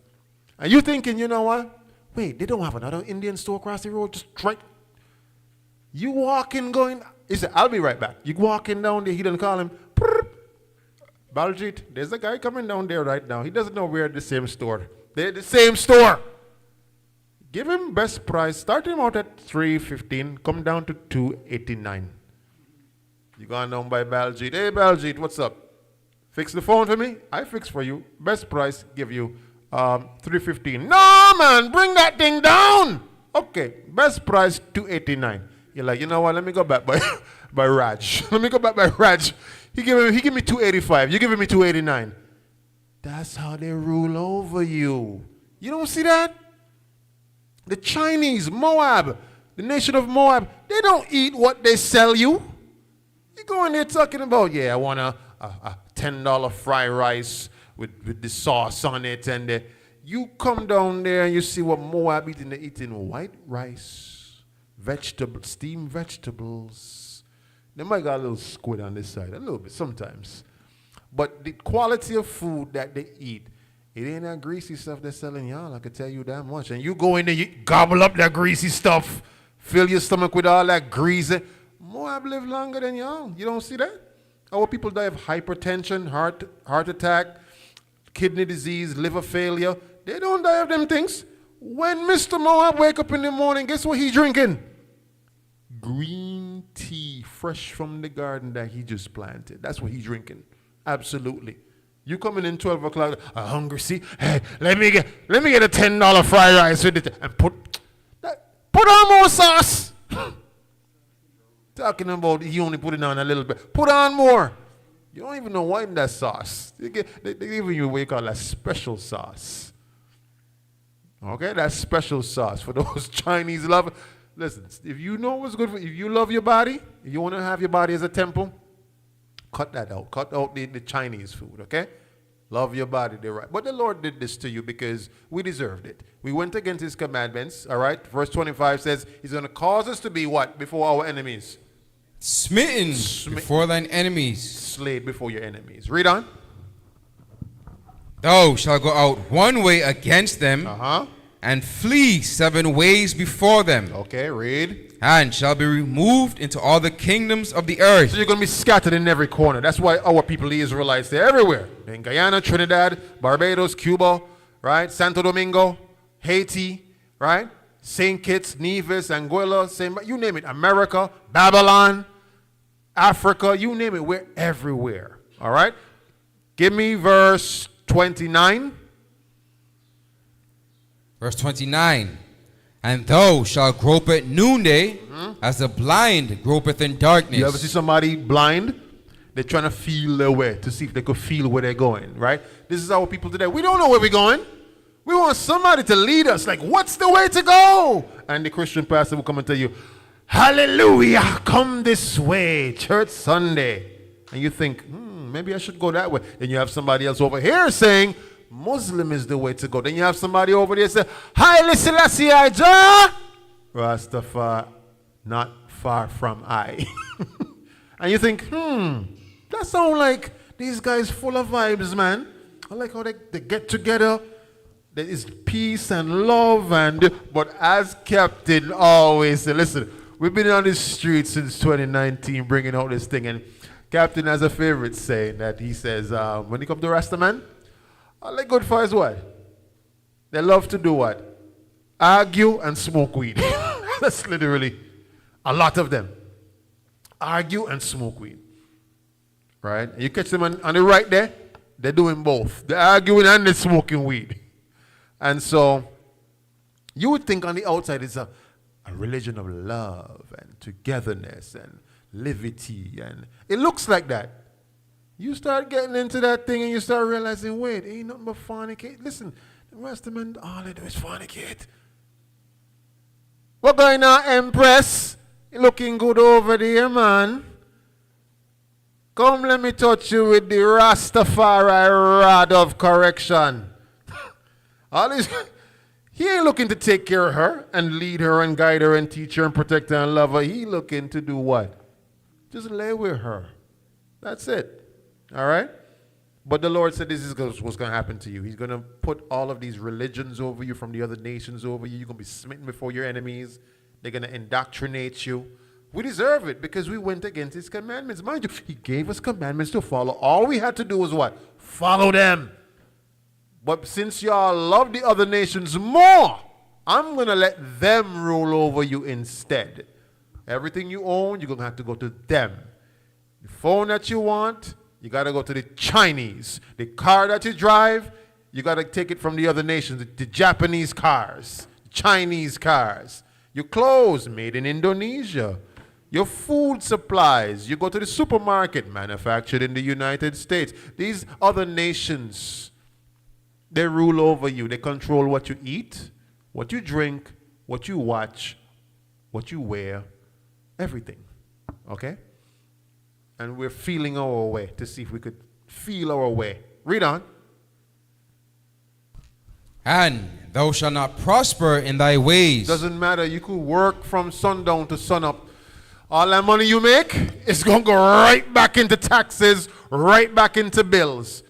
And you thinking, you know what? Wait, they don't have another Indian store across the road? Just right. You walking, going, he said, I'll be right back. You walking down there, he didn't call him. Baljit, there's a guy coming down there right now. He doesn't know we're at the same store. They're the same store. Give him best price. Start him out at $3.15. Come down to $2.89. You gone down by Baljit. Hey, Baljit, what's up? Fix the phone for me? I fix for you. Best price, give you $3.15. No, man, bring that thing down. Okay, best price, $2.89. You're like, you know what? Let me go back by Raj. Let me go back by Raj. He give me $2.85. You giving me $2.89. That's how they rule over you. You don't see that? The Chinese, Moab, the nation of Moab, they don't eat what they sell you. You go in there talking about, yeah, I want a $10 fried rice with the sauce on it. And you come down there and you see what Moab eating. They're eating white rice, steamed vegetables. They might got a little squid on this side, a little bit sometimes. But the quality of food that they eat, it ain't that greasy stuff they're selling y'all, I can tell you that much. And you go in there, you gobble up that greasy stuff, fill your stomach with all that grease. Moab live longer than y'all. You don't see that? Our people die of hypertension, heart attack, kidney disease, liver failure. They don't die of them things. When Mr. Moab wake up in the morning, guess what he drinking? Green tea, fresh from the garden that he just planted. That's what he's drinking. Absolutely. You coming in 12 o'clock, hungry, see? Hey, let me get a $10 fried rice with it and put on more sauce. Talking about he only put it on a little bit. Put on more. You don't even know what in that sauce. They give you what you call a special sauce. Okay, that's special sauce for those Chinese lovers. Listen, if you know what's good for you, if you love your body, if you want to have your body as a temple, cut that out. Cut out the Chinese food, okay? Love your body, they're right. But the Lord did this to you because we deserved it. We went against his commandments, all right? Verse 25 says he's going to cause us to be what? Before our enemies? Smitten before thine enemies. Slayed before your enemies. Read on. Thou shalt go out one way against them, and flee 7 ways before them. Okay, read. And shall be removed into all the kingdoms of the earth. So you're going to be scattered in every corner. That's why our people, the Israelites, they're everywhere. They're in Guyana, Trinidad, Barbados, Cuba, right? Santo Domingo, Haiti, right? St. Kitts, Nevis, Anguilla, you name it. America, Babylon, Africa, you name it. We're everywhere. All right? Give me verse 29. Verse 29. And thou shalt grope at noonday, as the blind gropeth in darkness. You ever see somebody blind? They're trying to feel their way to see if they could feel where they're going, right? This is our people today. We don't know where we're going. We want somebody to lead us. Like, what's the way to go? And the Christian pastor will come and tell you, hallelujah, come this way, church Sunday. And you think, maybe I should go that way. Then you have somebody else over here saying, Muslim is the way to go. Then you have somebody over there say, Haile Selassie I Jah. Rastafari, not far from I. And you think, that sounds like these guys full of vibes, man. I like how they get together. There is peace and love. But as Captain always said, listen, we've been on the street since 2019 bringing out this thing. And Captain has a favorite saying that he says, when he comes to Rastaman, all they good for is what? They love to do what? Argue and smoke weed. That's literally a lot of them. Argue and smoke weed. Right? And you catch them on the right there, they're doing both. They're arguing and they're smoking weed. And so, you would think on the outside it's a religion of love and togetherness and levity. And it looks like that. You start getting into that thing and you start realizing, wait, ain't nothing but fornicate. Listen, the rest of them, all they do is fornicate. What going on, Empress? You looking good over there, man. Come, let me touch you with the Rastafari rod of correction. All these, he ain't looking to take care of her and lead her and guide her and teach her and protect her and love her. He looking to do what? Just lay with her. That's it. All right? But the Lord said this is what's going to happen to you. He's going to put all of these religions over you, from the other nations over you. You're going to be smitten before your enemies. They're going to indoctrinate you. We deserve it because we went against his commandments. Mind you, he gave us commandments to follow. All we had to do was what? Follow them. But since y'all love the other nations more, I'm going to let them rule over you instead. Everything you own, you're going to have to go to them. The phone that you want, you got to go to the Chinese. The car that you drive, you got to take it from the other nations, the Japanese cars, Chinese cars. Your clothes, made in Indonesia. Your food supplies, you go to the supermarket, manufactured in the United States. These other nations, they rule over you. They control what you eat, what you drink, what you watch, what you wear, everything. Okay? And we're feeling our way to see if we could feel our way. Read on. And thou shalt not prosper in thy ways. Doesn't matter. You could work from sundown to sunup. All that money you make is going to go right back into taxes, right back into bills.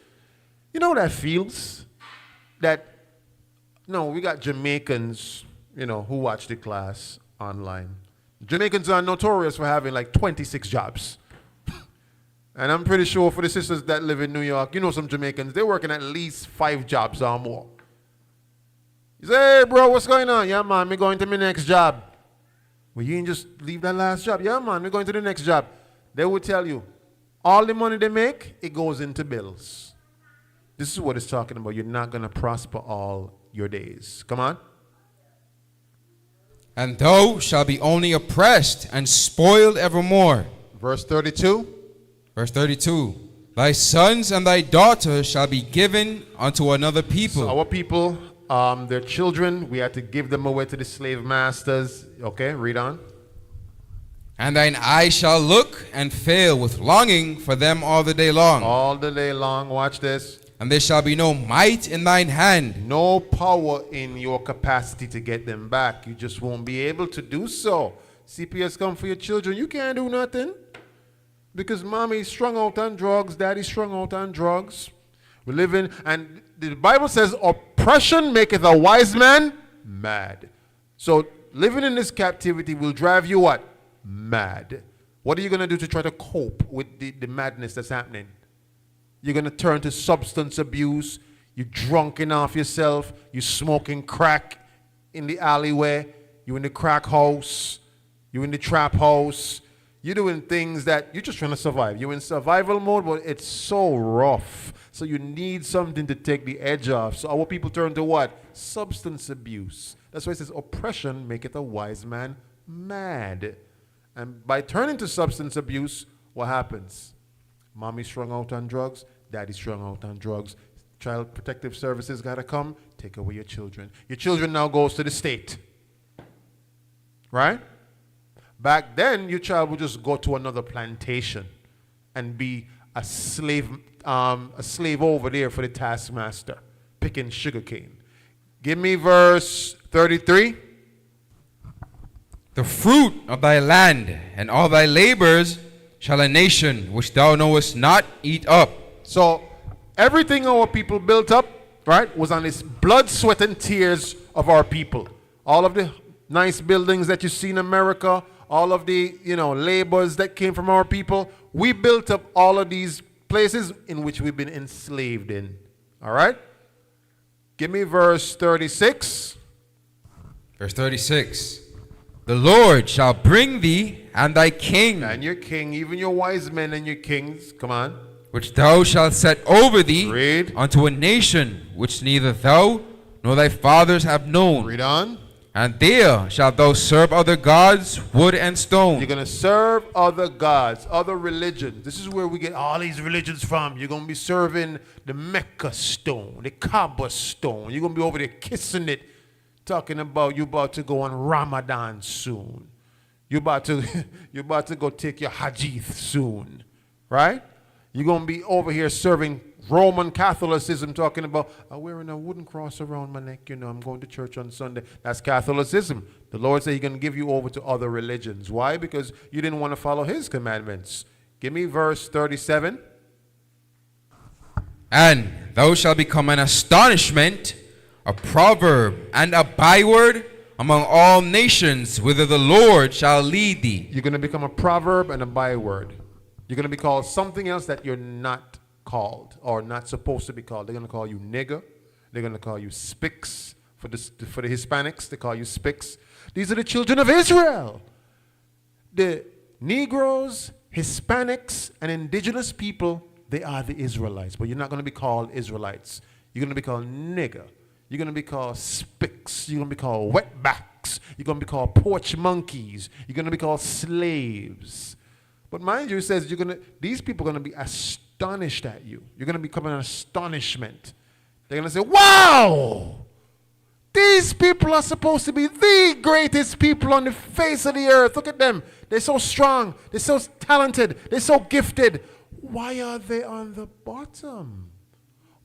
You know what that feels? We got Jamaicans, who watch the class online. Jamaicans are notorious for having like 26 jobs. And I'm pretty sure for the sisters that live in New York, some Jamaicans, they're working at least 5 jobs or more. You say, hey, bro, what's going on? Yeah, man, me going to my next job. Well, you ain't just leave that last job. Yeah, man, we're going to the next job. They will tell you, all the money they make, it goes into bills. This is what it's talking about. You're not going to prosper all your days. Come on. And thou shalt be only oppressed and spoiled evermore. Verse 32. Verse 32. Thy sons and thy daughters shall be given unto another people. So our people, their children, we had to give them away to the slave masters. Okay, read on. And thine eye shall look and fail with longing for them all the day long. All the day long, watch this. And there shall be no might in thine hand. No power in your capacity to get them back. You just won't be able to do so. CPS come for your children. You can't do nothing. Because mommy's strung out on drugs, daddy's strung out on drugs. We live in, and the Bible says, oppression maketh a wise man mad. So living in this captivity will drive you what? Mad. What are you going to do to try to cope with the madness that's happening? You're going to turn to substance abuse. You're drunking off yourself. You're smoking crack in the alleyway. You're in the crack house. You're in the trap house. You're doing things that you're just trying to survive. You're in survival mode, but it's so rough. So you need something to take the edge off. So our people turn to what? Substance abuse. That's why it says oppression maketh a wise man mad. And by turning to substance abuse, what happens? Mommy's strung out on drugs. Daddy's strung out on drugs. Child Protective Services got to come, take away your children. Your children now goes to the state. Right? Back then, your child would just go to another plantation and be a slave over there for the taskmaster, picking sugarcane. Give me verse 33. The fruit of thy land and all thy labors shall a nation which thou knowest not eat up. So everything our people built up, right, was on this blood, sweat, and tears of our people. All of the nice buildings that you see in America, all of the, labors that came from our people, we built up all of these places in which we've been enslaved in. All right? Give me verse 36. Verse 36. The Lord shall bring thee and thy king. And your king, even your wise men and your kings. Come on. Which thou shalt set over thee. Read. Unto a nation which neither thou nor thy fathers have known. Read on. And there shalt thou serve other gods, wood and stone. You're going to serve other gods, other religions. This is where we get all these religions from. You're going to be serving the Mecca stone, the Kaaba stone. You're going to be over there kissing it, talking about you about to go on Ramadan soon. You're about to go take your Hajj soon, right? You're going to be over here serving Roman Catholicism, talking about, I'm wearing a wooden cross around my neck, I'm going to church on Sunday. That's Catholicism. The Lord said He's going to give you over to other religions. Why? Because you didn't want to follow His commandments. Give me verse 37. And thou shalt become an astonishment, a proverb, and a byword among all nations, whither the Lord shall lead thee. You're going to become a proverb and a byword. You're going to be called something else that you're not called or not supposed to be called. They're going to call you nigger. They're going to call you spics. For the Hispanics, they call you spics. These are the children of Israel. The Negroes, Hispanics, and indigenous people, they are the Israelites. But you're not going to be called Israelites. You're going to be called nigger. You're going to be called spics. You're going to be called wetbacks. You're going to be called porch monkeys. You're going to be called slaves. But mind you, it says these people are going to be astonished at you. You're going to become an astonishment. They're going to say, wow! These people are supposed to be the greatest people on the face of the earth. Look at them. They're so strong. They're so talented. They're so gifted. Why are they on the bottom?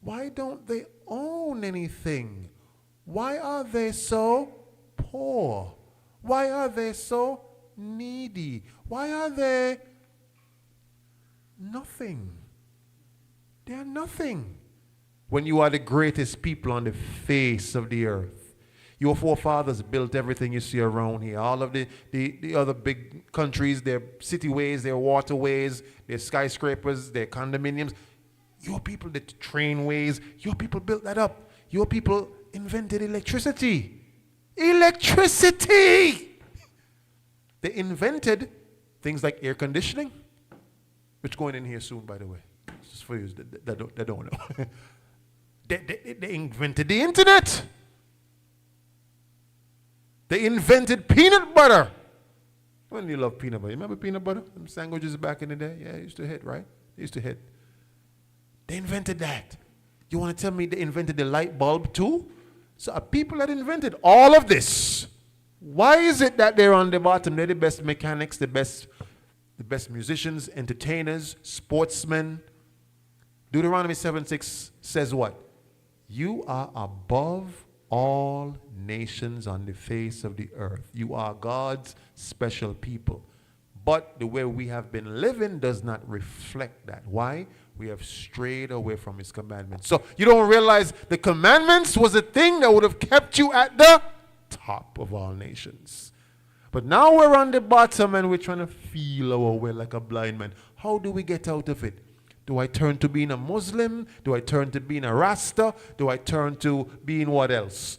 Why don't they own anything? Why are they so poor? Why are they so needy? Why are they nothing? They're nothing. When you are the greatest people on the face of the earth. Your forefathers built everything you see around here. All of the other big countries, their cityways, their waterways, their skyscrapers, their condominiums. Your people did trainways. Your people built that up. Your people invented electricity. Electricity! They invented things like air conditioning, which going in here soon, by the way. Just for you that don't know. They invented the internet. They invented peanut butter. When you love peanut butter, you remember peanut butter? Them sandwiches back in the day? Yeah, it used to hit, right? It used to hit. They invented that. You want to tell me they invented the light bulb too? So people that invented all of this, why is it that they're on the bottom? They're the best mechanics, the best musicians, entertainers, sportsmen. Deuteronomy 7:6 says what? You are above all nations on the face of the earth. You are God's special people. But the way we have been living does not reflect that. Why? We have strayed away from his commandments. So you don't realize the commandments was a thing that would have kept you at the top of all nations. But now we're on the bottom and we're trying to feel our way like a blind man. How do we get out of it? Do I turn to being a Muslim? Do I turn to being a Rasta? Do I turn to being what else?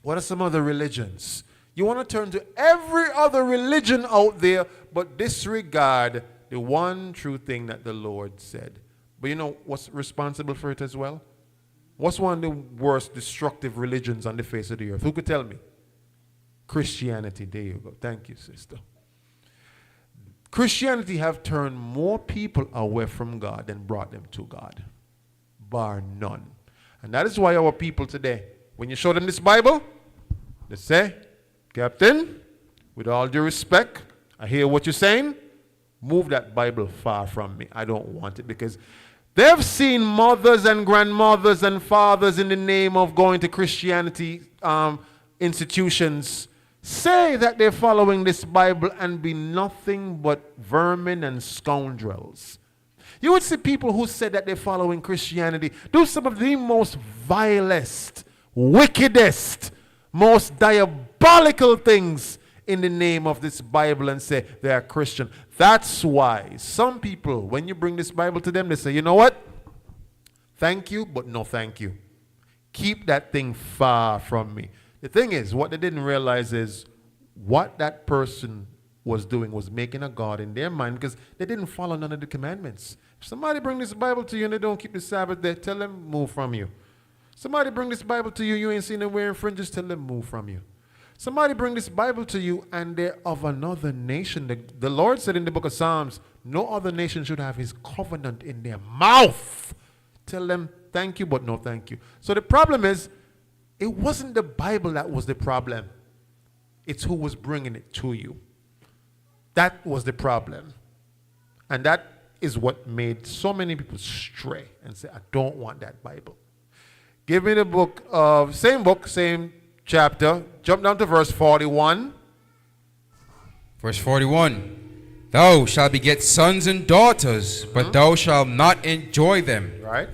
What are some other religions? You want to turn to every other religion out there, but disregard the one true thing that the Lord said. But you know what's responsible for it as well? What's one of the worst destructive religions on the face of the earth? Who could tell me? Christianity. There you go. Thank you, sister. Christianity have turned more people away from God than brought them to God, bar none. And that is why our people today, when you show them this Bible, they say, Captain, with all due respect, I hear what you're saying. Move that Bible far from me. I don't want it, because they've seen mothers and grandmothers and fathers in the name of going to Christianity institutions say that they're following this Bible and be nothing but vermin and scoundrels. You would see people who said that they're following Christianity do some of the most vilest, wickedest, most diabolical things in the name of this Bible and say they are Christian. That's why some people, when you bring this Bible to them, they say, you know what? Thank you, but no thank you. Keep that thing far from me. The thing is, what they didn't realize is what that person was doing was making a God in their mind, because they didn't follow none of the commandments. If somebody bring this Bible to you and they don't keep the Sabbath day, tell them move from you. Somebody bring this Bible to you, you ain't seen them wearing fringes, tell them move from you. Somebody bring this Bible to you and they're of another nation. The Lord said in the book of Psalms, no other nation should have his covenant in their mouth. Tell them thank you, but no thank you. So the problem is, it wasn't the Bible that was the problem. It's who was bringing it to you. That was the problem. And that is what made so many people stray and say, I don't want that Bible. Give me the book of, same chapter. Jump down to verse 41. Verse 41. Thou shalt beget sons and daughters, but thou shalt not enjoy them. Right.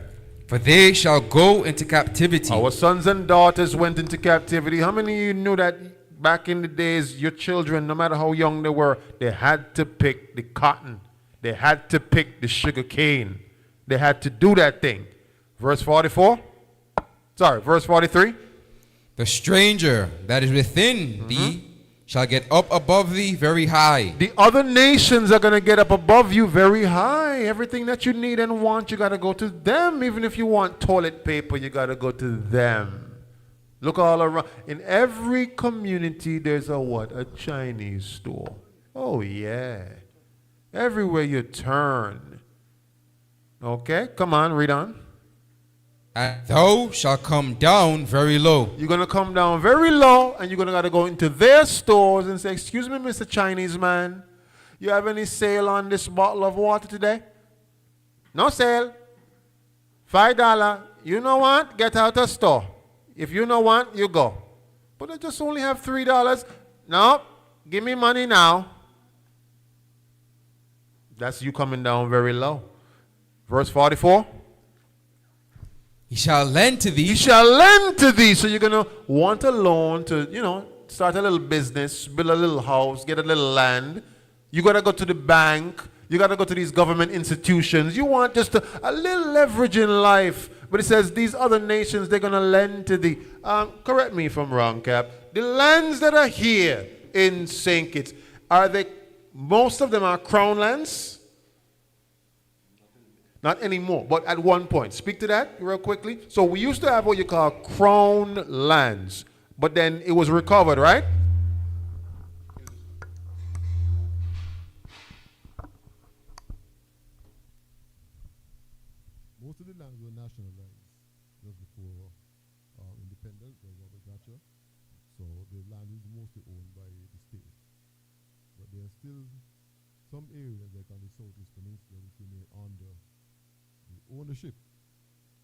For they shall go into captivity. Our sons and daughters went into captivity. How many of you knew that back in the days, your children, no matter how young they were, they had to pick the cotton. They had to pick the sugar cane. They had to do that thing. Verse 44. Verse 43. The stranger that is within thee shall get up above thee very high. The other nations are going to get up above you very high. Everything that you need and want, you got to go to them. Even if you want toilet paper, you got to go to them. Look all around. In every community, there's a what? A Chinese store. Oh, yeah. Everywhere you turn. Okay, come on, read on. And thou shalt come down very low. You're going to come down very low, and you're going to got to go into their stores and say, excuse me, Mr. Chinese man, you have any sale on this bottle of water today? No sale. $5. You know what? Get out of store. If you know what, you go. But I just only have $3. No, give me money now. That's you coming down very low. Verse 44. He shall lend to thee. He shall lend to thee. So you're going to want a loan to, start a little business, build a little house, get a little land. You got to go to the bank. You got to go to these government institutions. You want just a little leverage in life. But it says these other nations, they're going to lend to thee. Correct me if I'm wrong, Cap. The lands that are here in St. Kitts, most of them are crown lands? Not anymore, but at one point. Speak to that real quickly. So we used to have what you call crown lands, but then it was recovered, right? Most of the lands were nationalized just before independence. There was a gotcha. So the land is mostly owned by the state. But there are still some areas like on the Southeast Peninsula which remain under the ownership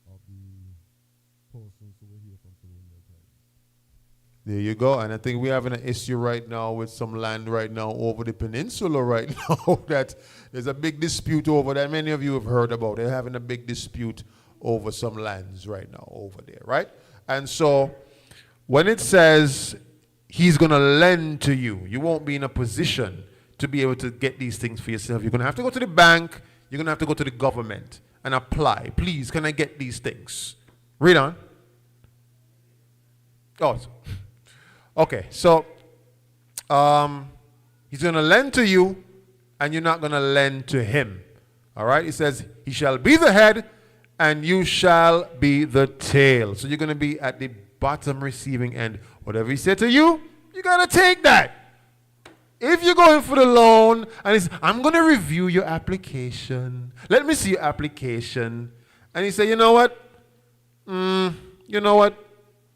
of the persons who were here from colonial times. There you go. And I think we're having an issue right now with some land right now over the peninsula right now that there's a big dispute over that. Many of you have heard about. They're having a big dispute over some lands right now over there, right? And so when it says he's going to lend to you, you won't be in a position to be able to get these things for yourself. You're going to have to go to the bank. You're going to have to go to the government and apply. Please, can I get these things? Read on. Oh, okay. So he's going to lend to you, and you're not going to lend to him. All right? He says, he shall be the head, and you shall be the tail. So you're going to be at the bottom receiving end. Whatever he said to you, you got to take that. If you're going for the loan, and he says, I'm going to review your application. Let me see your application. And he said, you know what?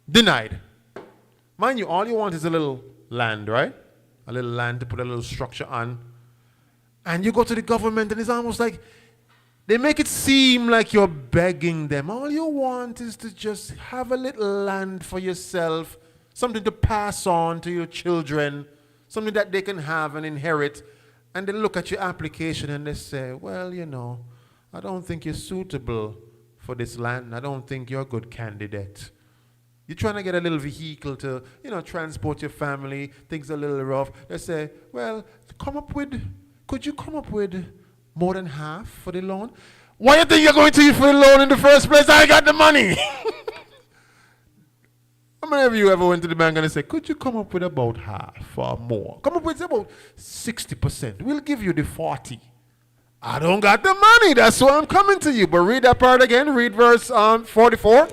Denied. Mind you, all you want is a little land, right? A little land to put a little structure on. And you go to the government, and it's almost like they make it seem like you're begging them. All you want is to just have a little land for yourself, something to pass on to your children, something that they can have and inherit. And they look at your application and they say, well, I don't think you're suitable for this land. I don't think you're a good candidate. You're trying to get a little vehicle to, transport your family. Things are a little rough. They say, well, could you come up with more than half for the loan? Why do you think you're going to you for the loan in the first place? I got the money. How many of you ever went to the bank and they said, could you come up with about half or more? Come up with about 60%. We'll give you the 40. I don't got the money. That's why I'm coming to you. But read that part again. Read verse 44.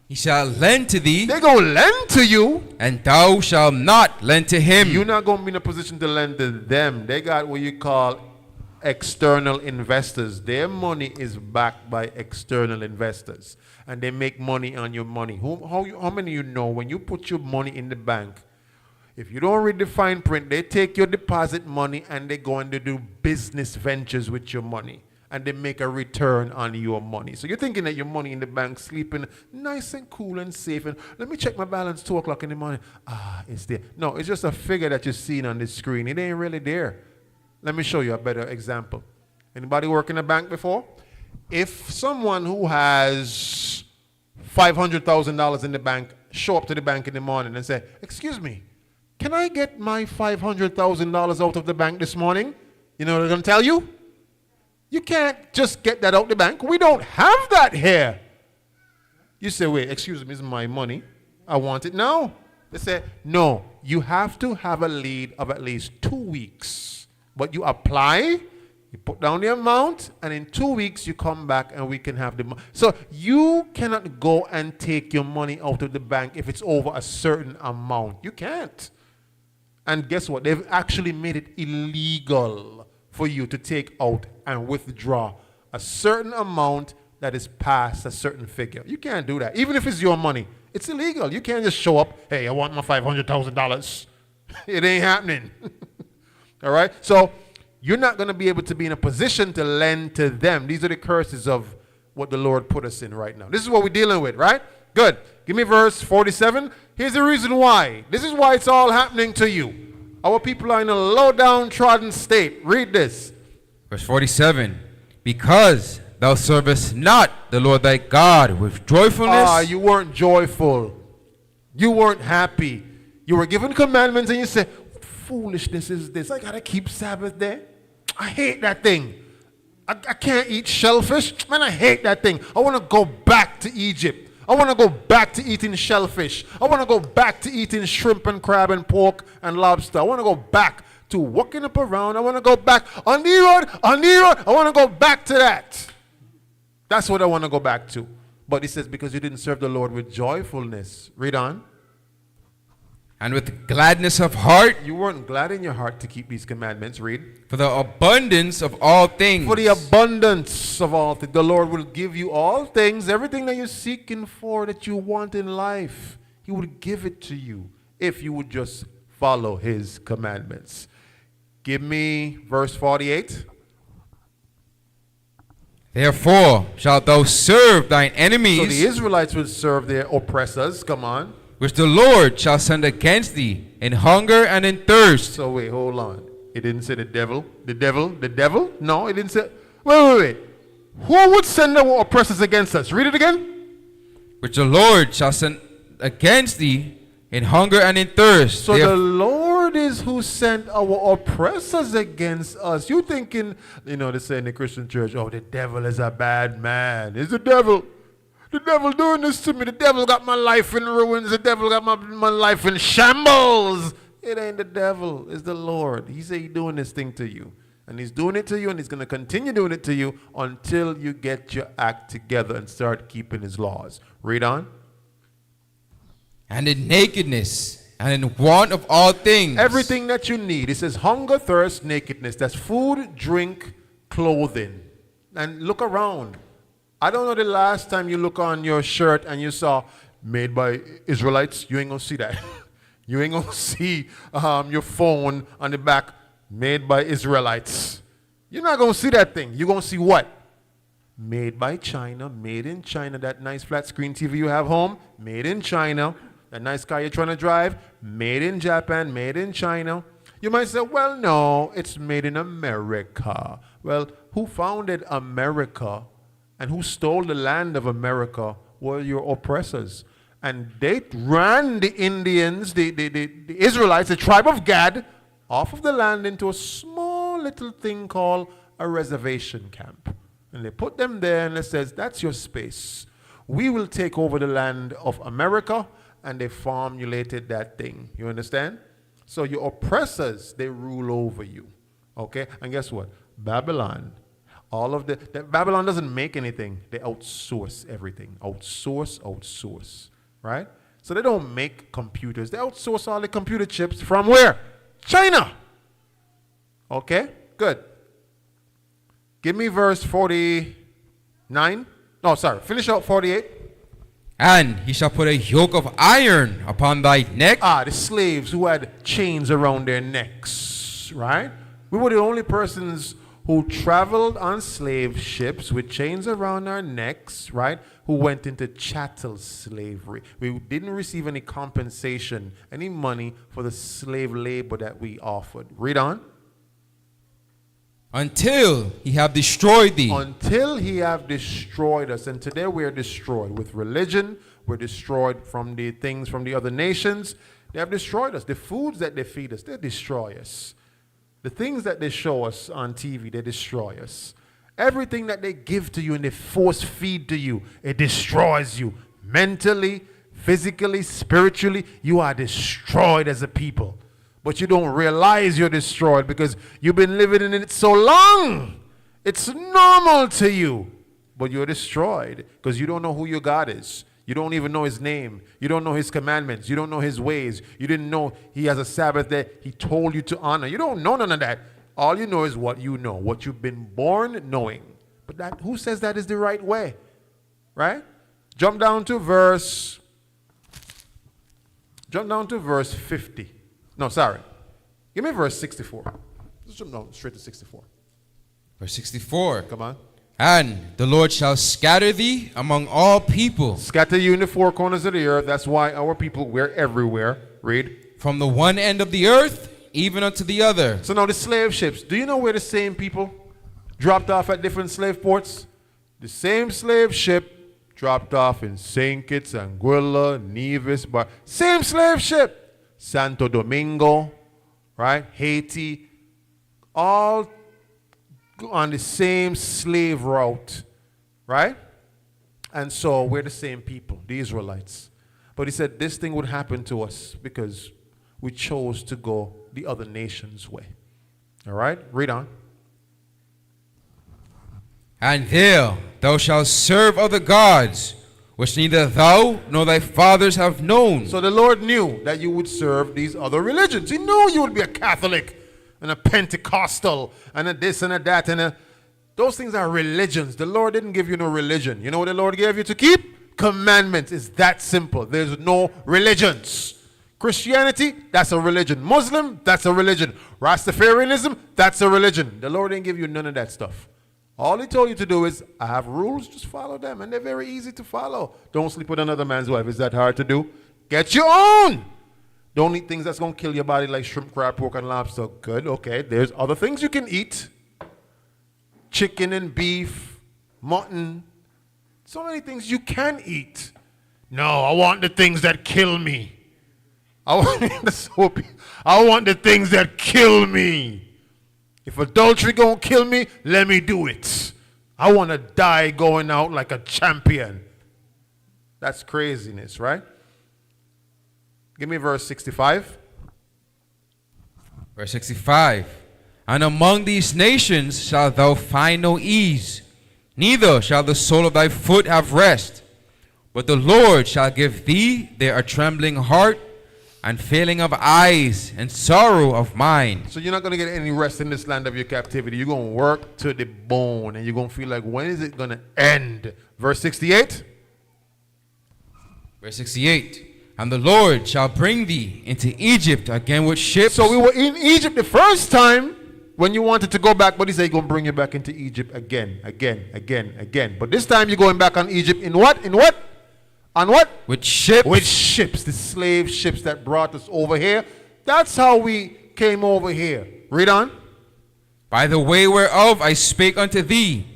He shall lend to thee. They're going to lend to you. And thou shalt not lend to him. You're not going to be in a position to lend to them. They got what you call external investors. Their money is backed by external investors. And they make money on your money. How many of you know when you put your money in the bank, if you don't read the fine print, they take your deposit money and they go and they do business ventures with your money. And they make a return on your money. So you're thinking that your money in the bank, sleeping nice and cool and safe. And let me check my balance 2 o'clock in the morning. It's there. No, it's just a figure that you're seeing on the screen. It ain't really there. Let me show you a better example. Anybody work in a bank before? If someone who has $500,000 in the bank show up to the bank in the morning and say, excuse me, can I get my $500,000 out of the bank this morning? You know what they're going to tell you? You can't just get that out the bank. We don't have that here. You say, wait, excuse me, this is my money. I want it now. They say, no, you have to have a lead of at least 2 weeks. But you apply, you put down the amount, and in 2 weeks you come back and we can have the money. So you cannot go and take your money out of the bank if it's over a certain amount. You can't. And guess what? They've actually made it illegal for you to take out and withdraw a certain amount that is past a certain figure. You can't do that. Even if it's your money, it's illegal. You can't just show up, hey, I want my $500,000. It ain't happening. All right? So you're not going to be able to be in a position to lend to them. These are the curses of what the Lord put us in right now. This is what we're dealing with, right? Good. Give me verse 47. Here's the reason why. This is why it's all happening to you. Our people are in a low downtrodden state. Read this. Verse 47. Because thou servest not the Lord thy God with joyfulness. You weren't joyful. You weren't happy. You were given commandments and you said, what foolishness is this? I got to keep Sabbath day. I hate that thing. I can't eat shellfish. Man, I hate that thing. I want to go back to Egypt. I want to go back to eating shellfish. I want to go back to eating shrimp and crab and pork and lobster. I want to go back to walking up around. I want to go back on the road. I want to go back to that. That's what I want to go back to. But he says, because you didn't serve the Lord with joyfulness. Read on. And with gladness of heart. You weren't glad in your heart to keep these commandments. Read. For the abundance of all things. For the abundance of all things. The Lord will give you all things, everything that you're seeking for, that you want in life. He will give it to you if you would just follow his commandments. Give me verse 48. Therefore shalt thou serve thine enemies. So the Israelites would serve their oppressors. Come on. Which the Lord shall send against thee in hunger and in thirst. So wait, hold on. It didn't say the devil. The devil? No, it didn't say. Wait. Who would send our oppressors against us? Read it again. Which the Lord shall send against thee in hunger and in thirst. So the Lord is who sent our oppressors against us. You thinking, they say in the Christian church, oh, the devil is a bad man. It's the devil. The devil doing this to me. The devil got my life in ruins. The devil got my life in shambles. It ain't the devil. It's the Lord. He said he's doing this thing to you. And he's doing it to you, and he's going to continue doing it to you until you get your act together and start keeping his laws. Read on. And in nakedness and in want of all things. Everything that you need. It says hunger, thirst, nakedness. That's food, drink, clothing. And look around. I don't know the last time you look on your shirt and you saw made by Israelites. You ain't going to see that. You ain't going to see your phone on the back made by Israelites. You're not going to see that thing. You're going to see what? Made by China, made in China. That nice flat screen TV you have home, made in China. That nice car you're trying to drive, made in Japan, made in China. You might say, well, no, it's made in America. Well, who founded America and who stole the land of America were your oppressors. And they ran the Indians, the Israelites, the tribe of Gad, off of the land into a small little thing called a reservation camp. And they put them there and it says, that's your space. We will take over the land of America. And they formulated that thing. You understand? So your oppressors, they rule over you. Okay? And guess what? Babylon, Babylon doesn't make anything. They outsource everything. Outsource. Right? So they don't make computers. They outsource all the computer chips from where? China. Okay? Good. Give me verse 49. No, sorry. Finish out 48. And he shall put a yoke of iron upon thy neck. The slaves who had chains around their necks, right? We were the only persons who traveled on slave ships with chains around our necks, right? Who went into chattel slavery. We didn't receive any compensation, any money for the slave labor that we offered. Read on. until he have destroyed thee. Until he have destroyed us. And today we are destroyed with religion. We're destroyed from the things from the other nations. They have destroyed us. The foods that they feed us, they destroy us. The things that they show us on TV, they destroy us. Everything that they give to you and they force feed to you, it destroys you. Mentally, physically, spiritually, you are destroyed as a people. But you don't realize you're destroyed because you've been living in it so long. It's normal to you. But you're destroyed because you don't know who your God is. You don't even know his name. You don't know his commandments. You don't know his ways. You didn't know he has a Sabbath that he told you to honor. You don't know none of that. All you know is what you know, what you've been born knowing. But that, who says that is the right way? Right? Jump down to verse 50. No, sorry. Give me verse 64. Let's jump down straight to 64. Verse 64. Come on. And the Lord shall scatter thee among all people. Scatter you in the four corners of the earth. That's why our people, we're everywhere. Read. From the one end of the earth even unto the other. So now the slave ships. Do you know where the same people dropped off at different slave ports? The same slave ship dropped off in St. Kitts, Anguilla, Nevis, Bar. Same slave ship. Santo Domingo, right? Haiti, all on the same slave route, right? And so we're the same people, the Israelites. But he said this thing would happen to us because we chose to go the other nation's way. All right? Read on. And there thou shalt serve other gods, which neither thou nor thy fathers have known. So the Lord knew that you would serve these other religions. He knew you would be a Catholic and a Pentecostal and a this and a that and a... Those things are religions. The Lord didn't give you no religion. You know what the Lord gave you to keep? Commandments. It's that simple. There's no religions. Christianity, that's a religion. Muslim, that's a religion. Rastafarianism, that's a religion. The Lord didn't give you none of that stuff. All he told you to do is, I have rules, just follow them. And they're very easy to follow. Don't sleep with another man's wife. Is that hard to do? Get your own. Don't eat things that's going to kill your body like shrimp, crab, pork, and lobster. Good, okay. There's other things you can eat. Chicken and beef, mutton. So many things you can eat. No, I want the things that kill me. I want the things that kill me. If adultery gonna kill me, let me do it. I want to die going out like a champion. That's craziness, right? Give me verse 65. Verse 65. And among these nations shalt thou find no ease, neither shall the sole of thy foot have rest. But the Lord shall give thee there a trembling heart, and failing of eyes, and sorrow of mind. So you're not going to get any rest in this land of your captivity. You're going to work to the bone, and you're going to feel like, when is it going to end? Verse 68. Verse 68. And the Lord shall bring thee into Egypt again with ships. So we were in Egypt the first time when you wanted to go back, but he said he's going to bring you back into Egypt again. But this time you're going back on Egypt in what? In what? On what? With ships. With ships. The slave ships that brought us over here. That's how we came over here. Read on. By the way whereof I spake unto thee,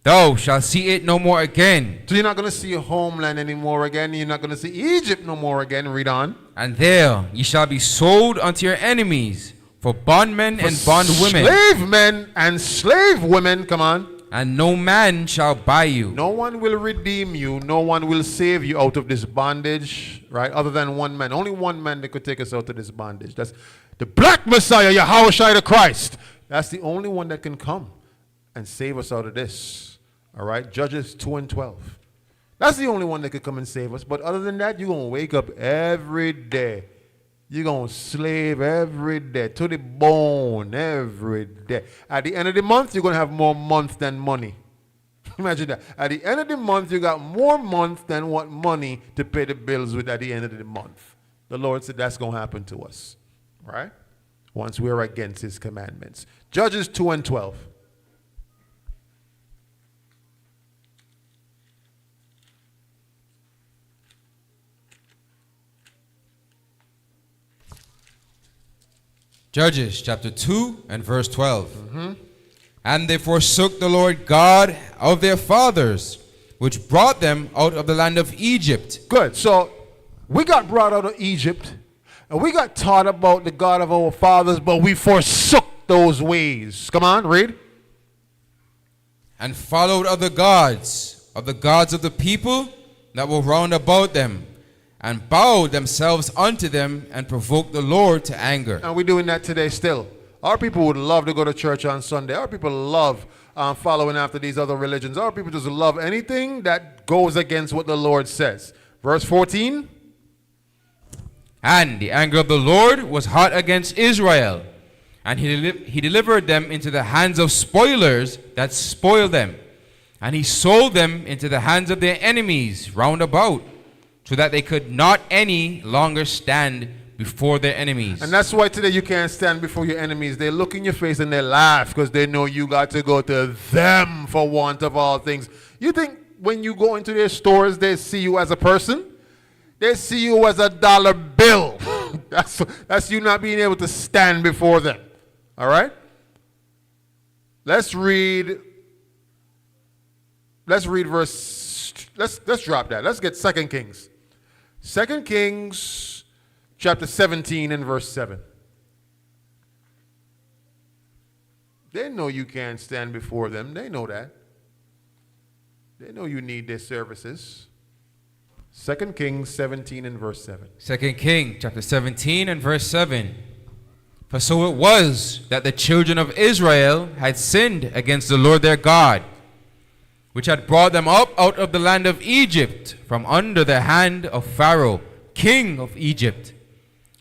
thou shalt see it no more again. So you're not going to see your homeland anymore again. You're not going to see Egypt no more again. Read on. And there ye shall be sold unto your enemies for bondmen and bondwomen. Slave men and slave women. Come on. And no man shall buy you. No one will redeem you. No one will save you out of this bondage, right? Other than one man. Only one man that could take us out of this bondage. That's the black Messiah, Yahushua the Christ. That's the only one that can come and save us out of this. All right? Judges 2 and 12. That's the only one that could come and save us. But other than that, you're going to wake up every day. You're going to slave every day, to the bone every day. At the end of the month, you're going to have more month than money. Imagine that. At the end of the month, you got more month than what money to pay the bills with at the end of the month. The Lord said that's going to happen to us, right? Once we're against his commandments. Judges 2 and 12. Judges chapter 2 and verse 12. And they forsook the Lord God of their fathers, which brought them out of the land of Egypt. Good. So we got brought out of Egypt, and we got taught about the God of our fathers, but we forsook those ways. Come on, read. And followed other gods, of the people that were round about them, and bowed themselves unto them, and provoked the Lord to anger. And we're doing that today still. Our people would love to go to church on Sunday. Our people love following after these other religions. Our people just love anything that goes against what the Lord says. Verse 14. And the anger of the Lord was hot against Israel, and he delivered them into the hands of spoilers that spoiled them. And he sold them into the hands of their enemies round about, so that they could not any longer stand before their enemies. And that's why today you can't stand before your enemies. They look in your face and they laugh because they know you got to go to them for want of all things. You think when you go into their stores, they see you as a person? They see you as a dollar bill. That's you not being able to stand before them. All right? Let's drop that. Let's get 2 Kings. 2 Kings chapter 17 and verse 7. They know you can't stand before them. They know that. They know you need their services. 2 Kings 17 and verse 7. 2 Kings chapter 17 and verse 7. For so it was that the children of Israel had sinned against the Lord their God, which had brought them up out of the land of Egypt from under the hand of Pharaoh, king of Egypt,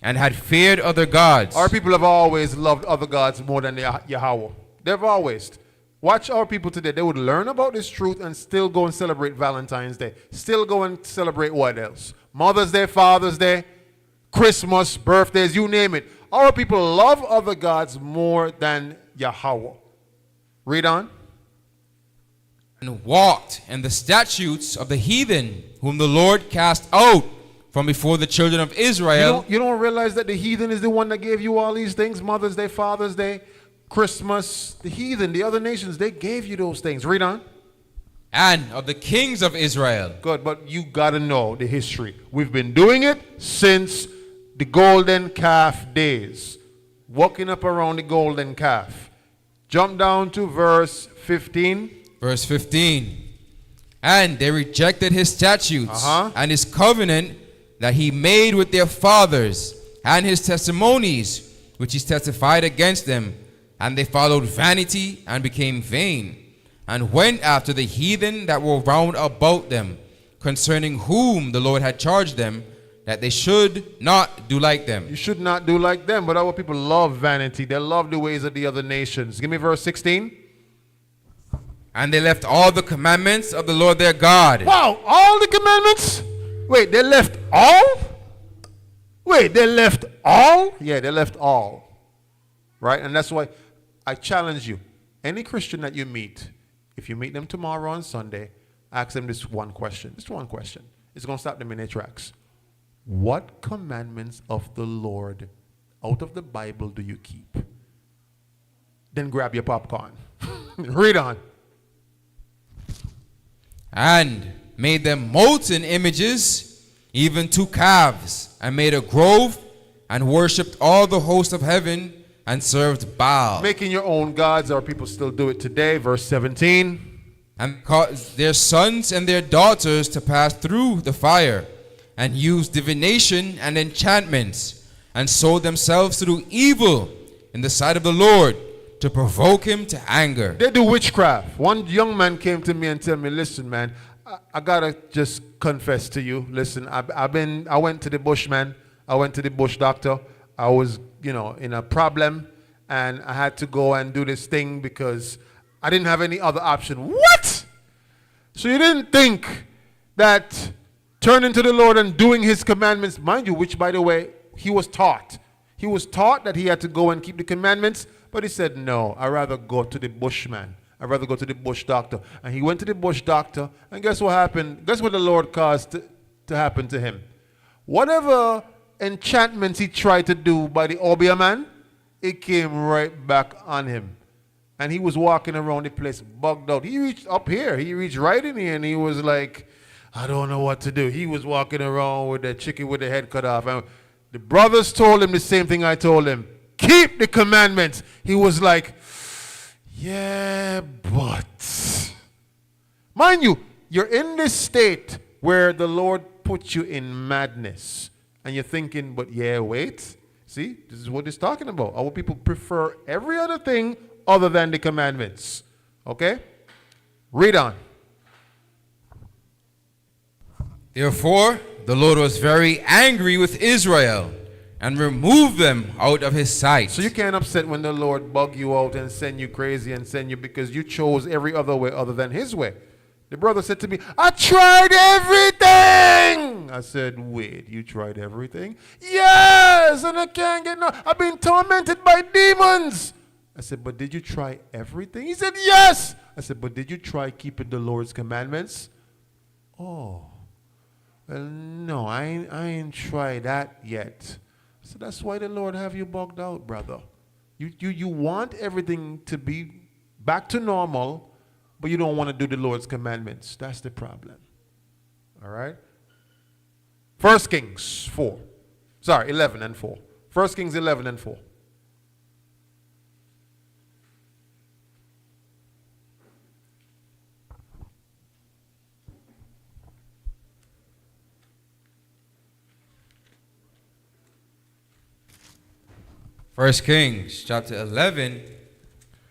and had feared other gods. Our people have always loved other gods more than Yahweh. They've always. Watch our people today. They would learn about this truth and still go and celebrate Valentine's Day. Still go and celebrate what else? Mother's Day, Father's Day, Christmas, birthdays, you name it. Our people love other gods more than Yahweh. Read on. And walked in the statutes of the heathen, whom the Lord cast out from before the children of Israel. You don't realize that the heathen is the one that gave you all these things? Mother's Day, Father's Day, Christmas. The heathen, the other nations, they gave you those things. Read on. And of the kings of Israel. Good, but you got to know the history. We've been doing it since the golden calf days. Walking up around the golden calf. Jump down to verse 15. Verse 15. And they rejected his statutes and his covenant that he made with their fathers, and his testimonies, which he testified against them. And they followed vanity and became vain, and went after the heathen that were round about them, concerning whom the Lord had charged them, that they should not do like them. You should not do like them, but our people love vanity. They love the ways of the other nations. Give me verse 16. And they left all the commandments of the Lord their God. Wow, all the commandments? Wait, they left all? Wait, they left all? Yeah, they left all. Right? And that's why I challenge you. Any Christian that you meet, if you meet them tomorrow on Sunday, ask them this one question. Just one question. It's going to stop them in their tracks. What commandments of the Lord out of the Bible do you keep? Then grab your popcorn. Read on. And made them molten images, even 2 calves, and made a grove, and worshipped all the host of heaven, and served Baal. Making your own gods, our people still do it today. Verse 17. And caused their sons and their daughters to pass through the fire, and use divination and enchantments, and sold themselves to do evil in the sight of the Lord, to provoke him to anger. They do witchcraft. One young man came to me and told me, listen, man, I gotta just confess to you. Listen, I went to the bushman. I went to the bush doctor. I was, in a problem, and I had to go and do this thing because I didn't have any other option. What? So you didn't think that turning to the Lord and doing his commandments, mind you, which, by the way, he was taught. He was taught that he had to go and keep the commandments, but he said, no, I'd rather go to the bushman. I'd rather go to the bush doctor. And he went to the bush doctor, and guess what happened? Guess what the Lord caused to happen to him? Whatever enchantments he tried to do by the Obeah man, it came right back on him. And he was walking around the place bugged out. He reached up here. He reached right in here and he was like, I don't know what to do. He was walking around with the chicken with the head cut off. And the brothers told him the same thing I told him. Keep the commandments. He was like, yeah, but. Mind you, you're in this state where the Lord puts you in madness. And you're thinking, but yeah, wait. See, this is what it's talking about. Our people prefer every other thing other than the commandments. Okay? Read on. Therefore, the Lord was very angry with Israel and removed them out of his sight. So you can't upset when the Lord bug you out and send you crazy and send you because you chose every other way other than his way. The brother said to me, I tried everything. I said, wait, you tried everything? Yes, and I can't get no. I've been tormented by demons. I said, but did you try everything? He said, yes. I said, but did you try keeping the Lord's commandments? Oh, well, no, I ain't tried that yet. So that's why the Lord have you bugged out, brother. You want everything to be back to normal, but you don't want to do the Lord's commandments. That's the problem. All right? 1 Kings 4. Sorry, 11 and 4. 1 Kings 11 and 4. First Kings chapter 11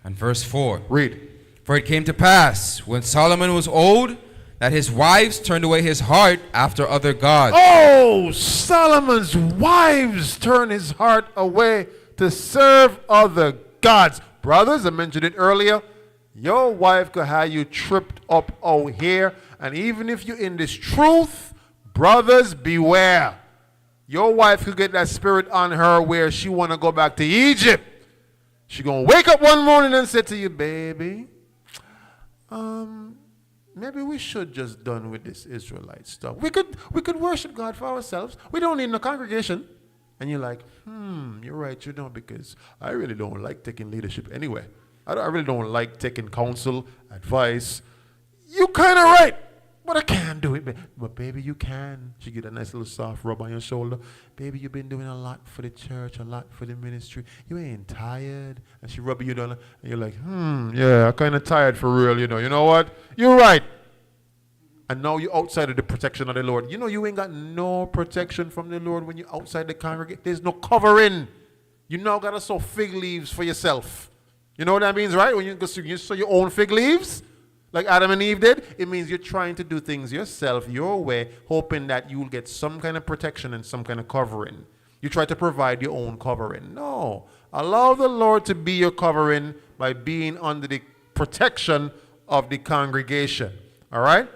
and verse 4. Read. For it came to pass, when Solomon was old, that his wives turned away his heart after other gods. Oh, Solomon's wives turned his heart away to serve other gods. Brothers, I mentioned it earlier. Your wife could have you tripped up out here. And even if you're in this truth, brothers, beware. Your wife could get that spirit on her where she want to go back to Egypt. She going to wake up one morning and say to you, baby, maybe we should just done with this Israelite stuff. We could worship God for ourselves. We don't need no congregation. And you're like, you're right, you know, because I really don't like taking leadership anyway. I really don't like taking counsel, advice. You kind of right. But I can't do it. But baby, you can. She get a nice little soft rub on your shoulder. Baby, you've been doing a lot for the church, a lot for the ministry. You ain't tired. And she rubbing you down. And you're like, yeah, I'm kind of tired for real, you know. You know what? You're right. And now you're outside of the protection of the Lord. You know you ain't got no protection from the Lord when you're outside the congregation. There's no covering. You now got to sow fig leaves for yourself. You know what that means, right? When you sow your own fig leaves, like Adam and Eve did, it means you're trying to do things yourself, your way, hoping that you'll get some kind of protection and some kind of covering. You try to provide your own covering. No. Allow the Lord to be your covering by being under the protection of the congregation. All right?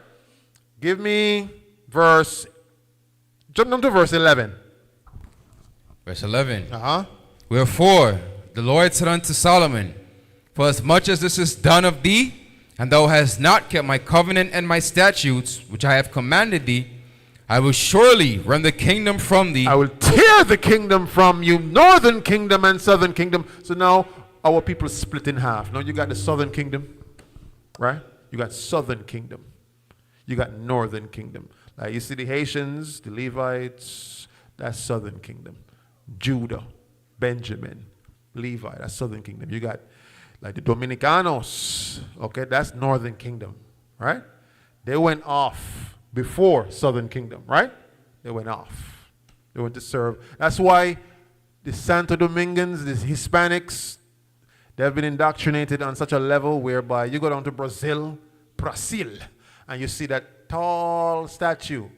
Give me jump down to verse 11. Verse 11. Uh-huh. Wherefore the Lord said unto Solomon, for as much as this is done of thee, and thou hast not kept my covenant and my statutes, which I have commanded thee, I will surely rend the kingdom from thee. I will tear the kingdom from you, northern kingdom and southern kingdom. So now our people split in half. Now you got the southern kingdom, right? You got southern kingdom. You got northern kingdom. Like you see the Haitians, the Levites, that's southern kingdom. Judah, Benjamin, Levi, that's southern kingdom. You got like the Dominicanos, okay, that's northern kingdom, right? They went off before southern kingdom, right? They went off. They went to serve. That's why the Santo Domingans, the Hispanics, they have been indoctrinated on such a level whereby you go down to Brazil, and you see that tall statue,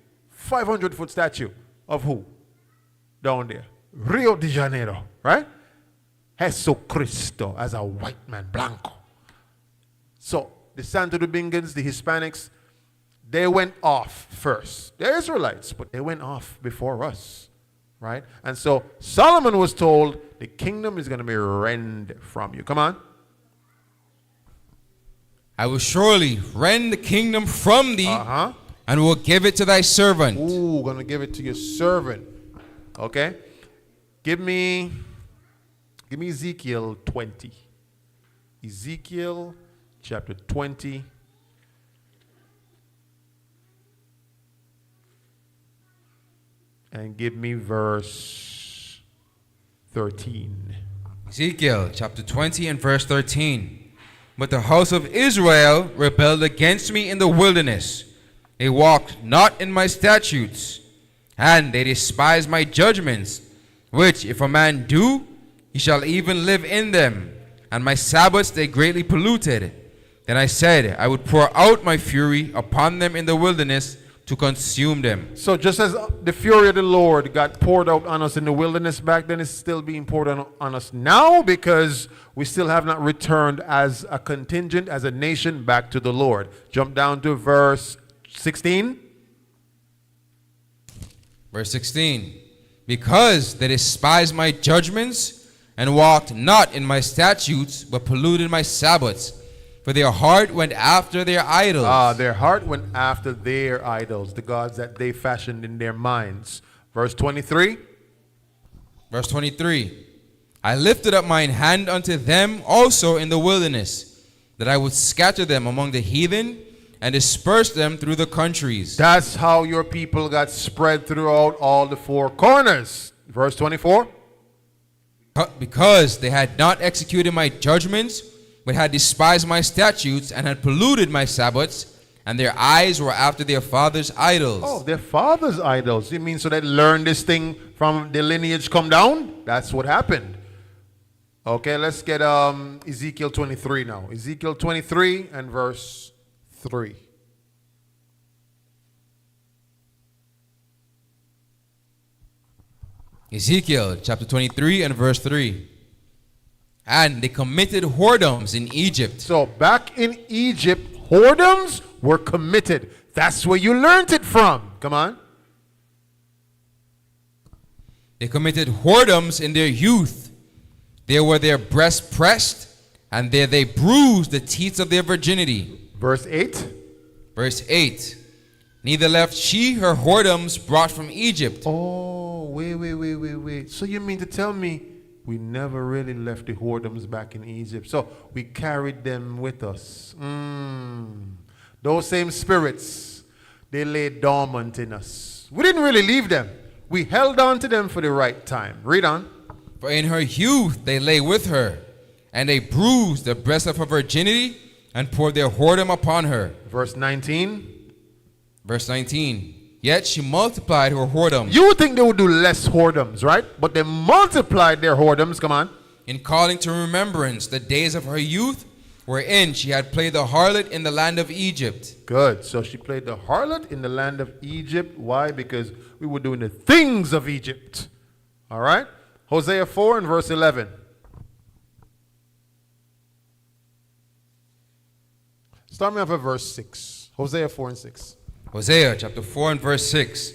500-foot statue of who? Down there. Rio de Janeiro, right? Jesucristo as a white man, blanco. So the Santo Domingans, the Hispanics, they went off first. They're Israelites, but they went off before us, right? And so Solomon was told the kingdom is going to be rend from you. Come on. I will surely rend the kingdom from thee, and will give it to thy servant. Ooh, going to give it to your servant. Okay. Give me Ezekiel 20. Ezekiel chapter 20. And give me verse 13. Ezekiel chapter 20 and verse 13. But the house of Israel rebelled against me in the wilderness. They walked not in my statutes, and they despised my judgments, which if a man do, he shall even live in them. And my Sabbaths they greatly polluted. Then I said, I would pour out my fury upon them in the wilderness to consume them. So just as the fury of the Lord got poured out on us in the wilderness back then, it's still being poured on us now, because we still have not returned as a contingent, as a nation, back to the Lord. Jump down to verse 16. Verse 16. Because they despised my judgments and walked not in my statutes, but polluted my Sabbaths. For their heart went after their idols. Their heart went after their idols, the gods that they fashioned in their minds. Verse 23. Verse 23. I lifted up mine hand unto them also in the wilderness, that I would scatter them among the heathen and disperse them through the countries. That's how your people got spread throughout all the four corners. Verse 24. Because they had not executed my judgments, but had despised my statutes and had polluted my Sabbaths, and their eyes were after their fathers' idols. Oh, their fathers' idols. You mean so they learned this thing from the lineage come down? That's what happened. Okay, let's get Ezekiel 23 now. Ezekiel 23 and verse 3. Ezekiel chapter 23 and verse 3. And they committed whoredoms in Egypt. So back in Egypt, whoredoms were committed. That's where you learned it from. Come on. They committed whoredoms in their youth. There were their breasts pressed, and there they bruised the teats of their virginity. Verse 8. Verse 8. Neither left she her whoredoms brought from Egypt. Oh, wait. So you mean to tell me we never really left the whoredoms back in Egypt? So we carried them with us. Those same spirits, they lay dormant in us. We didn't really leave them. We held on to them for the right time. Read on. For in her youth they lay with her, and they bruised the breast of her virginity, and poured their whoredom upon her. Verse 19. Verse 19. Yet she multiplied her whoredoms. You would think they would do less whoredoms, right? But they multiplied their whoredoms. Come on. In calling to remembrance the days of her youth, wherein she had played the harlot in the land of Egypt. Good. So she played the harlot in the land of Egypt. Why? Because we were doing the things of Egypt. All right? Hosea 4 and verse 11. Start me off at verse 6. Hosea 4 and 6. Hosea chapter 4 and verse 6.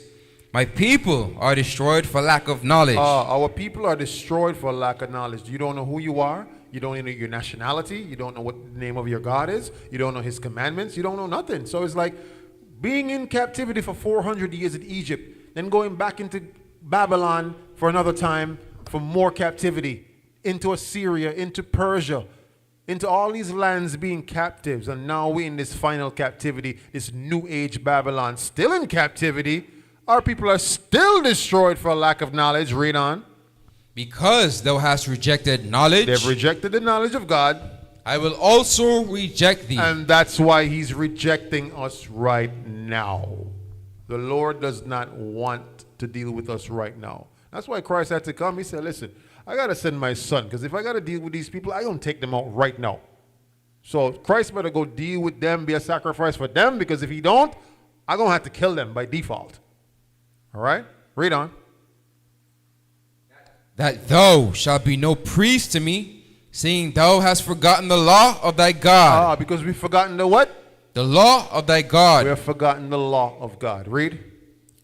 My people are destroyed for lack of knowledge. Our people are destroyed for lack of knowledge. You don't know who you are. You don't know your nationality. You don't know what the name of your God is. You don't know his commandments. You don't know nothing. So it's like being in captivity for 400 years in Egypt, then going back into Babylon for another time for more captivity, into Assyria, into Persia, into all these lands being captives. And now we're in this final captivity, this new age Babylon, still in captivity. Our people are still destroyed for lack of knowledge. Read on. Because thou hast rejected knowledge, They've rejected the knowledge of God. I will also reject thee. And that's why he's rejecting us right now. The Lord does not want to deal with us right now. That's why Christ had to come. He said, listen, I got to send my son, because if I got to deal with these people, I don't take them out right now. So Christ better go deal with them, be a sacrifice for them, because if he don't, I'm going to have to kill them by default. All right? Read on. That thou shalt be no priest to me, seeing thou hast forgotten the law of thy God. Because we've forgotten the what? The law of thy God. We have forgotten the law of God. Read.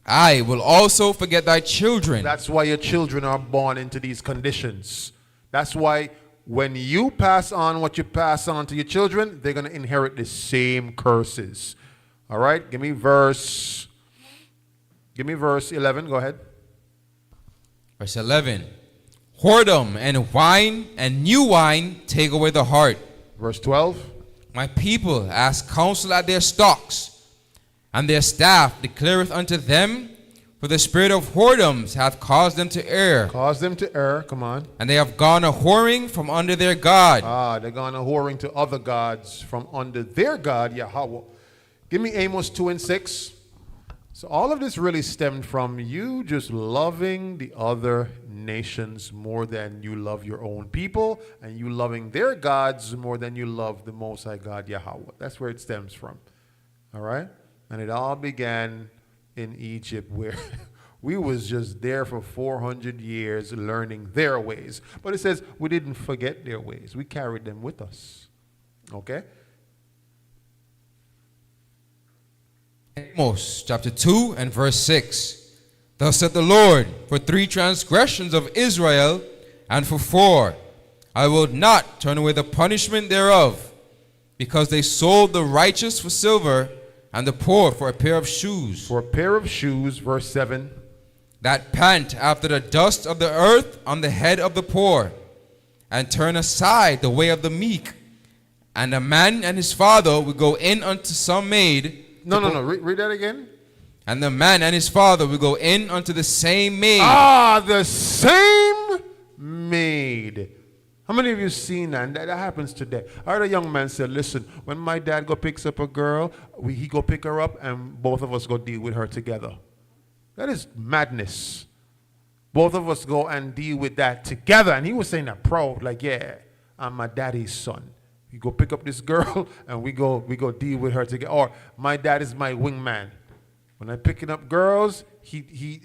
I will also forget thy children. That's why your children are born into these conditions. That's why when you pass on what you pass on to your children, they're going to inherit the same curses. All right? Give me verse 11. Go ahead. Verse 11. Whoredom and wine and new wine take away the heart, Verse 12. My people ask counsel at their stocks, and their staff declareth unto them, for the spirit of whoredoms hath caused them to err. Cause them to err. Come on. And they have gone a whoring from under their God. They're gone a whoring to other gods from under their God, Yahweh. Give me Amos 2 and 6. So all of this really stemmed from you just loving the other nations more than you love your own people, and you loving their gods more than you love the Most High God, Yahweh. That's where it stems from. All right? And it all began in Egypt, where we was just there for 400 years learning their ways. But it says we didn't forget their ways. We carried them with us. Okay? Amos chapter 2 and verse 6. Thus saith the Lord, for 3 transgressions of Israel, and for 4, I will not turn away the punishment thereof, because they sold the righteous for silver, and the poor for a pair of shoes. For a pair of shoes, verse 7. That pant after the dust of the earth on the head of the poor, and turn aside the way of the meek. And a man and his father will go in unto some maid. No. Read that again. And the man and his father will go in unto the same maid. The same maid. How many of you seen that? And that happens today. I heard a young man say, listen, when my dad go picks up a girl, he go pick her up and both of us go deal with her together. That is madness. Both of us go and deal with that together. And he was saying that proud, like, yeah, I'm my daddy's son. You go pick up this girl and we go deal with her together. Or my dad is my wingman. When I'm picking up girls, he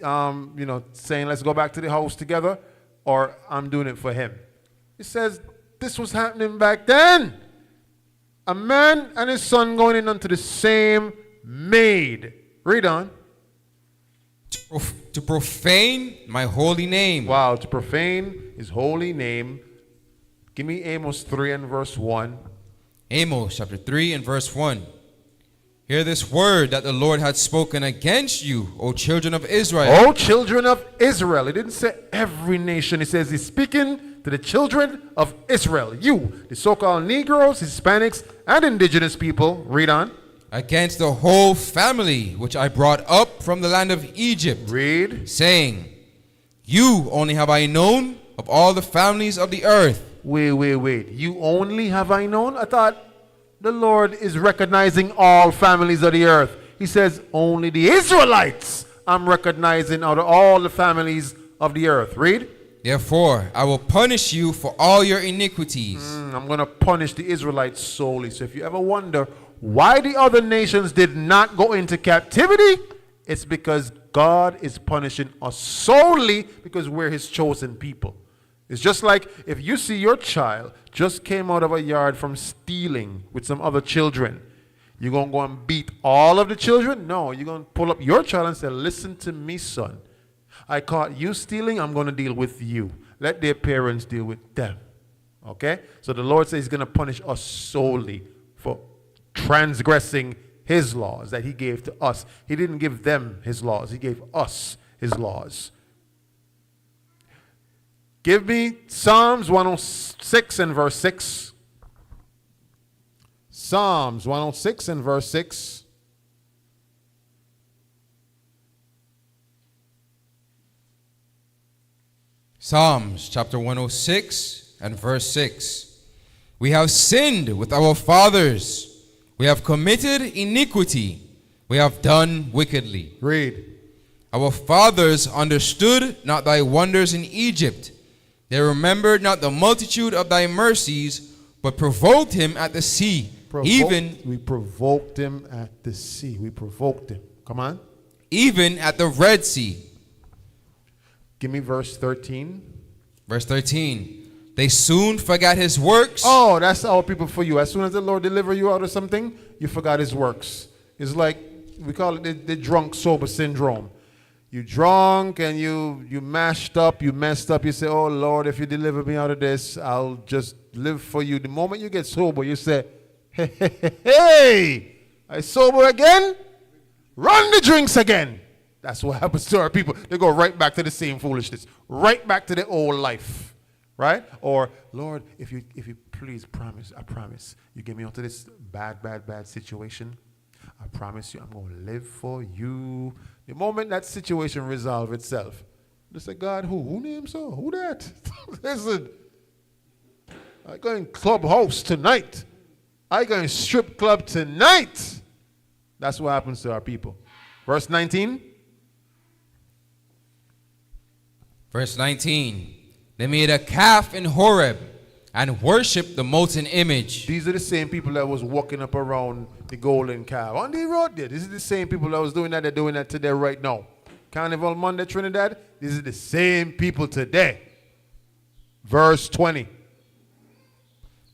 saying let's go back to the house together, or I'm doing it for him. It says this was happening back then. A man and his son going in unto the same maid. Read on. To profane my holy name. Wow, to profane his holy name. Give me Amos 3 and verse 1. Amos chapter 3 and verse 1. Hear this word that the Lord had spoken against you, O children of Israel. O children of Israel. It didn't say every nation. It says he's speaking to the children of Israel. You, the so-called Negroes, Hispanics, and indigenous people. Read on. Against the whole family which I brought up from the land of Egypt. Read. Saying, you only have I known of all the families of the earth. Wait. You only have I known? I thought the Lord is recognizing all families of the earth. He says only the Israelites I'm recognizing out of all the families of the earth. Read. Therefore, I will punish you for all your iniquities. I'm going to punish the Israelites solely. So if you ever wonder why the other nations did not go into captivity, it's because God is punishing us solely because we're his chosen people. It's just like if you see your child just came out of a yard from stealing with some other children, you're going to go and beat all of the children? No, you're going to pull up your child and say, listen to me, son. I caught you stealing, I'm going to deal with you. Let their parents deal with them. Okay? So the Lord says he's going to punish us solely for transgressing his laws that he gave to us. He didn't give them his laws. He gave us his laws. Give me Psalms 106 and verse 6. Psalms 106 and verse 6. Psalms chapter 106 and verse 6. We have sinned with our fathers. We have committed iniquity. We have done wickedly. Read. Our fathers understood not thy wonders in Egypt. They remembered not the multitude of thy mercies, but provoked him at the sea. We provoked him at the sea. We provoked him. Come on. Even at the Red Sea. Give me verse 13. Verse 13. They soon forgot his works. Oh, that's our people for you. As soon as the Lord deliver you out of something, you forgot his works. It's like, we call it the drunk sober syndrome. You drunk and you mashed up, you messed up. You say, oh, Lord, if you deliver me out of this, I'll just live for you. The moment you get sober, you say, hey, I sober again? Run the drinks again. That's what happens to our people. They go right back to the same foolishness. Right back to their old life. right? Or, Lord, if you please promise, I promise, you get me out of this bad situation, I promise you I'm going to live for you. The moment that situation resolves itself, they say, God, who? Who named so? Who that? Listen, I going clubhouse tonight. I going strip club tonight. That's what happens to our people. Verse 19. Verse 19. They made a calf in Horeb and worshipped the molten image. These are the same people that was walking up around the golden calf on the road there. This is the same people that was doing that. They're doing that today right now. Carnival Monday, Trinidad. These are the same people today. Verse 20.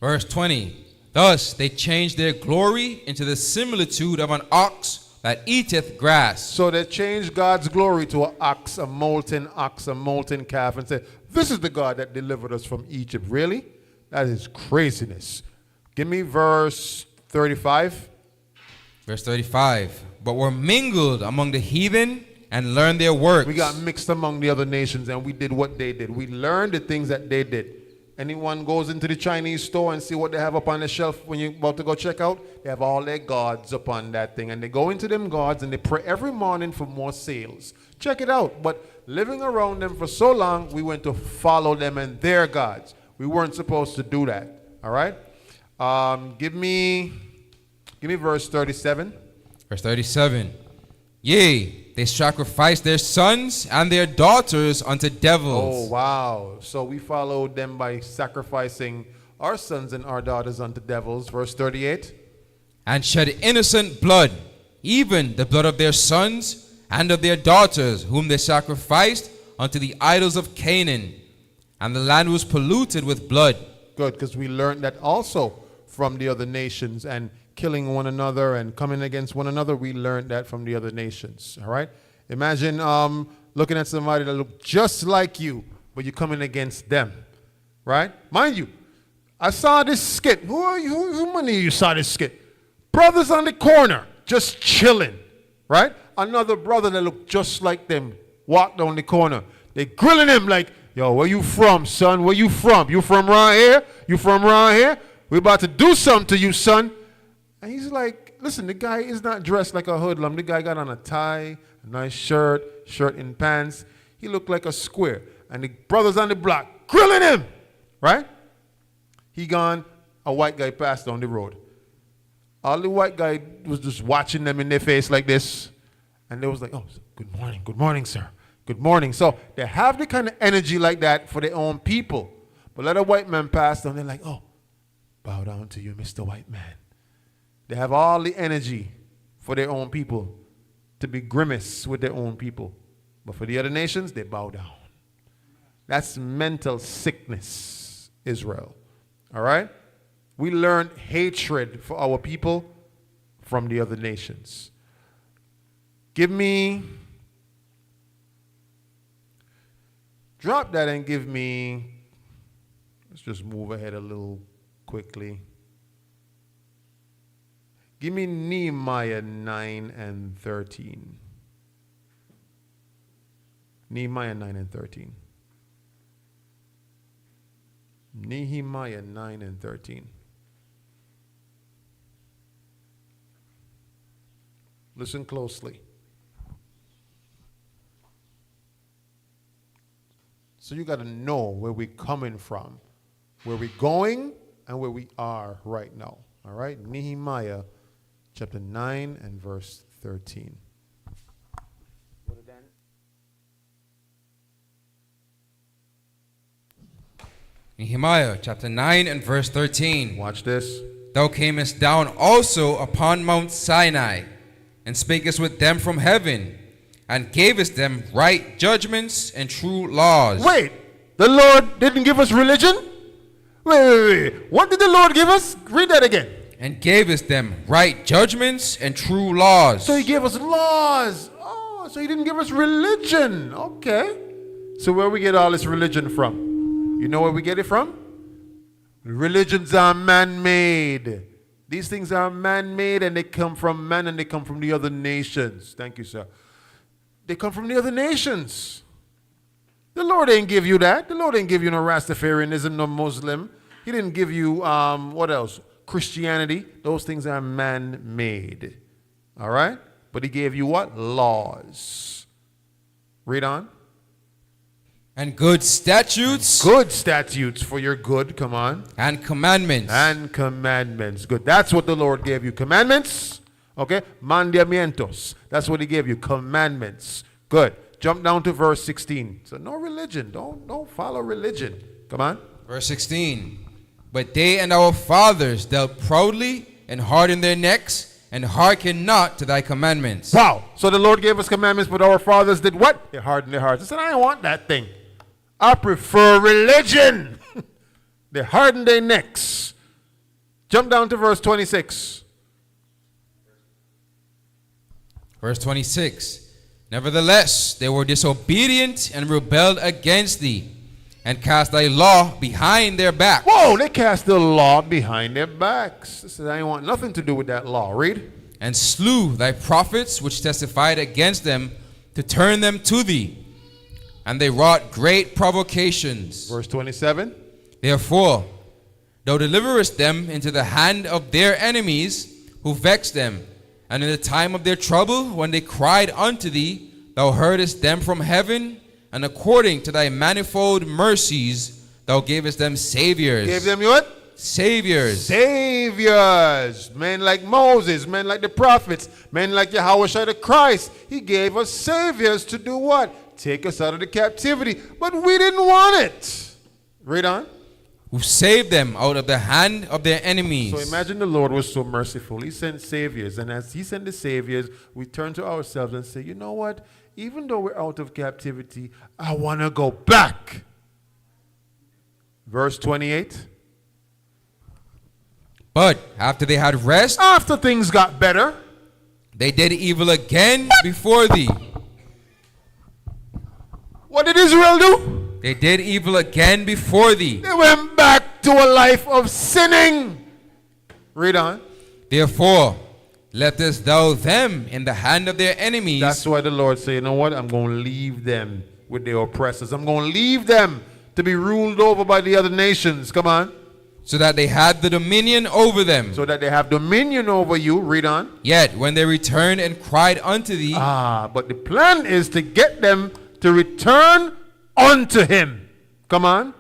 Verse 20. Thus they changed their glory into the similitude of an ox that eateth grass. So they changed God's glory to an ox, a molten calf, and said, this is the God that delivered us from Egypt. Really? That is craziness. Give me verse 35. Verse 35. But were mingled among the heathen and learned their works. We got mixed among the other nations and we did what they did. We learned the things that they did. Anyone goes into the Chinese store and see what they have up on the shelf when you're about to go check out, they have all their gods up on that thing. And they go into them gods and they pray every morning for more sales. Check it out. But living around them for so long, we went to follow them and their gods. We weren't supposed to do that. All right? Give me verse 37. Verse 37. Yea, they sacrificed their sons and their daughters unto devils. Oh, wow. So we followed them by sacrificing our sons and our daughters unto devils. Verse 38. And shed innocent blood, even the blood of their sons and of their daughters, whom they sacrificed unto the idols of Canaan. And the land was polluted with blood. Good, because we learned that also from the other nations, and killing one another and coming against one another. We learned that from the other nations. All right? Imagine looking at somebody that look just like you, but you're coming against them. Right? Mind you, I saw this skit. Who many of you saw this skit? Brothers on the corner, just chilling. Right? Another brother that looked just like them walked down the corner. They grilling him like, yo, where you from, son? Where you from? You from around here? You from around here? We about to do something to you, son. And he's like, listen, the guy is not dressed like a hoodlum. The guy got on a tie, a nice shirt and pants. He looked like a square. And the brothers on the block grilling him, right? He gone, a white guy passed on the road. All the white guy was just watching them in their face like this. And they was like, oh, good morning, sir. Good morning. So they have the kind of energy like that for their own people. But let a white man pass them, they're like, oh, bow down to you, Mr. White Man. They have all the energy for their own people to be grimace with their own people. But for the other nations, they bow down. That's mental sickness, Israel. All right? We learned hatred for our people from the other nations. Drop that and give me, let's just move ahead a little quickly. Give me Nehemiah 9 and 13. Nehemiah 9 and 13. Nehemiah 9 and 13. Listen closely. So you got to know where we're coming from, where we're going, and where we are right now. All right? Nehemiah chapter 9 and verse 13. Nehemiah chapter 9 and verse 13. Watch this. Thou camest down also upon Mount Sinai, and spakest with them from heaven, and gavest them right judgments and true laws. Wait, the Lord didn't give us religion? Wait. What did the Lord give us? Read that again. And gavest them right judgments and true laws. So he gave us laws. Oh, so he didn't give us religion. Okay. So where we get all this religion from? You know where we get it from? Religions are man-made. These things are man-made, and they come from man, and they come from the other nations. Thank you, sir. They come from the other nations. The Lord ain't give you that. The Lord ain't give you no Rastafarianism, no Muslim. He didn't give you, what else? Christianity. Those things are man-made. All right? But he gave you what? Laws. Read on. And good statutes. Good statutes for your good. Come on. And commandments. And commandments. Good. That's what the Lord gave you. Commandments. Okay? Mandamientos. That's what he gave you. Commandments. Good. Jump down to verse 16. So no religion. Don't follow religion. Come on. Verse 16. But they and our fathers dealt proudly and hardened their necks and hearkened not to thy commandments. Wow. So the Lord gave us commandments, but our fathers did what? They hardened their hearts. They said, I don't want that thing. I prefer religion. They hardened their necks. Jump down to verse 26. Verse 26. Nevertheless, they were disobedient and rebelled against thee, and cast thy law behind their back. Whoa, they cast the law behind their backs. They said, I want nothing to do with that law. Read. And slew thy prophets which testified against them to turn them to thee. And they wrought great provocations. Verse 27. Therefore, thou deliverest them into the hand of their enemies who vexed them. And in the time of their trouble, when they cried unto thee, thou heardest them from heaven, and according to thy manifold mercies, thou gavest them saviors. Gave them what? Saviors. Saviors. Men like Moses, men like the prophets, men like Yahweh the Christ. He gave us saviors to do what? Take us out of the captivity. But we didn't want it. Read on. Who saved them out of the hand of their enemies. So imagine the Lord was so merciful. He sent saviors. And as he sent the saviors, we turn to ourselves and say, you know what? Even though we're out of captivity, I want to go back. Verse 28. But after they had rest, after things got better, they did evil again before thee. What did Israel do? They did evil again before thee. They went back to a life of sinning. Read on. Therefore, lettest thou them in the hand of their enemies. That's why the Lord said, you know what? I'm going to leave them with their oppressors. I'm going to leave them to be ruled over by the other nations. Come on. So that they had the dominion over them. So that they have dominion over you. Read on. Yet when they returned and cried unto thee. But the plan is to get them to return unto him. Come on.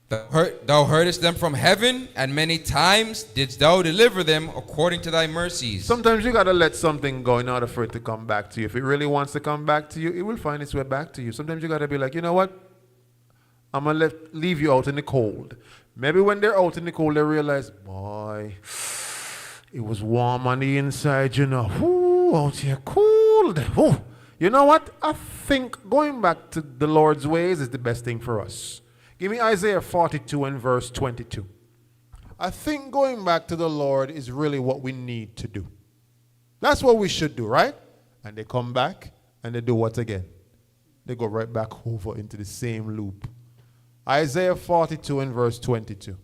Thou heardest them from heaven, and many times didst thou deliver them according to thy mercies. Sometimes you got to let something go in order for it to come back to you. If it really wants to come back to you, it will find its way back to you. Sometimes you got to be like, you know what? I'm going to leave you out in the cold. Maybe when they're out in the cold, they realize, boy, it was warm on the inside, you know. Ooh, out here cold. Ooh. You know what? I think going back to the Lord's ways is the best thing for us. Give me Isaiah 42 and verse 22. I think going back to the Lord is really what we need to do. That's what we should do, right? And they come back and they do what again? They go right back over into the same loop. Isaiah 42 and verse 22.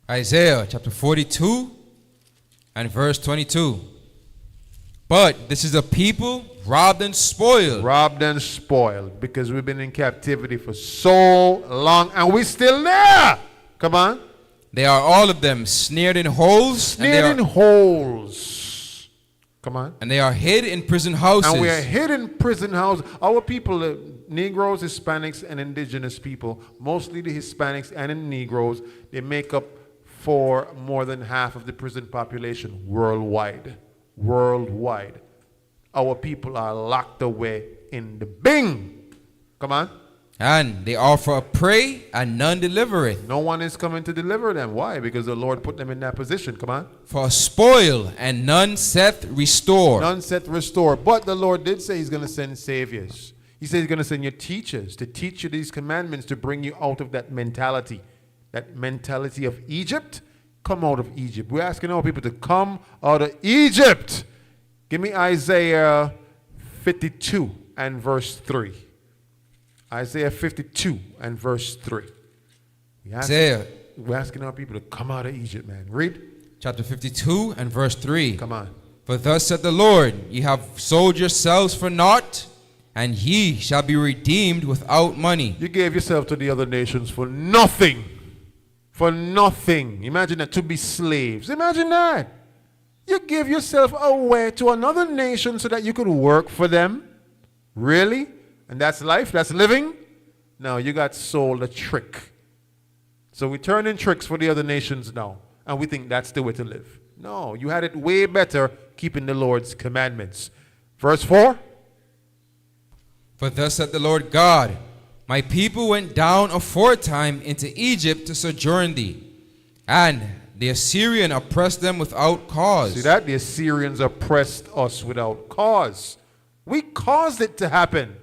Isaiah chapter 42 and verse 22. But this is a people robbed and spoiled. Robbed and spoiled because we've been in captivity for so long and we're still there. Come on. They are all of them snared in holes. Snared in holes. Come on. And they are hid in prison houses. And we are hid in prison houses. Our people, Negroes, Hispanics, and indigenous people, mostly the Hispanics and the Negroes, they make up for more than half of the prison population worldwide. Worldwide. Our people are locked away in the Bing. Come on. And they offer a prey, and none delivereth. No one is coming to deliver them. Why? Because the Lord put them in that position. Come on. For a spoil, and none saith restore. None saith restore. But the Lord did say he's going to send saviors. He said he's going to send you teachers to teach you these commandments to bring you out of that mentality. That mentality of Egypt. Come out of Egypt. We're asking our people to come out of Egypt. Give me Isaiah 52 and verse 3. Isaiah 52 and verse 3. We're asking our people to come out of Egypt, man. Read. Chapter 52 and verse 3. Come on. For thus said the Lord, ye have sold yourselves for naught, and ye shall be redeemed without money. You gave yourself to the other nations for nothing. For nothing. Imagine that, to be slaves. Imagine that. You give yourself away to another nation so that you could work for them. Really? And that's life? That's living? No, you got sold a trick. So we turn in tricks for the other nations now. And we think that's the way to live. No, you had it way better keeping the Lord's commandments. Verse 4. For thus said the Lord God, my people went down aforetime into Egypt to sojourn thee, and the Assyrian oppressed them without cause. See that? The Assyrians oppressed us without cause. We caused it to happen.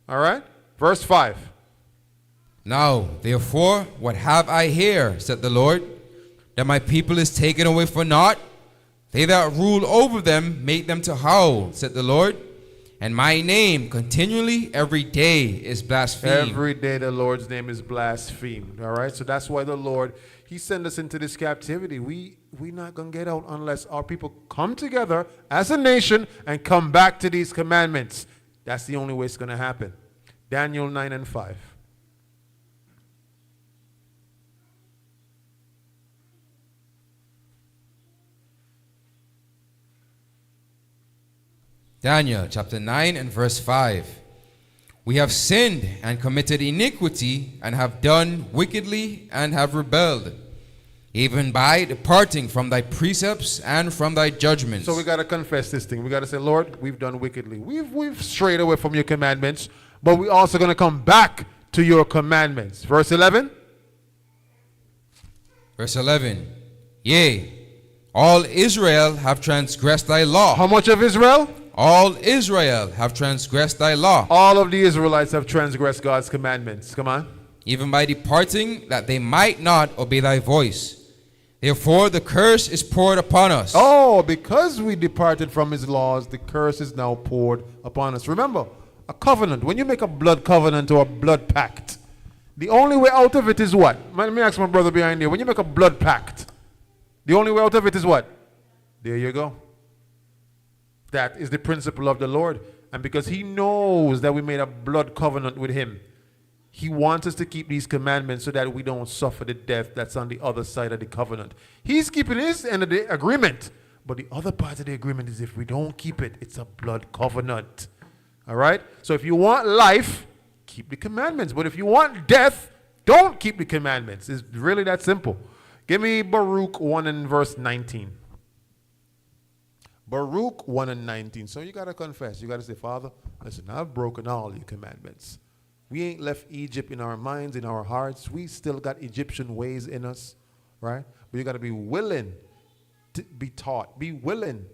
All right? Verse 5. Now, therefore, what have I here, said the Lord, that my people is taken away for naught? They that rule over them make them to howl, said the Lord. And my name continually every day is blasphemed. Every day the Lord's name is blasphemed. All right? So that's why the Lord, he sent us into this captivity. We're not going to get out unless our people come together as a nation and come back to these commandments. That's the only way it's going to happen. Daniel 9 and 5. Daniel chapter 9 and verse 5. We have sinned and committed iniquity and have done wickedly and have rebelled, even by departing from thy precepts and from thy judgments. So we got to confess this thing. We got to say, Lord, we've done wickedly. We've strayed away from your commandments, but we're also going to come back to your commandments. Verse 11. Verse 11. Yea, all Israel have transgressed thy law. How much of Israel? All Israel have transgressed thy law. All of the Israelites have transgressed God's commandments. Come on. Even by departing, that they might not obey thy voice. Therefore the curse is poured upon us. Oh, because we departed from his laws, the curse is now poured upon us. Remember, a covenant. When you make a blood covenant or a blood pact, the only way out of it is what? Let me ask my brother behind here. When you make a blood pact, the only way out of it is what? There you go. That is the principle of the Lord. And because he knows that we made a blood covenant with him, he wants us to keep these commandments so that we don't suffer the death that's on the other side of the covenant. He's keeping his end of the agreement. But the other part of the agreement is if we don't keep it, it's a blood covenant. All right? So if you want life, keep the commandments. But if you want death, don't keep the commandments. It's really that simple. Give me Baruch 1 and verse 19. Baruch 1 and 19. So you got to confess. You got to say, Father, listen, I've broken all your commandments. We ain't left Egypt in our minds, in our hearts. We still got Egyptian ways in us, right? But you got to be willing to be taught. Be willing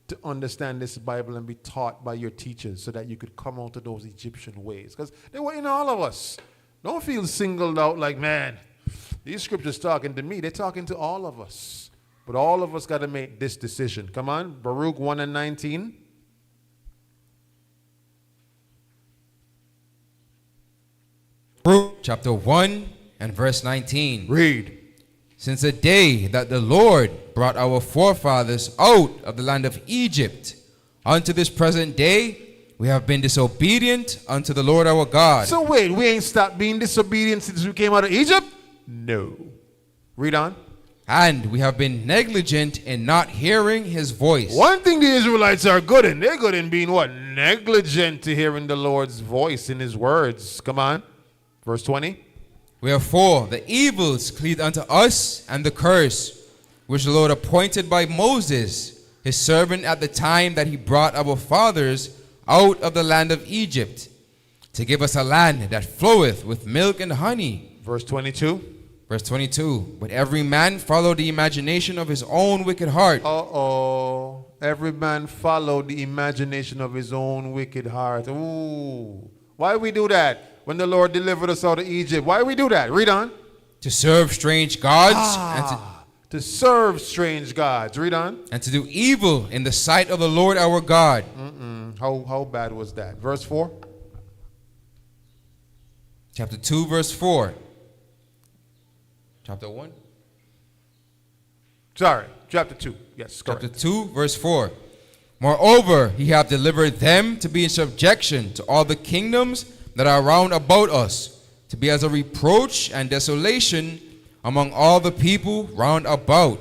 to understand this Bible and be taught by your teachers so that you could come out of those Egyptian ways. Because they were in all of us. Don't feel singled out like, man, these scriptures talking to me. They're talking to all of us. But all of us got to make this decision. Come on, Baruch 1 and 19. Baruch chapter 1 and verse 19. Read. Since the day that the Lord brought our forefathers out of the land of Egypt unto this present day, we have been disobedient unto the Lord our God. So wait, we ain't stopped being disobedient since we came out of Egypt? No. Read on. And we have been negligent in not hearing his voice. One thing the Israelites are good in, they're good in being what? Negligent to hearing the Lord's voice in his words. Come on. Verse 20. Wherefore the evils cleave unto us, and the curse, which the Lord appointed by Moses, his servant, at the time that he brought our fathers out of the land of Egypt, to give us a land that floweth with milk and honey. Verse 22. Verse 22. But every man followed the imagination of his own wicked heart. Uh-oh. Every man followed the imagination of his own wicked heart. Ooh. Why we do that? When the Lord delivered us out of Egypt. Why we do that? Read on. To serve strange gods. To serve strange gods. Read on. And to do evil in the sight of the Lord our God. How bad was that? Verse 4. Chapter 2, verse 4. Chapter 1? Sorry, chapter 2. Yes, correct. Chapter 2, verse 4. Moreover, he hath delivered them to be in subjection to all the kingdoms that are round about us, to be as a reproach and desolation among all the people round about,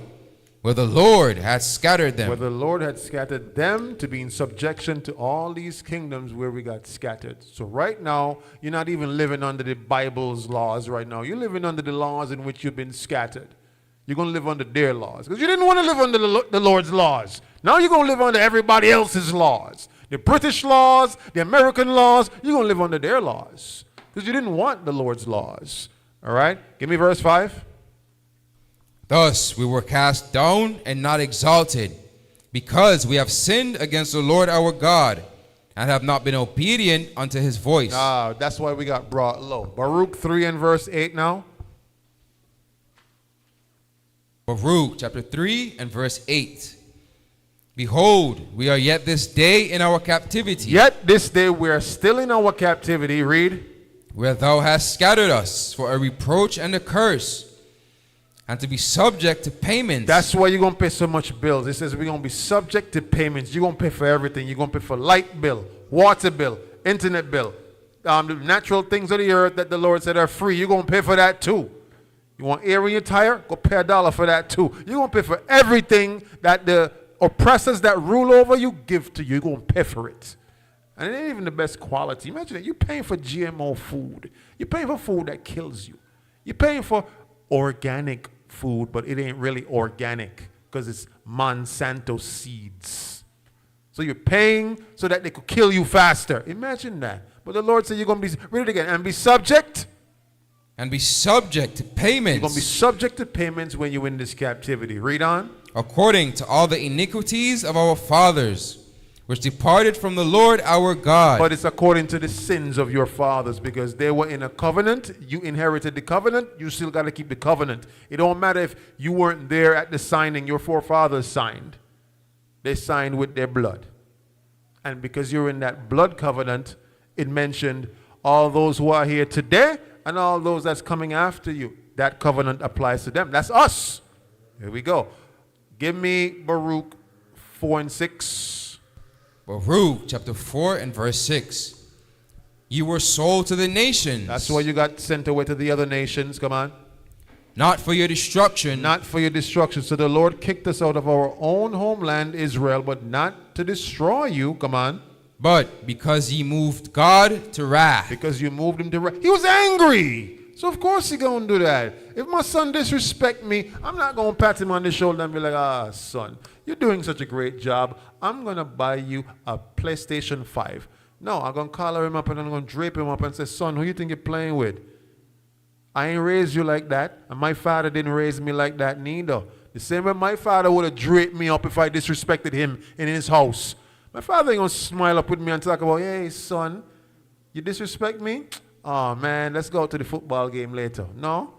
where the Lord hath scattered them. Where the Lord had scattered them to be in subjection to all these kingdoms where we got scattered. So right now, you're not even living under the Bible's laws right now. You're living under the laws in which you've been scattered. You're going to live under their laws. Because you didn't want to live under the Lord's laws. Now you're going to live under everybody else's laws. The British laws, the American laws, you're going to live under their laws. Because you didn't want the Lord's laws. All right? Give me verse 5. Thus we were cast down and not exalted, because we have sinned against the Lord our God, and have not been obedient unto his voice. That's why we got brought low. Baruch 3 and verse 8 now. Baruch chapter 3 and verse 8. Behold, we are yet this day in our captivity. Yet this day we are still in our captivity. Read. Where thou hast scattered us for a reproach and a curse, and to be subject to payments. That's why you're going to pay so much bills. It says we're going to be subject to payments. You're going to pay for everything. You're going to pay for light bill, water bill, internet bill, the natural things of the earth that the Lord said are free. You're going to pay for that too. You want air in your tire? Go pay $1 for that too. You're going to pay for everything that the oppressors that rule over you give to you. You're going to pay for it. And it ain't even the best quality. Imagine that. You're paying for GMO food. You're paying for food that kills you. You're paying for organic food, but it ain't really organic because it's Monsanto seeds. So you're paying so that they could kill you faster. Imagine that. But the Lord said you're going to be, read it again, and be subject. And be subject to payments. You're going to be subject to payments when you're in this captivity. Read on. According to all the iniquities of our fathers, which departed from the Lord our God. But it's according to the sins of your fathers, because they were in a covenant. You inherited the covenant. You still got to keep the covenant. It don't matter if you weren't there at the signing. Your forefathers signed. They signed with their blood. And because you're in that blood covenant, it mentioned all those who are here today and all those that's coming after you. That covenant applies to them. That's us. Here we go. Give me Baruch 4 and 6. Baruch chapter 4 and verse 6. You were sold to the nations. That's why you got sent away to the other nations. Come on. Not for your destruction. Not for your destruction. So the Lord kicked us out of our own homeland, Israel, but not to destroy you. Come on. But because ye moved God to wrath. Because you moved him to wrath. He was angry. So of course he's going to do that. If my son disrespect me, I'm not going to pat him on the shoulder and be like, son, you're doing such a great job. I'm going to buy you a PlayStation 5. No, I'm going to collar him up and I'm going to drape him up and say, son, who you think you're playing with? I ain't raised you like that. And my father didn't raise me like that neither. The same way my father would have draped me up if I disrespected him in his house. My father ain't going to smile up with me and talk about, hey, son, you disrespect me? Oh, man, let's go to the football game later. No.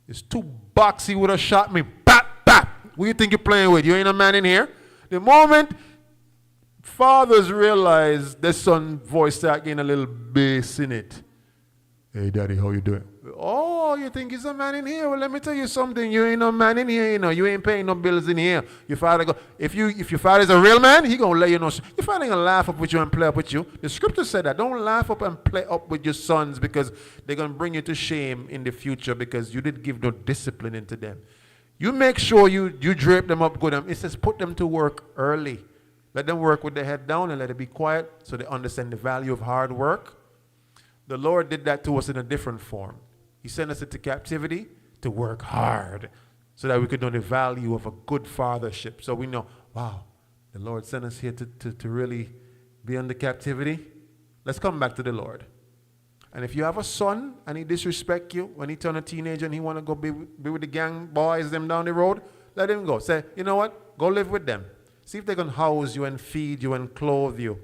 It's 2 bucks he would have shot me. Bap, bap. Who you think you're playing with? You ain't a man in here. The moment fathers realize their son's voice start getting a little bass in it. Hey, daddy, how you doing? Oh, you think he's a man in here? Well, let me tell you something. You ain't no man in here, you know. You ain't paying no bills in here. Your father go, if your father's a real man, he gonna let you know. Your father ain't gonna laugh up with you and play up with you. The scripture said that. Don't laugh up and play up with your sons because they're gonna bring you to shame in the future because you didn't give no discipline into them. You make sure you drape them up good. It says put them to work early. Let them work with their head down and let it be quiet so they understand the value of hard work. The Lord did that to us in a different form. He sent us into captivity to work hard so that we could know the value of a good fathership. So we know, wow, the Lord sent us here to really be under captivity. Let's come back to the Lord. And if you have a son and he disrespect you when he turn a teenager and he want to go be with the gang boys them down the road, let him go. Say, you know what? Go live with them. See if they can house you and feed you and clothe you.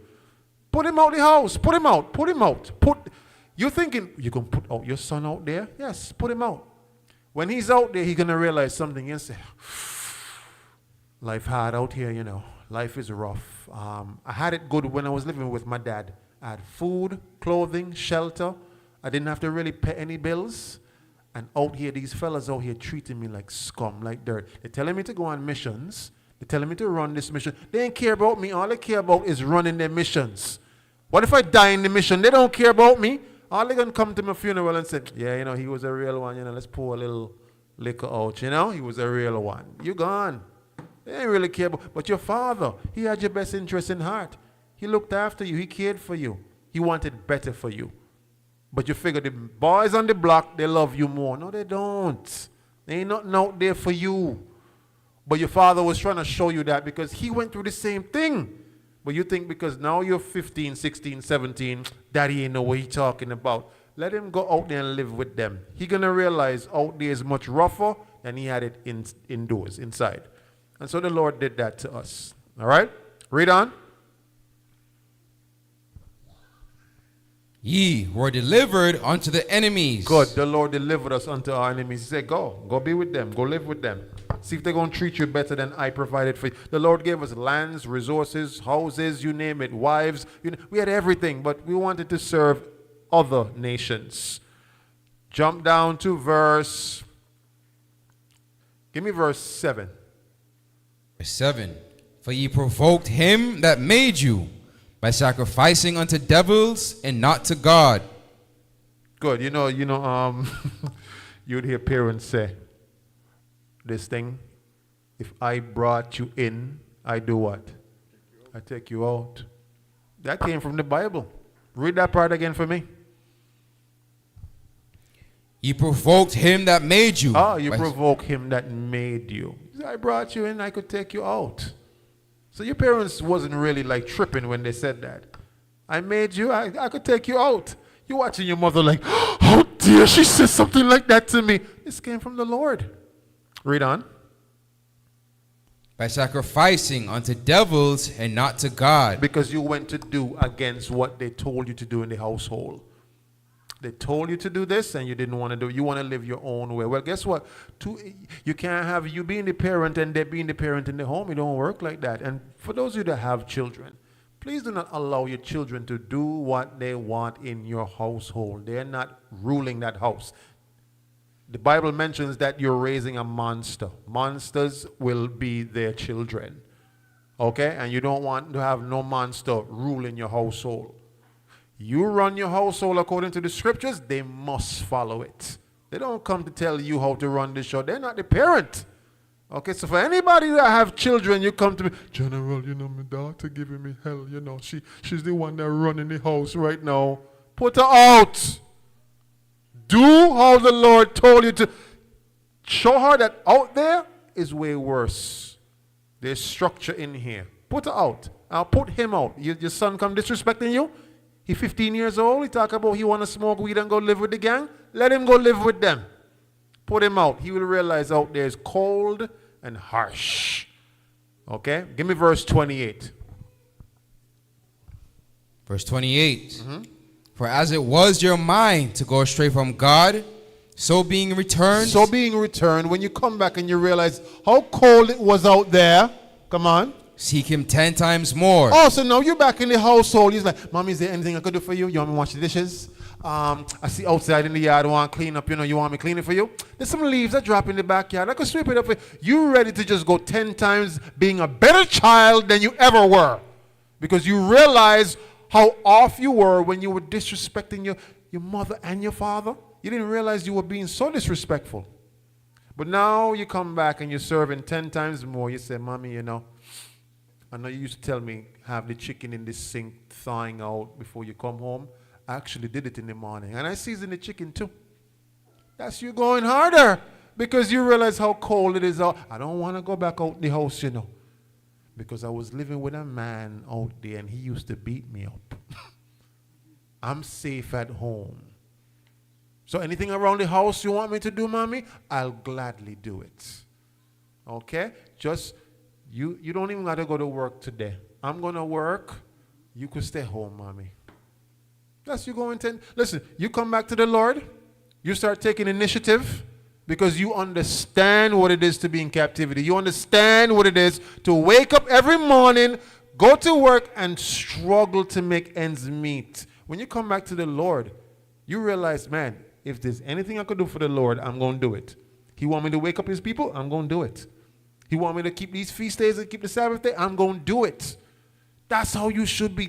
Put him out the house. Put him out. Put him out. You're thinking, you can put out your son out there? Yes, put him out. When he's out there, he's going to realize something and say, life hard out here, you know. Life is rough. I had it good when I was living with my dad. I had food, clothing, shelter. I didn't have to really pay any bills. And out here, these fellas out here treating me like scum, like dirt. They're telling me to go on missions. They're telling me to run this mission. They ain't care about me. All they care about is running their missions. What if I die in the mission? They don't care about me. All they going to come to my funeral and say, yeah, you know, he was a real one. You know, let's pour a little liquor out. You know, he was a real one. You gone. They ain't really care about. But your father, he had your best interest in heart. He looked after you. He cared for you. He wanted better for you. But you figure the boys on the block, they love you more. No, they don't. They ain't nothing out there for you. But your father was trying to show you that because he went through the same thing. But you think because now you're 15, 16, 17, daddy ain't know what he's talking about. Let him go out there and live with them. He's going to realize out there is much rougher than he had it indoors, inside. And so the Lord did that to us. All right? Read on. Ye were delivered unto the enemies. Good. The Lord delivered us unto our enemies. He said, go. Go be with them. Go live with them. See if they're going to treat you better than I provided for you. The Lord gave us lands, resources, houses, you name it, wives. We had everything, but we wanted to serve other nations. Jump down to verse. Give me verse 7. Verse 7. For ye provoked him that made you by sacrificing unto devils and not to God. Good. You'd hear parents say this thing. If I brought you in, I do what? I take you out. That came from the Bible. Read that part again for me. Ye provoked him that made you. You provoke him that made you. I brought you in, I could take you out. So your parents wasn't really like tripping when they said that. I made you, I could take you out. You're watching your mother like, how dare she say something like that to me? This came from the Lord. Read on. By sacrificing unto devils and not to God. Because you went to do against what they told you to do in the household. They told you to do this and you didn't want to do it. You want to live your own way. Well, guess what? You can't have you being the parent and they being the parent in the home. It don't work like that. And for those of you that have children, please do not allow your children to do what they want in your household. They're not ruling that house. The Bible mentions that you're raising a monster. Monsters will be their children. Okay? And you don't want to have no monster ruling your household. You run your household according to the scriptures, they must follow it. They don't come to tell you how to run the show. They're not the parent. Okay, so for anybody that have children, you come to me, General, my daughter giving me hell, she's the one that running the house right now. Put her out. Do how the Lord told you to. Show her that out there is way worse. There's structure in here. Put her out. I'll put him out. Your son come disrespecting you? He's 15 years old. He talk about he want to smoke weed and go live with the gang. Let him go live with them. Put him out. He will realize out there is cold and harsh. Okay? Give me verse 28. Verse 28. Mm-hmm. For as it was your mind to go astray from God, so being returned. So being returned, when you come back and you realize how cold it was out there. Come on. Seek him 10 times more. Oh, so now you're back in the household. He's like, Mommy, is there anything I could do for you? You want me to wash the dishes? I see outside in the yard, I want to clean up. You want me to clean it for you? There's some leaves that drop in the backyard. I could sweep it up for you. You're ready to just go 10 times being a better child than you ever were. Because you realize how off you were when you were disrespecting your mother and your father. You didn't realize you were being so disrespectful. But now you come back and you're serving 10 times more. You say, Mommy, I know you used to tell me, have the chicken in the sink thawing out before you come home. I actually did it in the morning. And I seasoned the chicken too. That's you going harder because you realize how cold it is out. I don't want to go back out the house, because I was living with a man out there and he used to beat me up. I'm safe at home. So anything around the house you want me to do, Mommy, I'll gladly do it. Okay? Just... You don't even got to go to work today. I'm going to work. You could stay home, Mommy. That's you going to... Listen, you come back to the Lord. You start taking initiative because you understand what it is to be in captivity. You understand what it is to wake up every morning, go to work, and struggle to make ends meet. When you come back to the Lord, you realize, man, if there's anything I could do for the Lord, I'm going to do it. He want me to wake up his people, I'm going to do it. He want me to keep these feast days and keep the Sabbath day? I'm going to do it. That's how you should be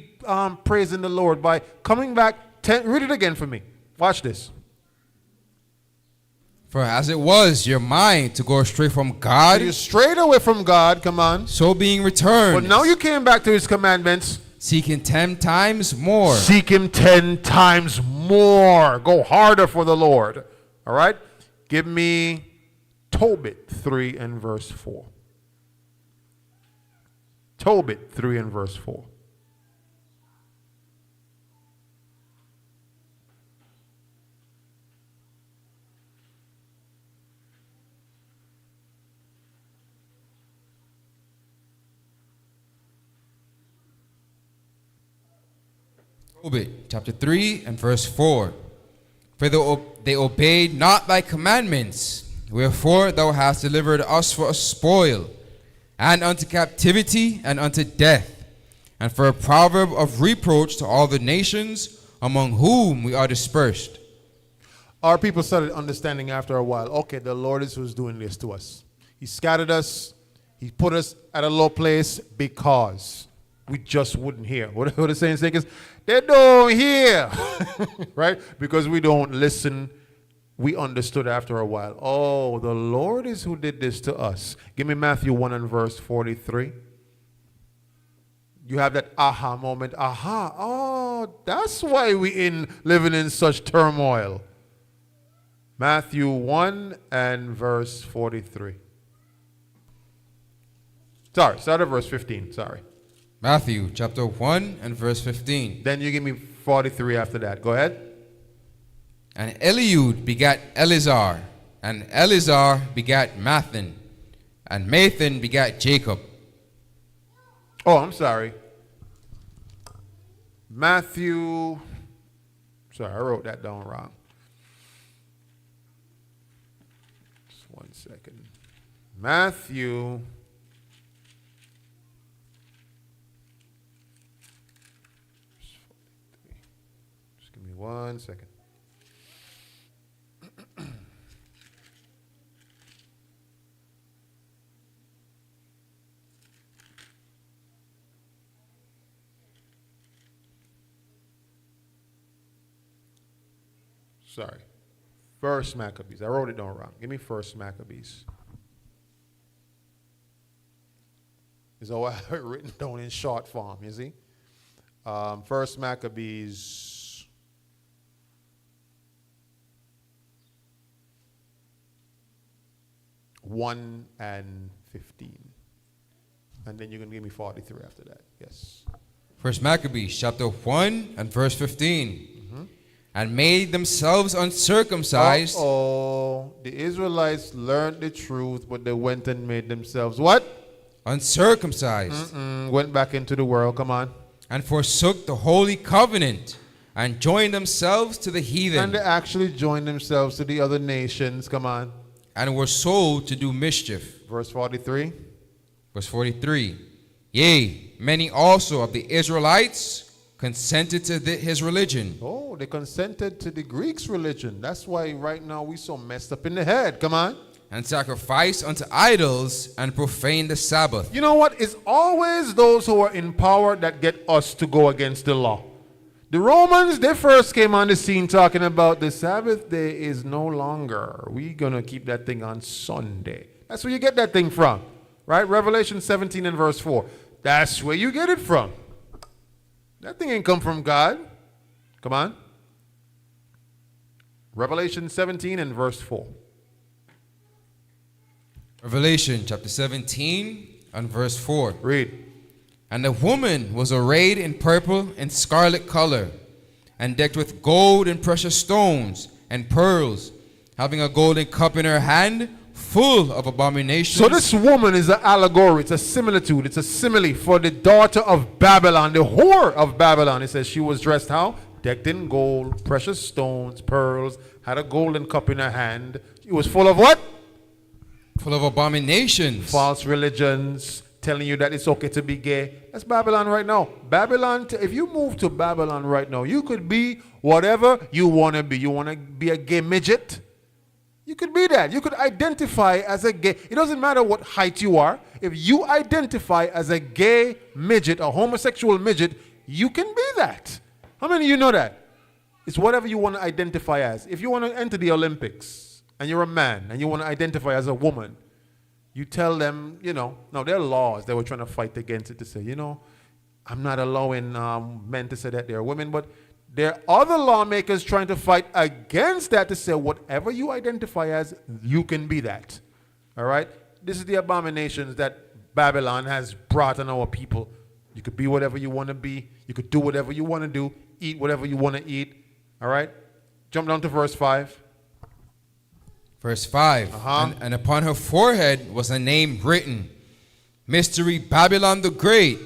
praising the Lord, by coming back. Read it again for me. Watch this. For as it was your mind to go astray from God, So you strayed away from God, come on. so being returned, But now you came back to his commandments. seeking 10 times more. Seek him 10 times more. Go harder for the Lord. All right? Give me Tobit 3 and verse 4. Tobit 3 and verse 4. Tobit chapter 3 and verse 4. For they obeyed not thy commandments, wherefore thou hast delivered us for a spoil, and unto captivity, and unto death, and for a proverb of reproach to all the nations among whom we are dispersed. Our people started understanding after a while, okay, the Lord is who's doing this to us. He scattered us. He put us at a low place because we just wouldn't hear. What the saying is, they don't hear, right? Because we don't listen. We understood after a while. Oh, the Lord is who did this to us. Give me Matthew 1 and verse 43. You have that aha moment. Aha. Oh, that's why we living in such turmoil. Matthew 1 and verse 43. Sorry, start at verse 15. Sorry. Matthew chapter 1 and verse 15. Then you give me 43 after that. Go ahead. And Eliud begat Eleazar, and Eleazar begat Mathan, and Mathan begat Jacob. Oh, I'm sorry. Matthew. Sorry, I wrote that down wrong. Just 1 second. Matthew. Just give me 1 second. Sorry. First Maccabees. I wrote it down wrong. Give me First Maccabees. Is all I have it written down in short form, you see? First Maccabees. (1 and 15). And then you're going to give me 43 after that. Yes. First Maccabees chapter 1 and verse 15. And made themselves uncircumcised. Oh, the Israelites learned the truth, but they went and made themselves what? Uncircumcised. Went back into the world. Come on. And forsook the holy covenant, and joined themselves to the heathen. And they actually joined themselves to the other nations. Come on. And were sold to do mischief. Verse 43. Verse 43. Yea, many also of the Israelites consented to his religion. Oh, they consented to the Greeks' religion. That's why right now we so messed up in the head. Come on. And sacrificed unto idols, and profaned the Sabbath. You know what? It's always those who are in power that get us to go against the law. The Romans, they first came on the scene talking about the Sabbath day is no longer. We're going to keep that thing on Sunday. That's where you get that thing from, right? Revelation 17 and verse 4. That's where you get it from. That thing ain't come from God. Come on. Revelation 17 and verse 4. Revelation chapter 17 and verse 4. Read. And the woman was arrayed in purple and scarlet color, and decked with gold and precious stones and pearls, having a golden cup in her hand, full of abominations. So this woman is an allegory. It's a similitude. It's a simile for the daughter of Babylon, the whore of Babylon. It says she was dressed how? Decked in gold, precious stones, pearls, had a golden cup in her hand. It was full of what? Full of abominations. False religions, telling you that it's okay to be gay. That's Babylon right now. Babylon, if you move to Babylon right now, you could be whatever you want to be. You want to be a gay midget? You could be that. You could identify as a gay. It doesn't matter what height you are. If you identify as a gay midget, a homosexual midget, you can be that. How many of you know that? It's whatever you want to identify as. If you want to enter the Olympics and you're a man and you want to identify as a woman, you tell them, now there are laws they were trying to fight against it to say, I'm not allowing men to say that they're women, but there are other lawmakers trying to fight against that to say whatever you identify as, you can be that. All right? This is the abominations that Babylon has brought on our people. You could be whatever you want to be. You could do whatever you want to do. Eat whatever you want to eat. All right? Jump down to verse 5. Verse 5. And upon her forehead was a name written, Mystery Babylon the Great,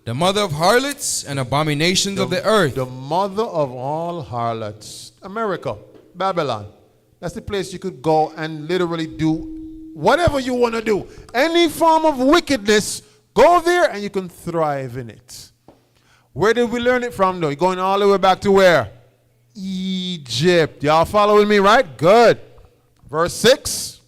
the mother of harlots and abominations of the earth. The mother of all harlots. America, Babylon. That's the place you could go and literally do whatever you want to do. Any form of wickedness, go there and you can thrive in it. Where did we learn it from though? You're going all the way back to where? Egypt. Y'all following me, right? Good. Verse 6.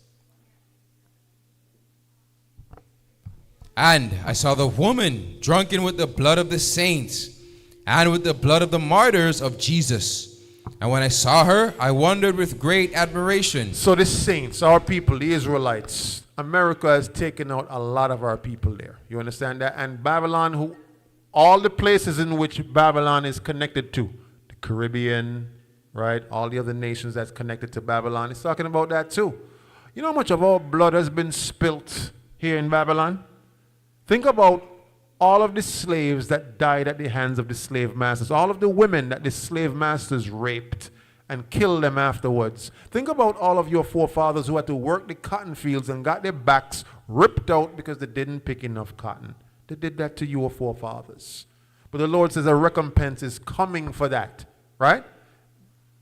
And I saw the woman drunken with the blood of the saints and with the blood of the martyrs of Jesus. And when I saw her, I wondered with great admiration. So the saints, our people, the Israelites, America has taken out a lot of our people there. You understand that? And Babylon, all the places in which Babylon is connected to, the Caribbean, right? All the other nations that's connected to Babylon, it's talking about that too. You know how much of our blood has been spilt here in Babylon? Think about all of the slaves that died at the hands of the slave masters, all of the women that the slave masters raped and killed them afterwards. Think about all of your forefathers who had to work the cotton fields and got their backs ripped out because they didn't pick enough cotton. They did that to your forefathers. But the Lord says a recompense is coming for that, right?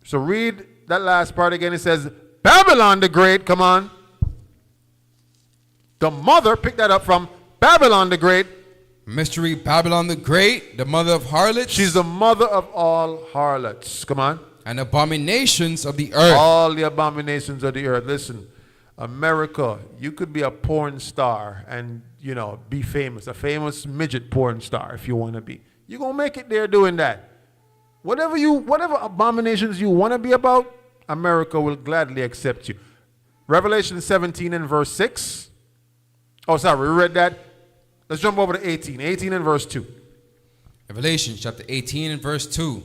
So read that last part again. It says, Babylon the Great, come on. The mother, pick that up from Babylon the Great. Mystery Babylon the Great, the mother of harlots. She's the mother of all harlots. Come on. And abominations of the earth. All the abominations of the earth. Listen, America, you could be a porn star and, be famous. A famous midget porn star if you want to be. You're going to make it there doing that. Whatever abominations you want to be about, America will gladly accept you. Revelation 17 and verse 6. Oh, sorry, we read that. Let's jump over to 18. 18 and verse 2. Revelation chapter 18 and verse 2.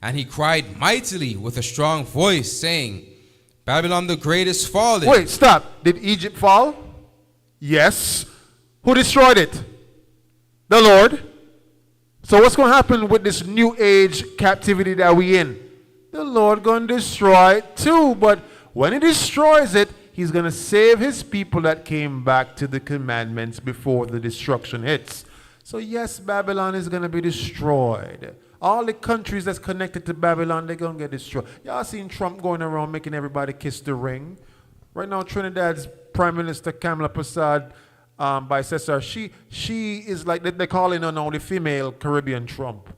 And he cried mightily with a strong voice, saying, Babylon the Great is fallen. Wait, stop. Did Egypt fall? Yes. Who destroyed it? The Lord. So what's going to happen with this new age captivity that we in? The Lord going to destroy it too. But when he destroys it, he's going to save his people that came back to the commandments before the destruction hits. So yes, Babylon is going to be destroyed. All the countries that's connected to Babylon, they're going to get destroyed. Y'all seen Trump going around making everybody kiss the ring? Right now, Trinidad's Prime Minister Kamala Prasad, by Cesar, she is like, they're calling her now the female Caribbean Trump.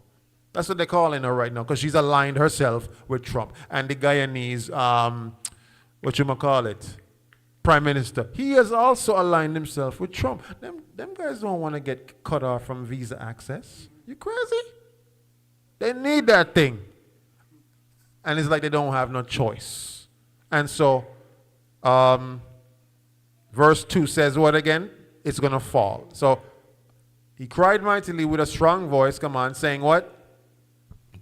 That's what they're calling her right now, because she's aligned herself with Trump. And the Guyanese, Prime Minister, he has also aligned himself with Trump. Them guys don't want to get cut off from visa access. You crazy? They need that thing. And it's like they don't have no choice. And so, verse 2 says what again? It's going to fall. So, he cried mightily with a strong voice, come on, saying what?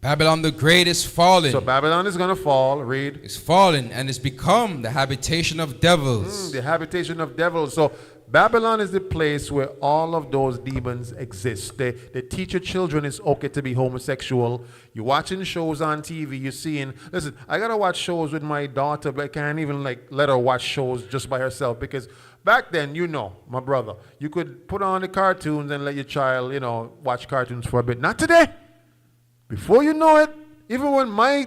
Babylon the Great is fallen. So Babylon is going to fall. Read. Is fallen and is become the habitation of devils. The habitation of devils. So Babylon is the place where all of those demons exist. They teach your children it's okay to be homosexual. You're watching shows on TV. You're seeing. Listen, I got to watch shows with my daughter, but I can't even let her watch shows just by herself because back then, my brother, you could put on the cartoons and let your child, watch cartoons for a bit. Not today. Before you know it, even when my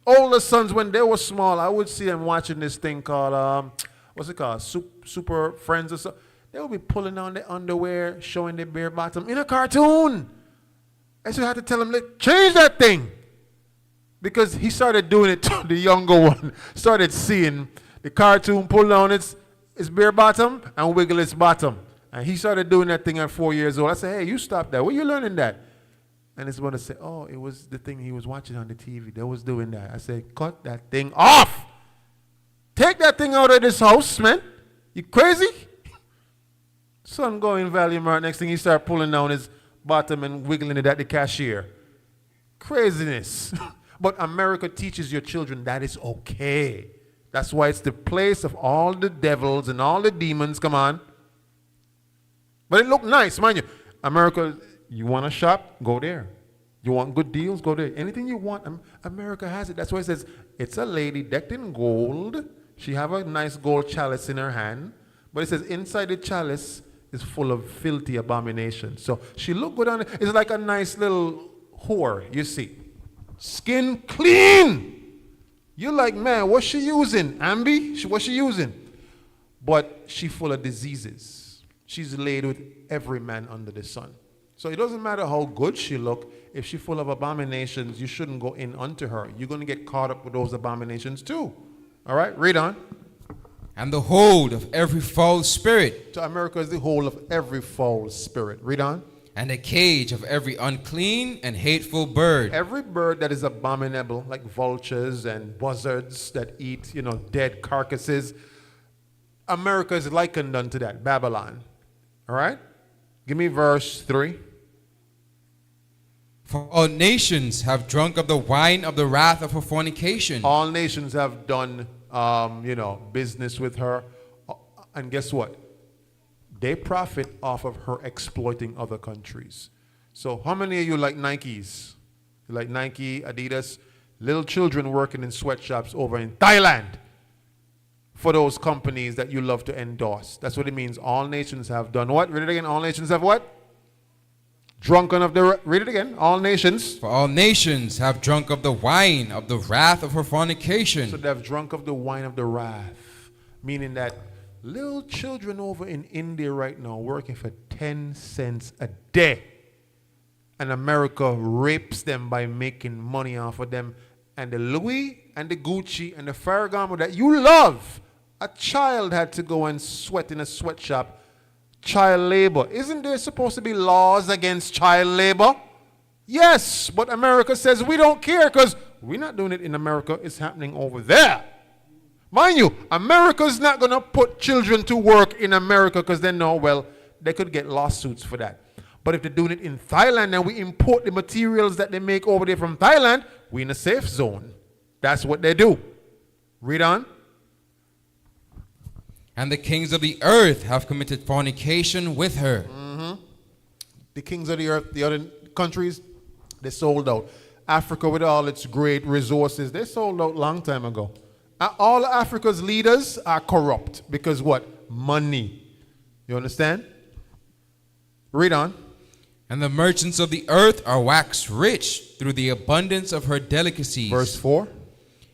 older sons, when they were small, I would see them watching this thing called, what's it called, Super Friends or something. They would be pulling on their underwear, showing their bare bottom in a cartoon. And so I had to tell him, change that thing. Because he started doing it to the younger one, started seeing The cartoon pull down its bare bottom and wiggle its bottom. And he started doing that thing at 4 years old. I said, hey, you stop that. Where you learning that? And his mother said, oh, it was the thing he was watching on the TV. They was doing that. I said, cut that thing off. Take that thing out of this house, man. You crazy? Son go in Valley Mart. Next thing he start pulling down his bottom and wiggling it at the cashier. Craziness. But America teaches your children that is okay. That's why it's the place of all the devils and all the demons. Come on. But it look nice, mind you. America, you want to shop? Go there. You want good deals? Go there. Anything you want, America has it. That's why it says, it's a lady decked in gold. She have a nice gold chalice in her hand. But it says, inside the chalice is full of filthy abominations. So she look good on it. It's like a nice little whore, you see. Skin clean. You're like, man, what's she using? Ambi? What's she using? But she full of diseases. She's laid with every man under the sun. So it doesn't matter how good she look. If she's full of abominations, you shouldn't go in unto her. You're going to get caught up with those abominations too. All right, read on. And the hold of every foul spirit. So America is the whole of every foul spirit. Read on. And the cage of every unclean and hateful bird. Every bird that is abominable, like vultures and buzzards that eat, dead carcasses. America is likened unto that, Babylon. All right? Give me verse 3. For all nations have drunk of the wine of the wrath of her fornication. All nations have done, business with her. And guess what? They profit off of her exploiting other countries. So how many of you like Nikes? You like Nike, Adidas? Little children working in sweatshops over in Thailand for those companies that you love to endorse. That's what it means. All nations have done what? Read it again. All nations have what? Drunken of the... Read it again. All nations. For all nations have drunk of the wine of the wrath of her fornication. So they have drunk of the wine of the wrath. Meaning that little children over in India right now working for 10 cents a day. And America rapes them by making money off of them. And the Louis and the Gucci and the Ferragamo that you love, a child had to go and sweat in a sweatshop. Child labor. Isn't there supposed to be laws against child labor? Yes, but America says we don't care because we're not doing it in America. It's happening over there. Mind you, America's not going to put children to work in America because they know, well, they could get lawsuits for that. But if they're doing it in Thailand and we import the materials that they make over there from Thailand, we're in a safe zone. That's what they do. Read on. And the kings of the earth have committed fornication with her. Mm-hmm. The kings of the earth, the other countries, they sold out. Africa with all its great resources, they sold out long time ago. All Africa's leaders are corrupt because what? Money. You understand? Read on. And the merchants of the earth are waxed rich through the abundance of her delicacies. Verse 4.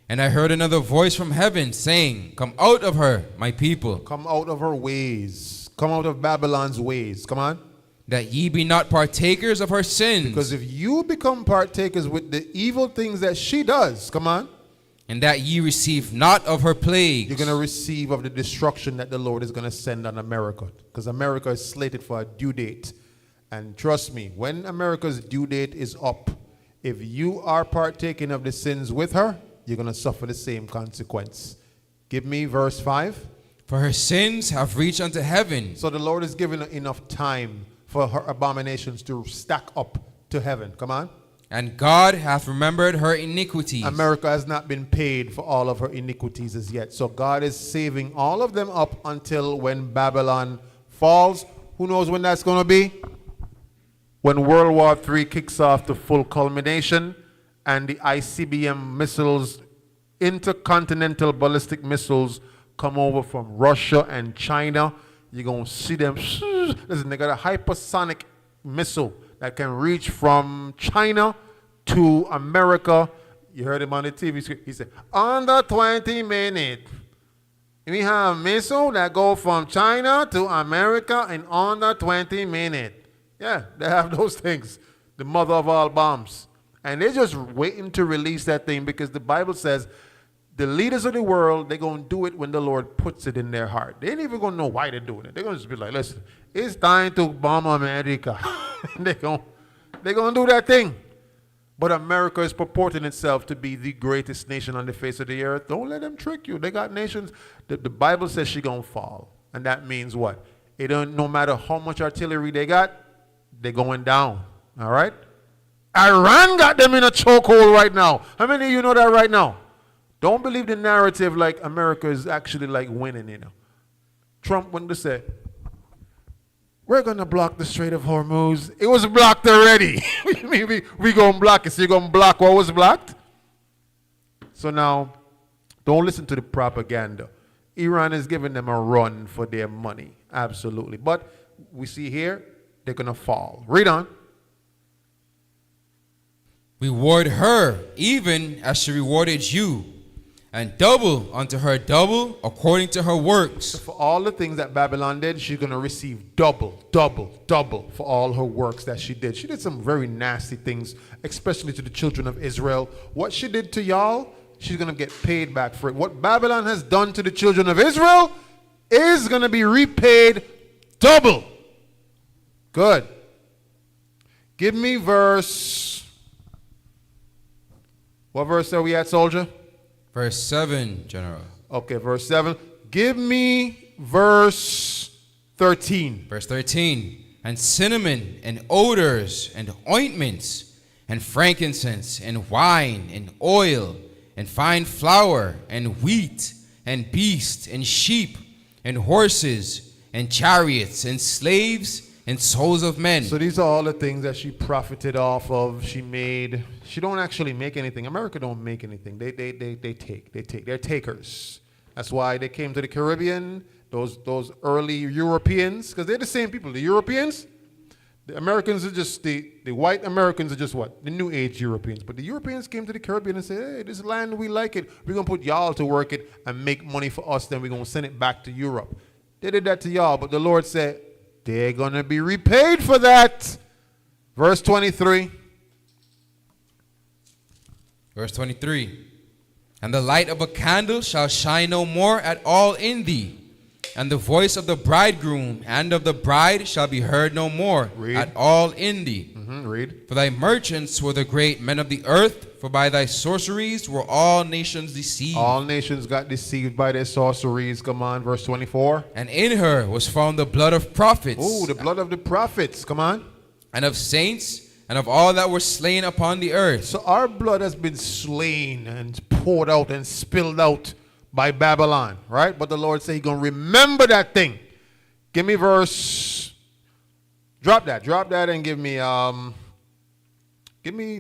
And I heard another voice from heaven saying, come out of her, my people. Come out of her ways. Come out of Babylon's ways. Come on. That ye be not partakers of her sins. Because if you become partakers with the evil things that she does, come on. And that ye receive not of her plagues. You're going to receive of the destruction that the Lord is going to send on America. Because America is slated for a due date. And trust me, when America's due date is up, if you are partaking of the sins with her, you're going to suffer the same consequence. Give me verse 5. For her sins have reached unto heaven. So the Lord is giving her enough time for her abominations to stack up to heaven. Come on. And God hath remembered her iniquities. America has not been paid for all of her iniquities as yet. So God is saving all of them up until when Babylon falls. Who knows when that's going to be? When World War III kicks off to full culmination and the ICBM missiles, intercontinental ballistic missiles, come over from Russia and China, you're going to see them. Listen, they got a hypersonic missile that can reach from China to America. You heard him on the TV screen. He said, under 20 minutes, we have missiles that go from China to America in under 20 minutes. Yeah, they have those things. The mother of all bombs. And they're just waiting to release that thing because the Bible says the leaders of the world, they're going to do it when the Lord puts it in their heart. They ain't even going to know why they're doing it. They're going to just be like, listen, it's time to bomb America. they're going to do that thing. But America is purporting itself to be the greatest nation on the face of the earth. Don't let them trick you. They got nations. The Bible says she's going to fall. And that means what? It don't, no matter how much artillery they got, they're going down. All right? Iran got them in a chokehold right now. How many of you know that right now? Don't believe the narrative like America is actually like winning, you know. Trump went to say, we're going to block the Strait of Hormuz. It was blocked already. we going to block it. So you're going to block what was blocked? So now, don't listen to the propaganda. Iran is giving them a run for their money. Absolutely. But we see here, they're going to fall. Read on. Reward her, even as she rewarded you, and double unto her double according to her works. So for all the things that Babylon did, she's going to receive double for all her works that she did. She did some very nasty things, especially to the children of Israel. What she did to y'all, she's going to get paid back for it. What Babylon has done to the children of Israel is going to be repaid double. Good. Give me verse. What verse are we at, soldier? Verse 7, General. Okay, verse 7. Give me verse 13. Verse 13. And cinnamon and odors and ointments and frankincense and wine and oil and fine flour and wheat and beasts and sheep and horses and chariots and slaves and souls of men. So these are all the things that she profited off of. She made. She don't actually make anything. America don't make anything. They take. They're takers. That's why they came to the Caribbean. Those early Europeans, because they're the same people. The Europeans, the Americans are just the white Americans are just what? The New Age Europeans. But the Europeans came to the Caribbean and said, hey, this land, we like it. We're gonna put y'all to work it and make money for us. Then we're gonna send it back to Europe. They did that to y'all, but the Lord said, they're going to be repaid for that. Verse 23. Verse 23. And the light of a candle shall shine no more at all in thee, and the voice of the bridegroom and of the bride shall be heard no more at all in thee. Read. For thy merchants were the great men of the earth, for by thy sorceries were all nations deceived. All nations got deceived by their sorceries. Come on, verse 24. And in her was found the blood of prophets. Oh, the blood of the prophets. Come on. And of saints, and of all that were slain upon the earth. So our blood has been slain and poured out and spilled out by Babylon, right? But the Lord said he's going to remember that thing. Give me verse. Drop that and give me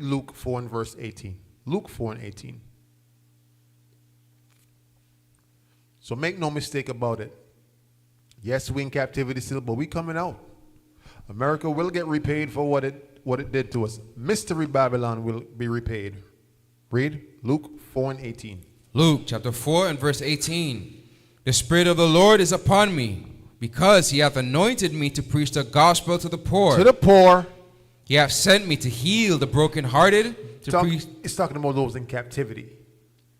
Luke 4 and verse 18. Luke 4 and 18. So make no mistake about it. Yes, we in captivity still, but we coming out. America will get repaid for what it did to us. Mystery Babylon will be repaid. Read Luke 4 and 18. Luke chapter 4 and verse 18. The Spirit of the Lord is upon me, because he hath anointed me to preach the gospel to the poor. To the poor. He hath sent me to heal the brokenhearted. It's talking about those in captivity.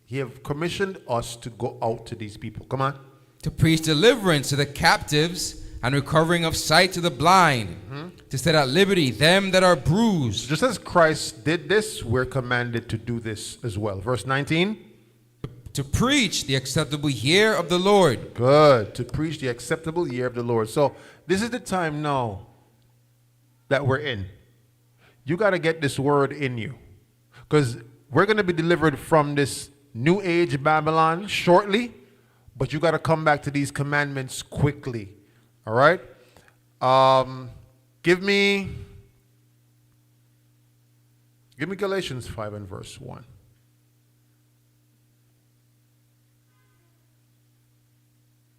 He have commissioned us to go out to these people. Come on. To preach deliverance to the captives and recovering of sight to the blind. To set at liberty them that are bruised. Just as Christ did this, we're commanded to do this as well. Verse 19. To preach the acceptable year of the Lord. Good. To preach the acceptable year of the Lord. So this is the time now that we're in. You got to get this word in you. Because we're going to be delivered from this new age Babylon shortly. But you got to come back to these commandments quickly. All right? Give me Galatians 5 and verse 1.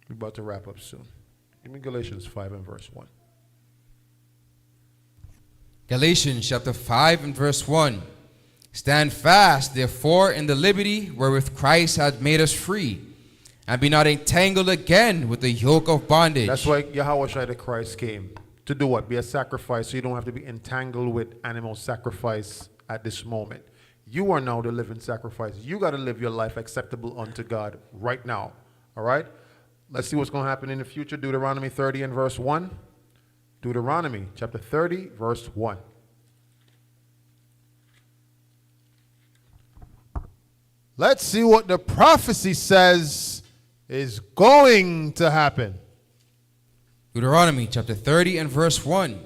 We're about to wrap up soon. Give me Galatians 5 and verse 1. Galatians chapter 5 and verse 1. Stand fast, therefore, in the liberty wherewith Christ hath made us free, and be not entangled again with the yoke of bondage. That's why Yahweh the Christ came. To do what? Be a sacrifice, so you don't have to be entangled with animal sacrifice at this moment. You are now the living sacrifice. You got to live your life acceptable unto God right now. All right? Let's see what's going to happen in the future. Deuteronomy 30 and verse 1. Deuteronomy chapter 30, verse 1. Let's see what the prophecy says is going to happen. Deuteronomy chapter 30 and verse 1.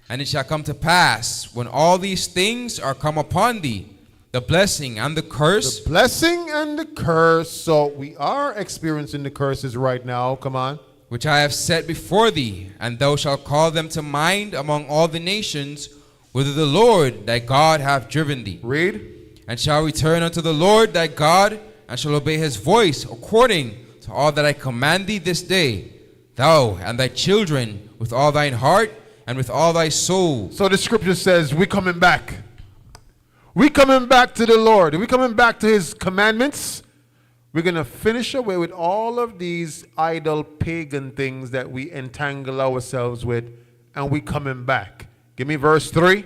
And it shall come to pass, when all these things are come upon thee, the blessing and the curse. The blessing and the curse. So we are experiencing the curses right now. Come on. Which I have set before thee, and thou shalt call them to mind among all the nations, whither the Lord thy God hath driven thee. Read. And shall return unto the Lord thy God, and shall obey his voice according to all that I command thee this day, thou and thy children with all thine heart and with all thy soul. So the scripture says we coming back. We coming back to the Lord. We coming back to his commandments. We're going to finish away with all of these idol pagan things that we entangle ourselves with, and we coming back. Give me verse 3.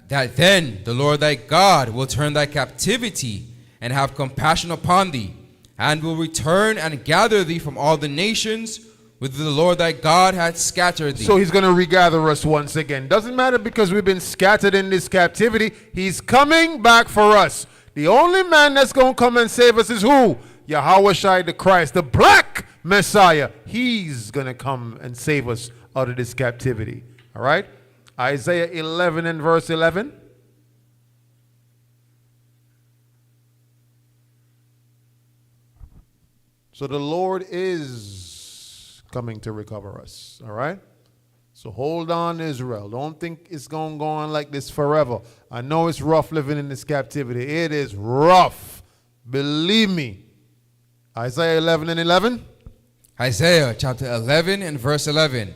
That then the Lord thy God will turn thy captivity and have compassion upon thee, and will return and gather thee from all the nations whither the Lord thy God hath scattered thee. So he's going to regather us once again. Doesn't matter because we've been scattered in this captivity. He's coming back for us. The only man that's going to come and save us is who? Yahushua the Christ, the black Messiah. He's going to come and save us out of this captivity. All right? Isaiah 11 and verse 11. So the Lord is coming to recover us. All right? So hold on, Israel. Don't think it's going to go on like this forever. I know it's rough living in this captivity. It is rough. Believe me. Isaiah 11 and 11. Isaiah chapter 11 and verse 11.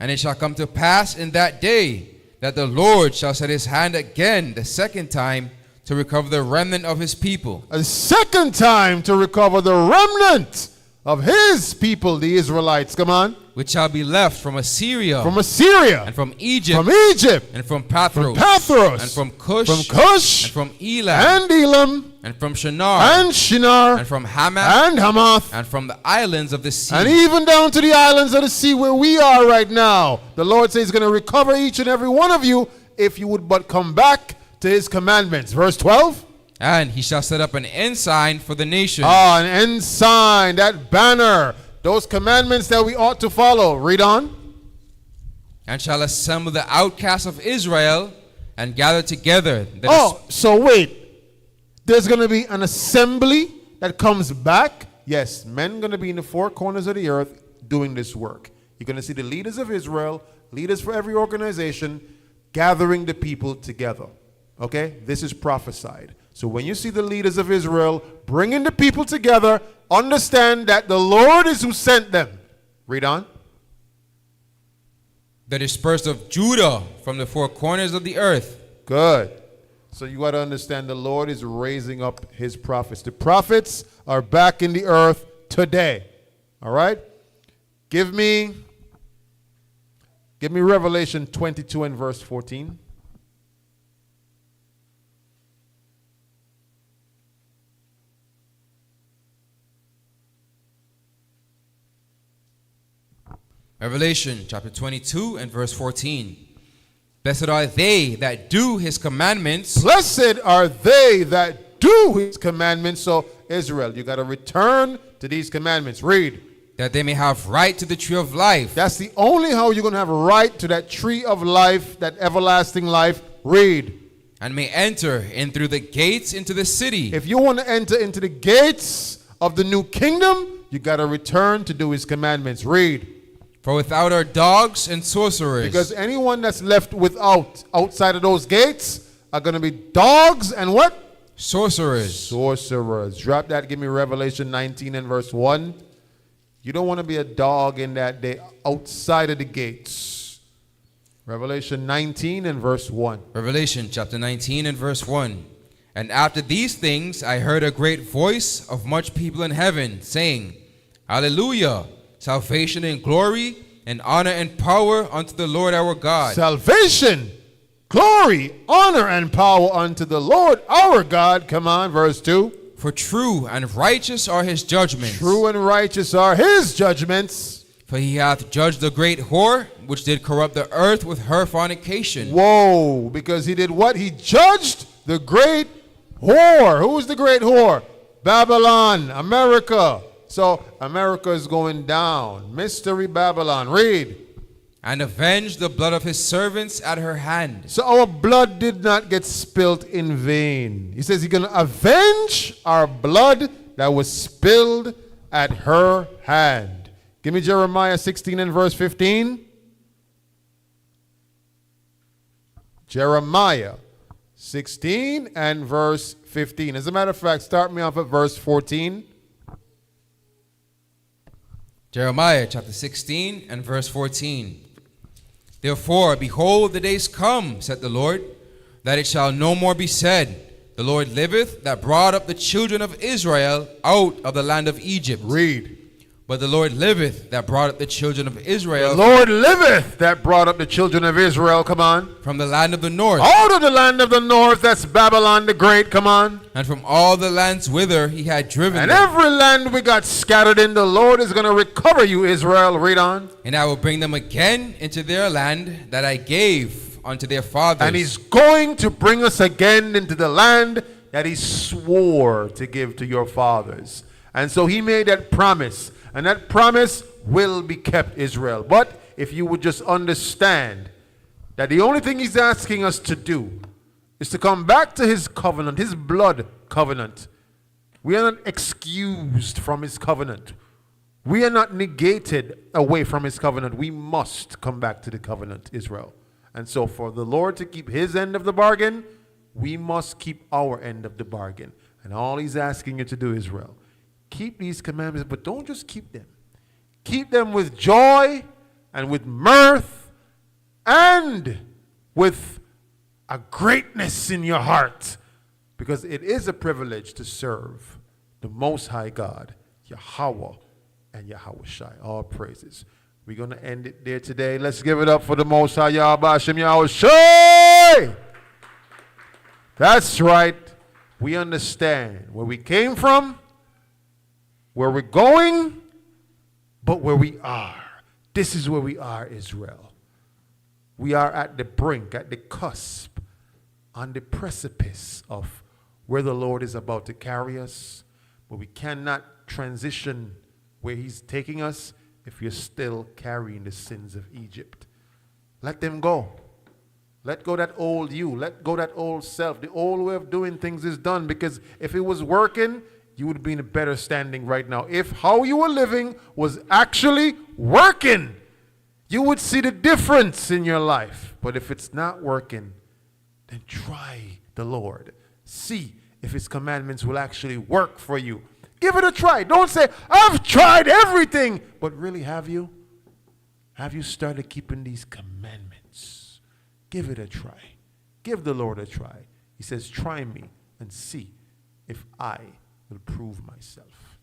And it shall come to pass in that day that the Lord shall set his hand again the second time to recover the remnant of his people. A second time to recover the remnant of his people, the Israelites. Come on. Which shall be left from Assyria. From Assyria. And from Egypt. From Egypt. And from Pathros. From Pathros. And from Cush. From Cush. And from Elam. And Elam. And from Shinar. And Shinar. And from Hamath. And Hamath. And from the islands of the sea. And even down to the islands of the sea where we are right now. The Lord says he's going to recover each and every one of you if you would but come back to his commandments. Verse 12. And he shall set up an ensign for the nations. Ah, an ensign, that banner. Those commandments that we ought to follow. Read on. And shall assemble the outcasts of Israel and gather together. So wait. There's going to be an assembly that comes back. Yes, men going to be in the four corners of the earth doing this work. You're going to see the leaders of Israel, leaders for every organization, gathering the people together. Okay? This is prophesied. So when you see the leaders of Israel bringing the people together, understand that the Lord is who sent them. Read on. The dispersed of Judah from the four corners of the earth. Good. So you got to understand the Lord is raising up his prophets. The prophets are back in the earth today. All right? Give me Revelation 22 and verse 14. Revelation chapter 22 and verse 14. Blessed are they that do his commandments. Blessed are they that do his commandments. So Israel, you got to return to these commandments. Read. That they may have right to the tree of life. That's the only how you're going to have right to that tree of life, that everlasting life. Read. And may enter in through the gates into the city. If you want to enter into the gates of the new kingdom, you got to return to do his commandments. Read. For without are dogs and sorcerers. Because anyone that's left outside of those gates are going to be dogs and what? Sorcerers. Sorcerers. Drop that. Give me Revelation 19 and verse 1. You don't want to be a dog in that day outside of the gates. Revelation 19 and verse 1. Revelation chapter 19 and verse 1. And after these things I heard a great voice of much people in heaven saying, Hallelujah. Salvation and glory and honor and power unto the Lord our God. Salvation Glory, honor, and power unto the Lord our God. Come on, verse 2. For true and righteous are his judgments. True and righteous are his judgments. For he hath judged the great whore, which did corrupt the earth with her fornication. Whoa, because he did what? He judged the great whore. Who is the great whore? Babylon, America. So America is going down. Mystery Babylon. Read. And avenged the blood of his servants at her hand. So our blood did not get spilt in vain. He says he's going to avenge our blood that was spilled at her hand. Give me Jeremiah 16 and verse 15. Jeremiah 16 and verse 15. As a matter of fact, start me off at verse 14. Jeremiah chapter 16 and verse 14. Therefore, behold, the days come, said the Lord, that it shall no more be said, the Lord liveth, that brought up the children of Israel out of the land of Egypt. Read. But the Lord liveth, that brought up the children of Israel. The Lord liveth, that brought up the children of Israel. Come on. From the land of the north. Out of the land of the north, that's Babylon the Great. Come on. And from all the lands whither he had driven And them. every land we got scattered in, the Lord is going to recover you, Israel. Read on. And I will bring them again into their land that I gave unto their fathers. And he's going to bring us again into the land that he swore to give to your fathers. And so he made that promise. And that promise will be kept, Israel. But if you would just understand that the only thing he's asking us to do is to come back to his covenant, his blood covenant. We are not excused from his covenant. We are not negated away from his covenant. We must come back to the covenant, Israel. And so for the Lord to keep his end of the bargain, we must keep our end of the bargain. And all he's asking you to do, Israel, keep these commandments, but don't just keep them. Keep them with joy and with mirth and with a greatness in your heart, because it is a privilege to serve the Most High God, Yahweh and Yahweh Shai. All praises. We're going to end it there today. Let's give it up for the Most High Yahweh Hashem Yahweh Shai. That's right. We understand where we came from, where we're going, but where we are. This is where we are, Israel. We are at the brink, at the cusp, on the precipice of where the Lord is about to carry us. But we cannot transition where he's taking us if you're still carrying the sins of Egypt. Let them go. Let go that old you. Let go that old self. The old way of doing things is done, because if it was working, you would be in a better standing right now. If how you were living was actually working, you would see the difference in your life. But if it's not working, then try the Lord. See if his commandments will actually work for you. Give it a try. Don't say, I've tried everything. But really, have you? Have you started keeping these commandments? Give it a try. Give the Lord a try. He says, try me and see if I will prove myself.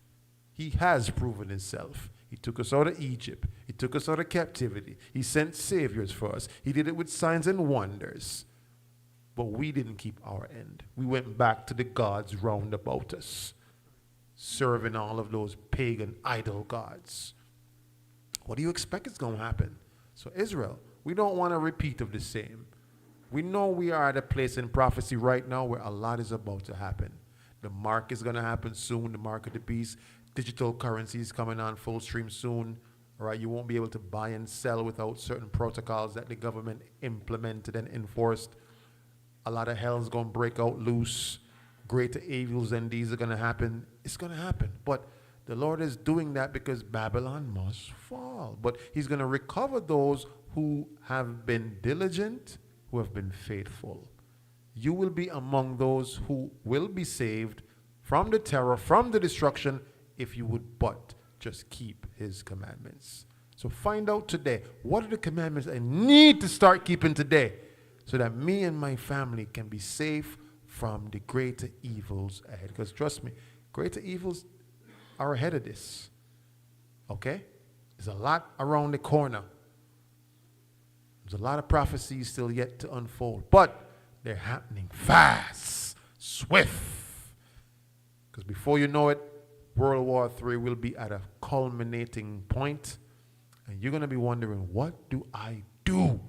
He has proven himself. He took us out of Egypt. He took us out of captivity. He sent saviors for us. He did it with signs and wonders. But we didn't keep our end. We went back to the gods round about us, serving all of those pagan idol gods. What do you expect is going to happen? So Israel, we don't want a repeat of the same. We know we are at a place in prophecy right now where a lot is about to happen. The mark is going to happen soon, the mark of the beast. Digital currency is coming on full stream soon. All right, you won't be able to buy and sell without certain protocols that the government implemented and enforced. A lot of hell is going to break out loose. Greater evils than these are going to happen. It's going to happen. But the Lord is doing that because Babylon must fall. But he's going to recover those who have been diligent, who have been faithful. You will be among those who will be saved from the terror, from the destruction, if you would but just keep his commandments. So find out today, what are the commandments I need to start keeping today so that me and my family can be safe from the greater evils ahead. Because trust me, greater evils are ahead of this. Okay? There's a lot around the corner. There's a lot of prophecies still yet to unfold, but they're happening fast, swift. Because before you know it, World War III will be at a culminating point, and you're going to be wondering, what do I do?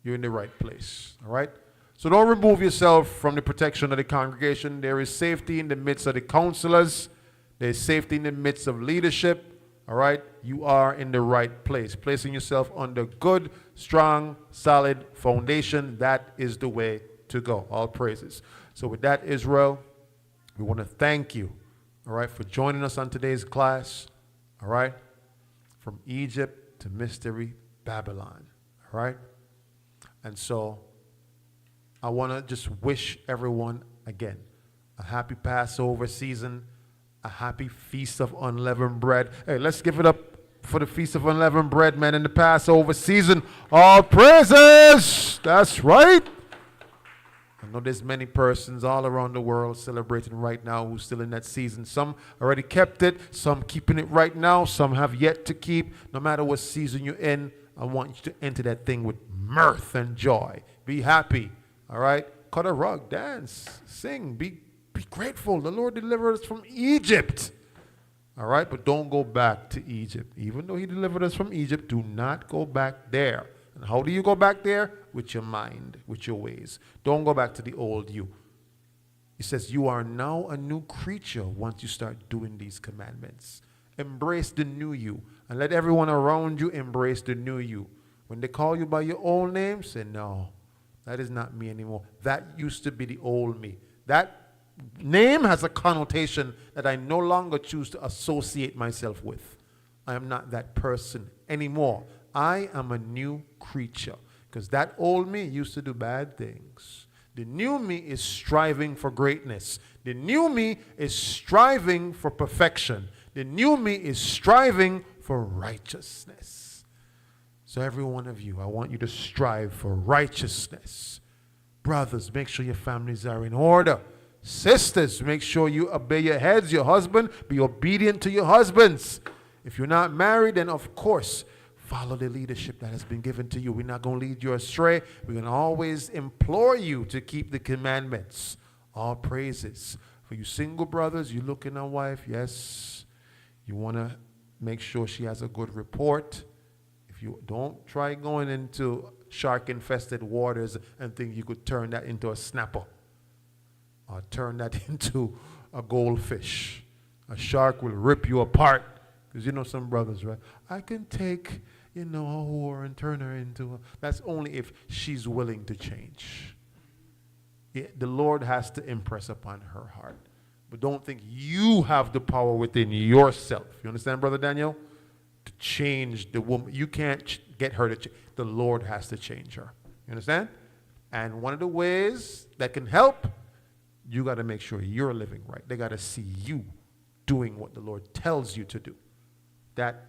You're in the right place, all right? So don't remove yourself from the protection of the congregation. There is safety in the midst of the counselors. There's safety in the midst of leadership, all right? You are in the right place, placing yourself under good, strong, solid foundation. That is the way to go. All praises. So with that, Israel, we want to thank you, all right, for joining us on today's class, all right? From Egypt to Mystery Babylon, all right? And so I want to just wish everyone, again, a happy Passover season, a happy Feast of Unleavened Bread. Hey, let's give it up for the Feast of Unleavened Bread, man, in the Passover season. All praises! That's right. I know there's many persons all around the world celebrating right now who's still in that season. Some already kept it, some keeping it right now, some have yet to keep. No matter what season you're in, I want you to enter that thing with mirth and joy. Be happy, all right? Cut a rug, dance, sing, be grateful. The Lord delivered us from Egypt, all right? But don't go back to Egypt. Even though he delivered us from Egypt, do not go back there. And how do you go back there? With your mind, with your ways. Don't go back to the old you. He says you are now a new creature once you start doing these commandments. Embrace the new you, and let everyone around you embrace the new you. When they call you by your old name, say, no, that is not me anymore. That used to be the old me. That name has a connotation that I no longer choose to associate myself with. I am not that person anymore. I am a new creature, because that old me used to do bad things. The new me is striving for greatness. The new me is striving for perfection. The new me is striving for righteousness. So every one of you, I want you to strive for righteousness. Brothers, make sure your families are in order. Sisters, make sure you obey your heads, your husband. Be obedient to your husbands. If you're not married, then of course, follow the leadership that has been given to you. We're not going to lead you astray. We're going to always implore you to keep the commandments. All praises. For you single brothers, you looking at wife, yes, you want to make sure she has a good report. If you don't try going into shark-infested waters and think you could turn that into a snapper or turn that into a goldfish. A shark will rip you apart. Because you know some brothers, right? I can take, a whore and turn her into a... That's only if she's willing to change. Yeah, the Lord has to impress upon her heart. But don't think you have the power within yourself. You understand, Brother Daniel? To change the woman. You can't get her to change. The Lord has to change her. You understand? And one of the ways that can help, you got to make sure you're living right. They got to see you doing what the Lord tells you to do. That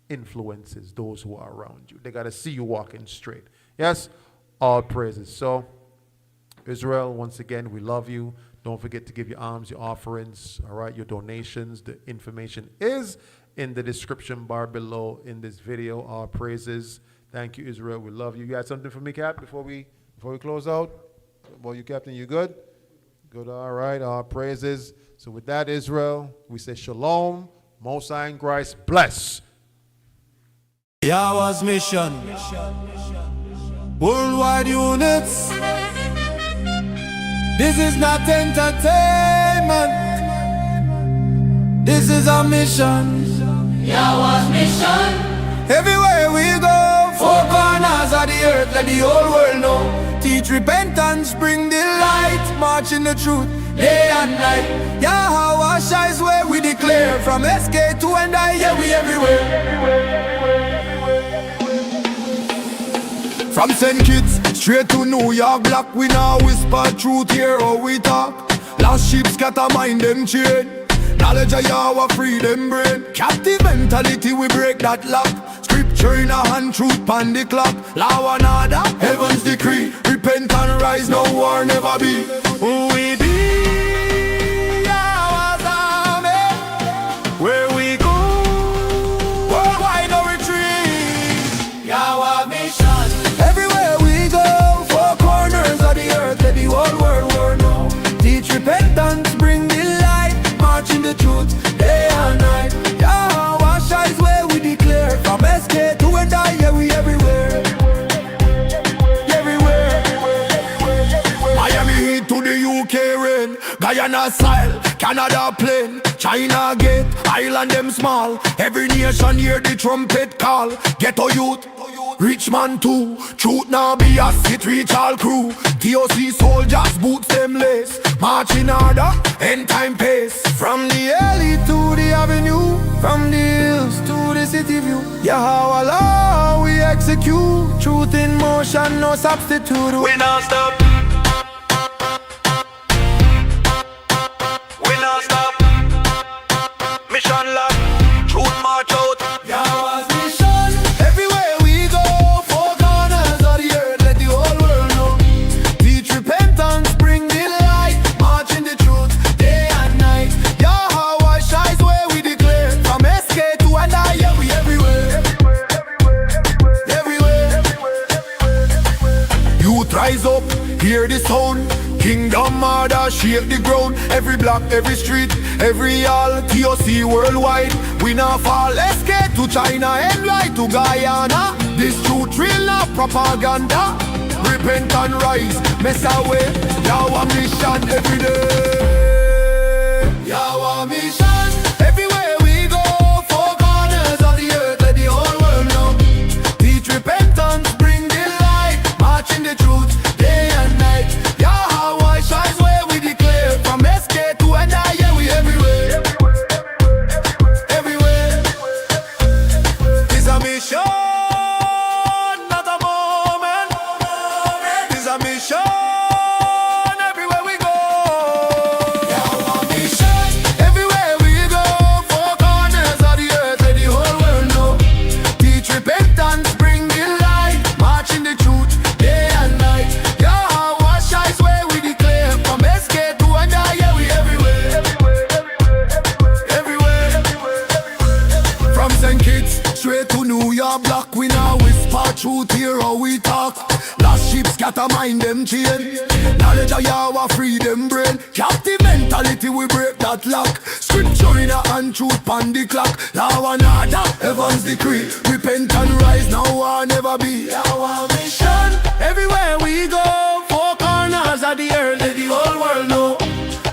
influences those who are around you. They got to see you walking straight. Yes? All praises. So, Israel, once again, we love you. Don't forget to give your alms, your offerings, all right, your donations. The information is in the description bar below in this video. All praises. Thank you, Israel. We love you. You got something for me, Cap, before we close out? Well, you, Captain, you good? Good, all right. All praises. So with that, Israel, we say shalom. Most High in Christ, bless. Yahweh's mission. Worldwide units. This is not entertainment. This is our mission. Yahweh's mission. Everywhere we go, four corners of the earth, let the whole world know. Teach repentance, bring the light, march in the truth, day and night. Yahweh shines where we declare, from SK to and I, yeah, we everywhere. From St. Kitts straight to New York, black, we now whisper truth here how we talk. Lost sheep scatter mind them chain. Knowledge of Yahweh free them brain. Captive mentality we break that lock. Scripture in a hand, truth pan the clock. Law and order, heaven's decree. Repent and rise, no war never be. Who we be? Yahweh's army. Where we go, worldwide no retreat. Yahweh mission. Canada plain, China gate, island them small. Every nation hear the trumpet call. Ghetto youth, rich man too. Truth now be a sit reach all crew. TOC soldiers boots them lace. March in order, end time pace. From the alley to the avenue, from the hills to the city view. Yahweh we execute. Truth in motion, no substitute. We not stop. We not stop. Mission lock. Truth march out. Yahweh's mission. Everywhere we go, four corners of the earth, let the whole world know. Teach repentance, bring the light. March in the truth, day and night. Yahweh shines where we declare. From SK to and I, yeah, we everywhere. Everywhere. Youth rise up, hear the sound. Kingdom order, shake the ground. Every block, every street, every hall. TOC worldwide, we not fall. SK to China and right to Guyana. This truth real, not propaganda. Repent and rise, mess away. Yahweh mission every day. Yahweh mission. Everywhere we go, four corners of the earth, let the whole world know. Teach repentance, bring the light. March in the truth, day and night. Yahweh shines where we declare. From SK to and I, yeah, we everywhere. Everywhere. It's a mission, not a moment. It's a mission, everywhere we go. Yahweh mission. Everywhere we go, four corners of the earth, let the whole world know. Teach repentance, bring the light. March in the truth, day and night. Yahweh shines where we declare. From SK to and I, yeah, we everywhere. Everywhere. From St. Kitts straight to New York block, we now whisper truth here how we talk. Lost sheep scatter mind them chain. Knowledge of Yahweh free them brain. Captive mentality we break that lock. Scripture in a hand, truth pan the clock. Law and order, heaven's decree. Repent and rise now or never be. Yahweh mission. Everywhere we go, four corners of the earth, let the whole world know.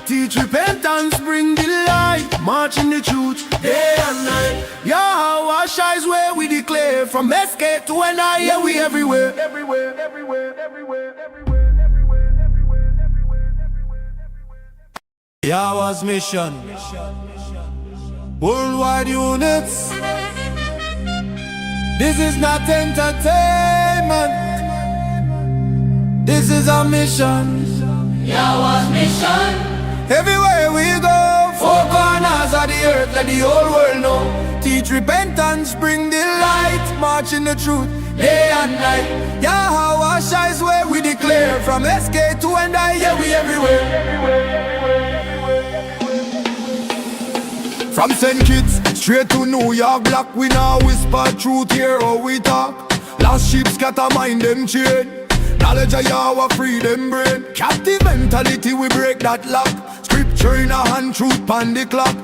Teach repentance, bring the light. March in the truth, day and night. Yahweh shines where we declare. From SK to and I, yeah, we everywhere. Everywhere, everywhere, everywhere, everywhere, everywhere, everywhere. Yahweh's mission. Worldwide units. This is not entertainment. This is our mission. Yahweh's mission. Everywhere we go, four corners of the earth, let the whole world know. Teach repentance, bring the light. March in the truth, day and night. Yahweh shines where we declare. From SK to and I, yeah, we everywhere. From St. Kitts straight to New York block, we now whisper truth here how we talk. Lost sheep scatter mind them chain. Knowledge of Yahweh free them brain. Captive mentality we break that lock. Scripture in a hand, truth pan the clock.